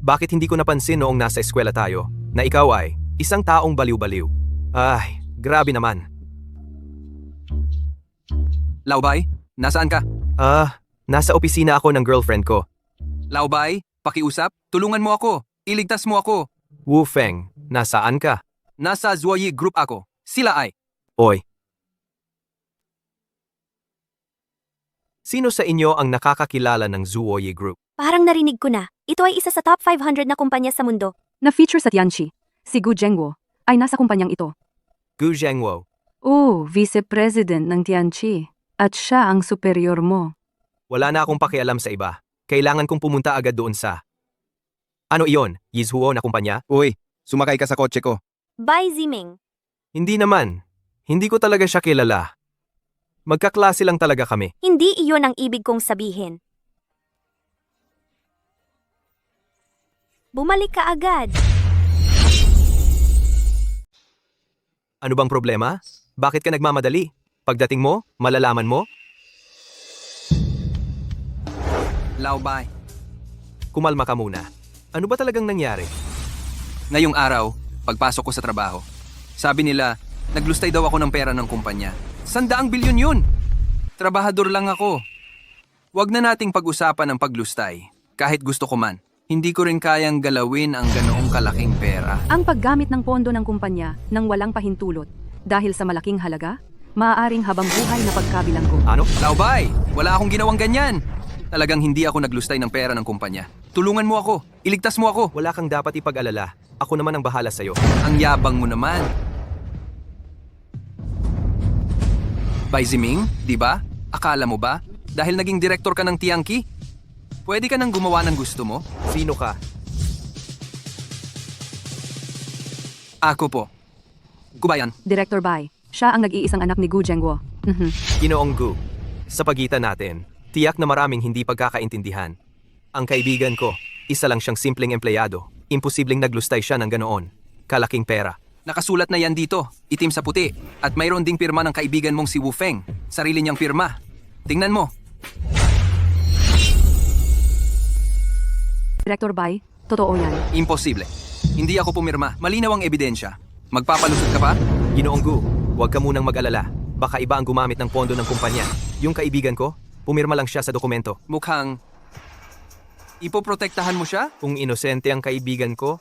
S3: Bakit hindi ko napansin noong nasa eskwela tayo na ikaw ay isang taong baliw-baliw? Ay, grabe naman.
S2: Laubay, nasaan ka?
S3: Nasa opisina ako ng girlfriend ko.
S2: Laubay, pakiusap, tulungan mo ako. Iligtas mo ako.
S3: Wu Feng, nasaan ka?
S2: Nasa Zuoyi Group ako. Sila ay.
S3: Oy. Sino sa inyo ang nakakakilala ng Zuoyi Group?
S5: Parang narinig ko na. Ito ay isa sa top 500 na kumpanya sa mundo.
S7: Na-feature sa Tianqi, si Gu Zhengguo, ay nasa kumpanyang ito.
S3: Gu Zhengguo.
S7: Vice-President ng Tianqi. At siya ang superior mo.
S3: Wala na akong pakialam sa iba. Kailangan kong pumunta agad doon sa... Ano iyon, Yizhuo na kumpanya?
S4: Uy, sumakay ka sa kotse ko.
S5: Bai Ziming.
S3: Hindi naman. Hindi ko talaga siya kilala. Magkaklase lang talaga kami.
S5: Hindi iyon ang ibig kong sabihin. Bumalik ka agad.
S3: Ano bang problema? Bakit ka nagmamadali? Pagdating mo, malalaman mo?
S2: Laobay,
S3: Kumalma ka muna. Ano ba talagang nangyari?
S2: ngayong araw, pagpasok ko sa trabaho, sabi nila, naglustay daw ako ng pera ng kumpanya. 100 bilyon yun! Trabahador lang ako. Huwag na nating pag-usapan ang paglustay. Kahit gusto ko man, hindi ko rin kayang galawin ang ganoong kalaking pera.
S7: Ang paggamit ng pondo ng kumpanya nang walang pahintulot dahil sa malaking halaga, maaaring habang buhay na pagkabilanggo.
S3: Ano?
S2: Laobay, wala akong ginawang ganyan. Talagang hindi ako naglustay ng pera ng kumpanya. Tulungan mo ako. Iligtas mo ako.
S3: Wala kang dapat ipag-alala. Ako naman ang bahala sa'yo.
S2: Ang yabang mo naman. Bai Ziming, di ba? Akala mo ba? Dahil naging direktor ka ng Tiangki? Pwede ka nang gumawa ng gusto mo?
S3: Sino ka?
S2: Ako po. Kubayan.
S7: Director Bai, siya ang nag-iisang anak ni Gu Zhengguo.
S3: Ginoong Gu. Sa pagitan natin, tiyak na maraming hindi pagkakaintindihan. Ang kaibigan ko, isa lang siyang simpleng empleyado. Imposibleng naglustay siya ng ganoon. Kalaking pera.
S2: Nakasulat na yan dito, itim sa puti. At mayroon ding pirma ng kaibigan mong si Wu Feng. Sarili niyang pirma. Tingnan mo.
S7: Director Bai, totoo yan.
S2: Imposible. Hindi ako pumirma. Malinaw ang ebidensya. Magpapalusot ka pa?
S3: Ginoong Gu, huwag ka munang mag-alala. Baka iba ang gumamit ng pondo ng kumpanya. Yung kaibigan ko, pumirma lang siya sa dokumento.
S2: Mukhang... Ipoprotektahan mo siya?
S3: Kung inosente ang kaibigan ko,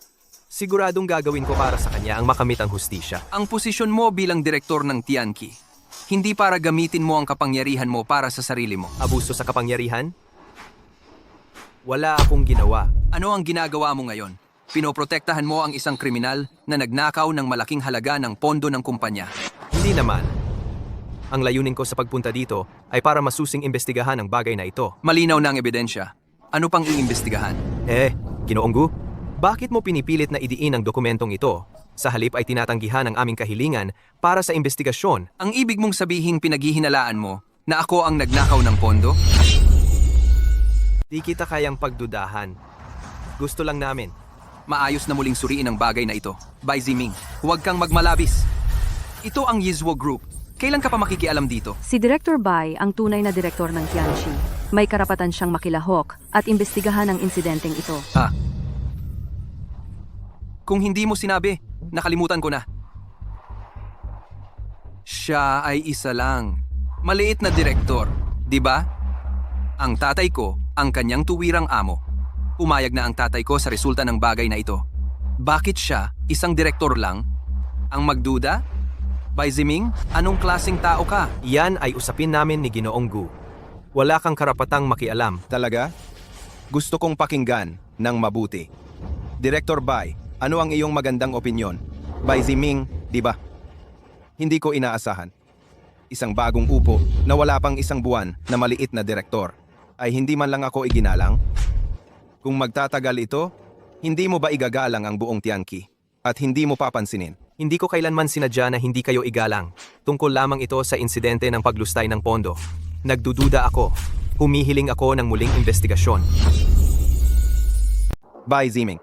S3: siguradong gagawin ko para sa kanya ang makamit ang hustisya.
S2: Ang posisyon mo bilang direktor ng Tianqi, hindi para gamitin mo ang kapangyarihan mo para sa sarili mo.
S3: Abuso sa kapangyarihan? Wala akong ginawa.
S2: Ano ang ginagawa mo ngayon? Pinoprotektahan mo ang isang kriminal na nagnakaw ng malaking halaga ng pondo ng kumpanya.
S3: Hindi naman. Ang layunin ko sa pagpunta dito ay para masusing imbestigahan ang bagay na ito.
S2: Malinaw na ang ebidensya. Ano pang iimbestigahan?
S3: Ginoong Gu, bakit mo pinipilit na idiin ang dokumentong ito? Sa halip ay tinatanggihan ang aming kahilingan para sa investigasyon.
S2: Ang ibig mong sabihing pinaghihinalaan mo na ako ang nagnakaw ng pondo?
S3: Di kita kayang pagdudahan. Gusto lang namin.
S2: Maayos na muling suriin ang bagay na ito. Bai Ziming, huwag kang magmalabis. Ito ang Yizhuo Group. Kailan ka pa makikialam dito?
S7: Si Director Bai ang tunay na direktor ng Tianqi. May karapatan siyang makilahok at imbestigahan ang insidenteng ito.
S2: Kung hindi mo sinabi, nakalimutan ko na. Siya ay isa lang. Maliit na direktor, di ba? Ang tatay ko, ang kanyang tuwirang amo. Pumayag na ang tatay ko sa resulta ng bagay na ito. Bakit siya, isang direktor lang, ang magduda? Bai Ziming, anong klaseng tao ka?
S3: Iyan ay usapin namin ni Ginoong Gu. Wala kang karapatang makialam.
S4: Talaga? Gusto kong pakinggan ng mabuti. Director Bai, ano ang iyong magandang opinyon? Bai Ziming, di ba? Hindi ko inaasahan. Isang bagong upo na wala pang isang buwan na maliit na direktor ay hindi man lang ako iginalang? Kung magtatagal ito, hindi mo ba igagalang ang buong Tianqi at hindi mo papansinin?
S3: Hindi ko kailanman sinadya na hindi kayo igalang. Tungkol lamang ito sa insidente ng paglustay ng pondo. Nagdududa ako. Humihiling ako ng muling investigasyon.
S4: Bai Ziming,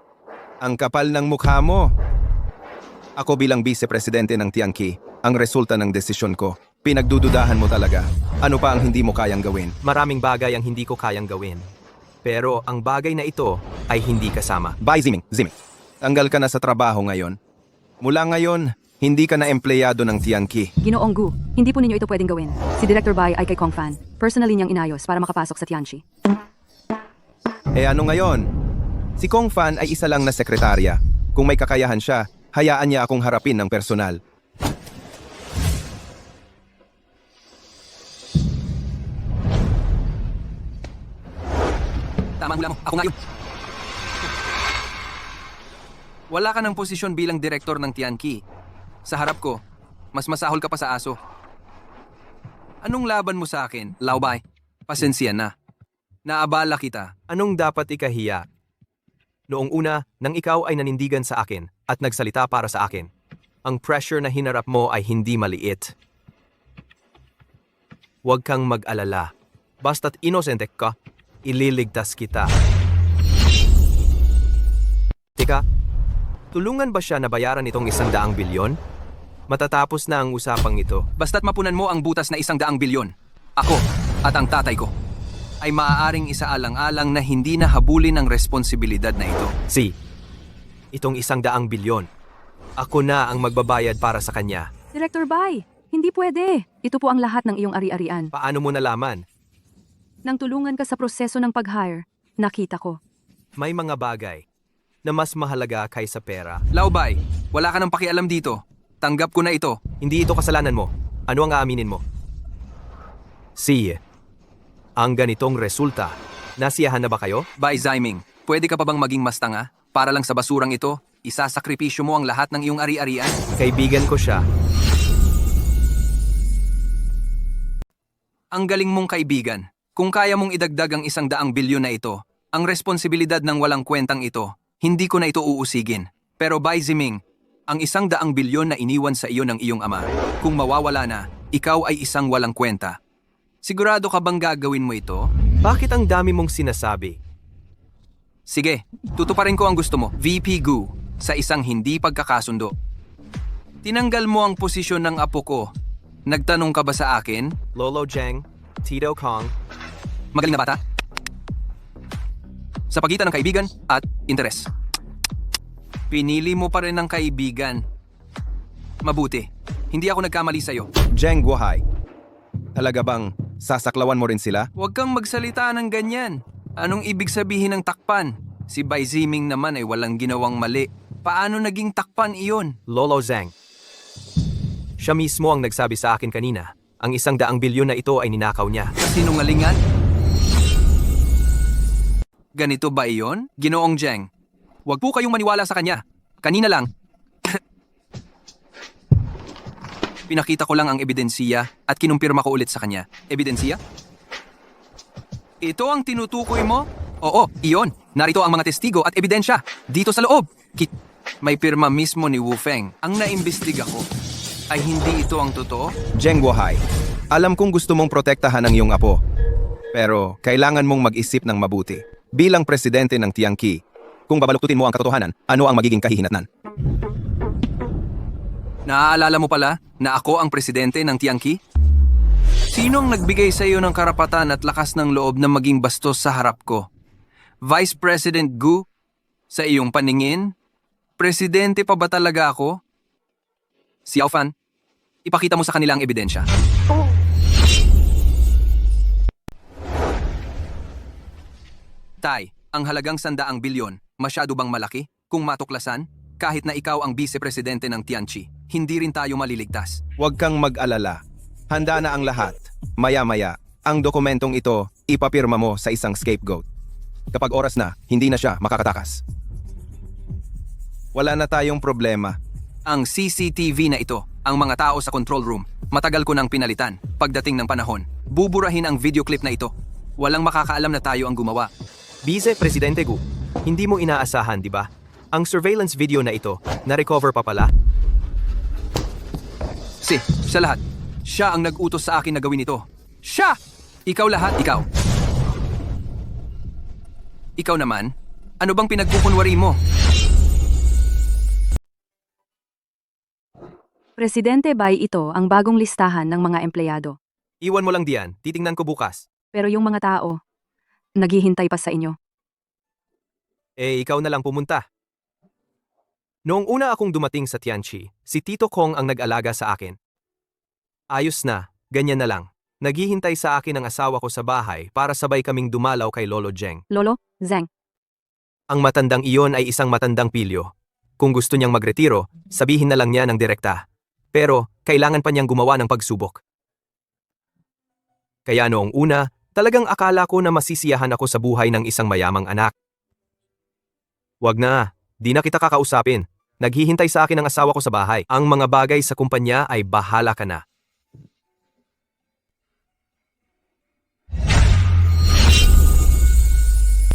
S4: ang kapal ng mukha mo. Ako bilang vice-presidente ng Tianqi, ang resulta ng desisyon ko. Pinagdududahan mo talaga. Ano pa ang hindi mo kayang gawin?
S3: Maraming bagay ang hindi ko kayang gawin. Pero ang bagay na ito ay hindi kasama.
S4: Bai Ziming, tanggal ka na sa trabaho ngayon. Mula ngayon, hindi ka na empleyado ng Tianqi.
S7: Ginoong Gu, hindi po ninyo ito pwedeng gawin. Si Director Bai ay kay Kong Fan. Personally niyang inayos para makapasok sa Tianqi.
S4: Ano ngayon? Si Kong Fan ay isa lang na sekretarya. Kung may kakayahan siya, hayaan niya akong harapin ng personal.
S2: Tamang hula mo, ako ngayon. Wala ka ng posisyon bilang direktor ng Tianqi. Sa harap ko, mas masahol ka pa sa aso. Anong laban mo sa akin, Laobay? Pasensya na. Naabala kita.
S3: Anong dapat ikahiya? Noong una, nang ikaw ay nanindigan sa akin at nagsalita para sa akin, ang pressure na hinarap mo ay hindi maliit. Huwag kang mag-alala. Basta't inosente ka, ililigtas kita. Tika, tulungan ba siya na bayaran itong 100 bilyon? Matatapos na ang usapang ito.
S2: Basta't mapunan mo ang butas na 100 bilyon. Ako at ang tatay ko ay maaaring isaalang-alang na hindi na habulin ang responsibilidad na ito.
S3: Itong 100 bilyon. Ako na ang magbabayad para sa kanya.
S7: Director Bai, hindi pwede. Ito po ang lahat ng iyong ari-arian.
S3: Paano mo nalaman?
S7: Nang tulungan ka sa proseso ng pag-hire, nakita ko.
S3: May mga bagay na mas mahalaga kaysa pera.
S2: Laubay, wala ka nang pakialam dito. Tanggap ko na ito.
S3: Hindi ito kasalanan mo. Ano ang aaminin mo? Ang ganitong resulta. Nasiyahan na ba kayo?
S2: Bai Ziming, pwede ka pa bang maging mas tanga? Para lang sa basurang ito, isasakripisyo mo ang lahat ng iyong ari-arian?
S3: Kaibigan ko siya.
S2: Ang galing mong kaibigan. Kung kaya mong idagdag ang 100 bilyon na ito, ang responsibilidad ng walang kwentang ito, hindi ko na ito uusigin. Pero Bai Ziming, ang 100 bilyon na iniwan sa iyo ng iyong ama, kung mawawala na, ikaw ay isang walang kwenta. Sigurado ka bang gagawin mo ito?
S3: Bakit ang dami mong sinasabi?
S2: Sige, tutuparin ko ang gusto mo, VP Gu, sa isang hindi pagkakasundo. Tinanggal mo ang posisyon ng apo ko. Nagtanong ka ba sa akin?
S3: Lolo Zheng, Tito Kong,
S2: Magaling na bata? Sa pagitan ng kaibigan at interes. Pinili mo pa rin ang kaibigan. Mabuti. Hindi ako nagkamali sa'yo.
S4: Zheng Guohai, talaga bang sasaklawan mo rin sila?
S2: Huwag kang magsalita ng ganyan. Anong ibig sabihin ng takpan? Si Bai Ziming naman ay walang ginawang mali. Paano naging takpan iyon?
S3: Lolo Zheng. Siya mismo ang nagsabi sa akin kanina. Ang 100 bilyon na ito ay ninakaw niya.
S2: Sinungalingan? Ganito ba iyon? Ginoong Zheng, huwag po kayong maniwala sa kanya. Kanina lang. Pinakita ko lang ang ebidensiya at kinumpirma ko ulit sa kanya. Ebidensiya? Ito ang tinutukoy mo? Oo, iyon. Narito ang mga testigo at ebidensya. Dito sa loob. May pirma mismo ni Wu Feng. Ang naimbestiga ko ay hindi ito ang totoo.
S4: Zheng Guohai, alam kong gusto mong protektahan ang iyong apo. Pero kailangan mong mag-isip ng mabuti. Bilang presidente ng Tiangqi, kung babaluktutin mo ang katotohanan, ano ang magiging kahihinatnan?
S2: Naaalala mo pala na ako ang presidente ng Tiangqi? Sinong nagbigay sa iyo ng karapatan at lakas ng loob na maging bastos sa harap ko? Vice President Gu? Sa iyong paningin? Presidente pa ba talaga ako? Xiao Fan, ipakita mo sa kanila ang ebidensya. Tay, ang halagang 100 bilyon, masyado bang malaki? Kung matuklasan, kahit na ikaw ang vice-presidente ng Tianqi, hindi rin tayo maliligtas.
S4: Huwag kang mag-alala. Handa na ang lahat. Maya-maya, ang dokumentong ito, ipapirma mo sa isang scapegoat. Kapag oras na, hindi na siya makakatakas. Wala na tayong problema.
S2: Ang CCTV na ito, ang mga tao sa control room, matagal ko nang pinalitan. Pagdating ng panahon, buburahin ang video clip na ito. Walang makakaalam na tayo ang gumawa.
S3: Vice Presidente Gu, hindi mo inaasahan, di ba? Ang surveillance video na ito, na-recover pa pala?
S2: Siya lahat. Siya ang nag-utos sa akin na gawin ito. Siya! Ikaw lahat, ikaw. Ikaw naman, ano bang pinagkukunwari mo?
S7: Presidente Bai, ito ang bagong listahan ng mga empleyado.
S3: Iwan mo lang diyan, titingnan ko bukas.
S7: Pero yung mga tao, naghihintay pa sa inyo.
S3: Ikaw na lang pumunta. Noong una akong dumating sa Tianqi, si Tito Kong ang nag-alaga sa akin. Ayos na, ganyan na lang. Naghihintay sa akin ang asawa ko sa bahay para sabay kaming dumalaw kay Lolo Zheng.
S7: Lolo, Zheng,
S3: Ang matandang iyon ay isang matandang pilyo. Kung gusto niyang magretiro, sabihin na lang niya ng direkta. Pero, kailangan pa niyang gumawa ng pagsubok. Kaya noong una, talagang akala ko na masisiyahan ako sa buhay ng isang mayamang anak. Wag na, di na kita kakausapin. Naghihintay sa akin ang asawa ko sa bahay. Ang mga bagay sa kumpanya ay bahala ka na.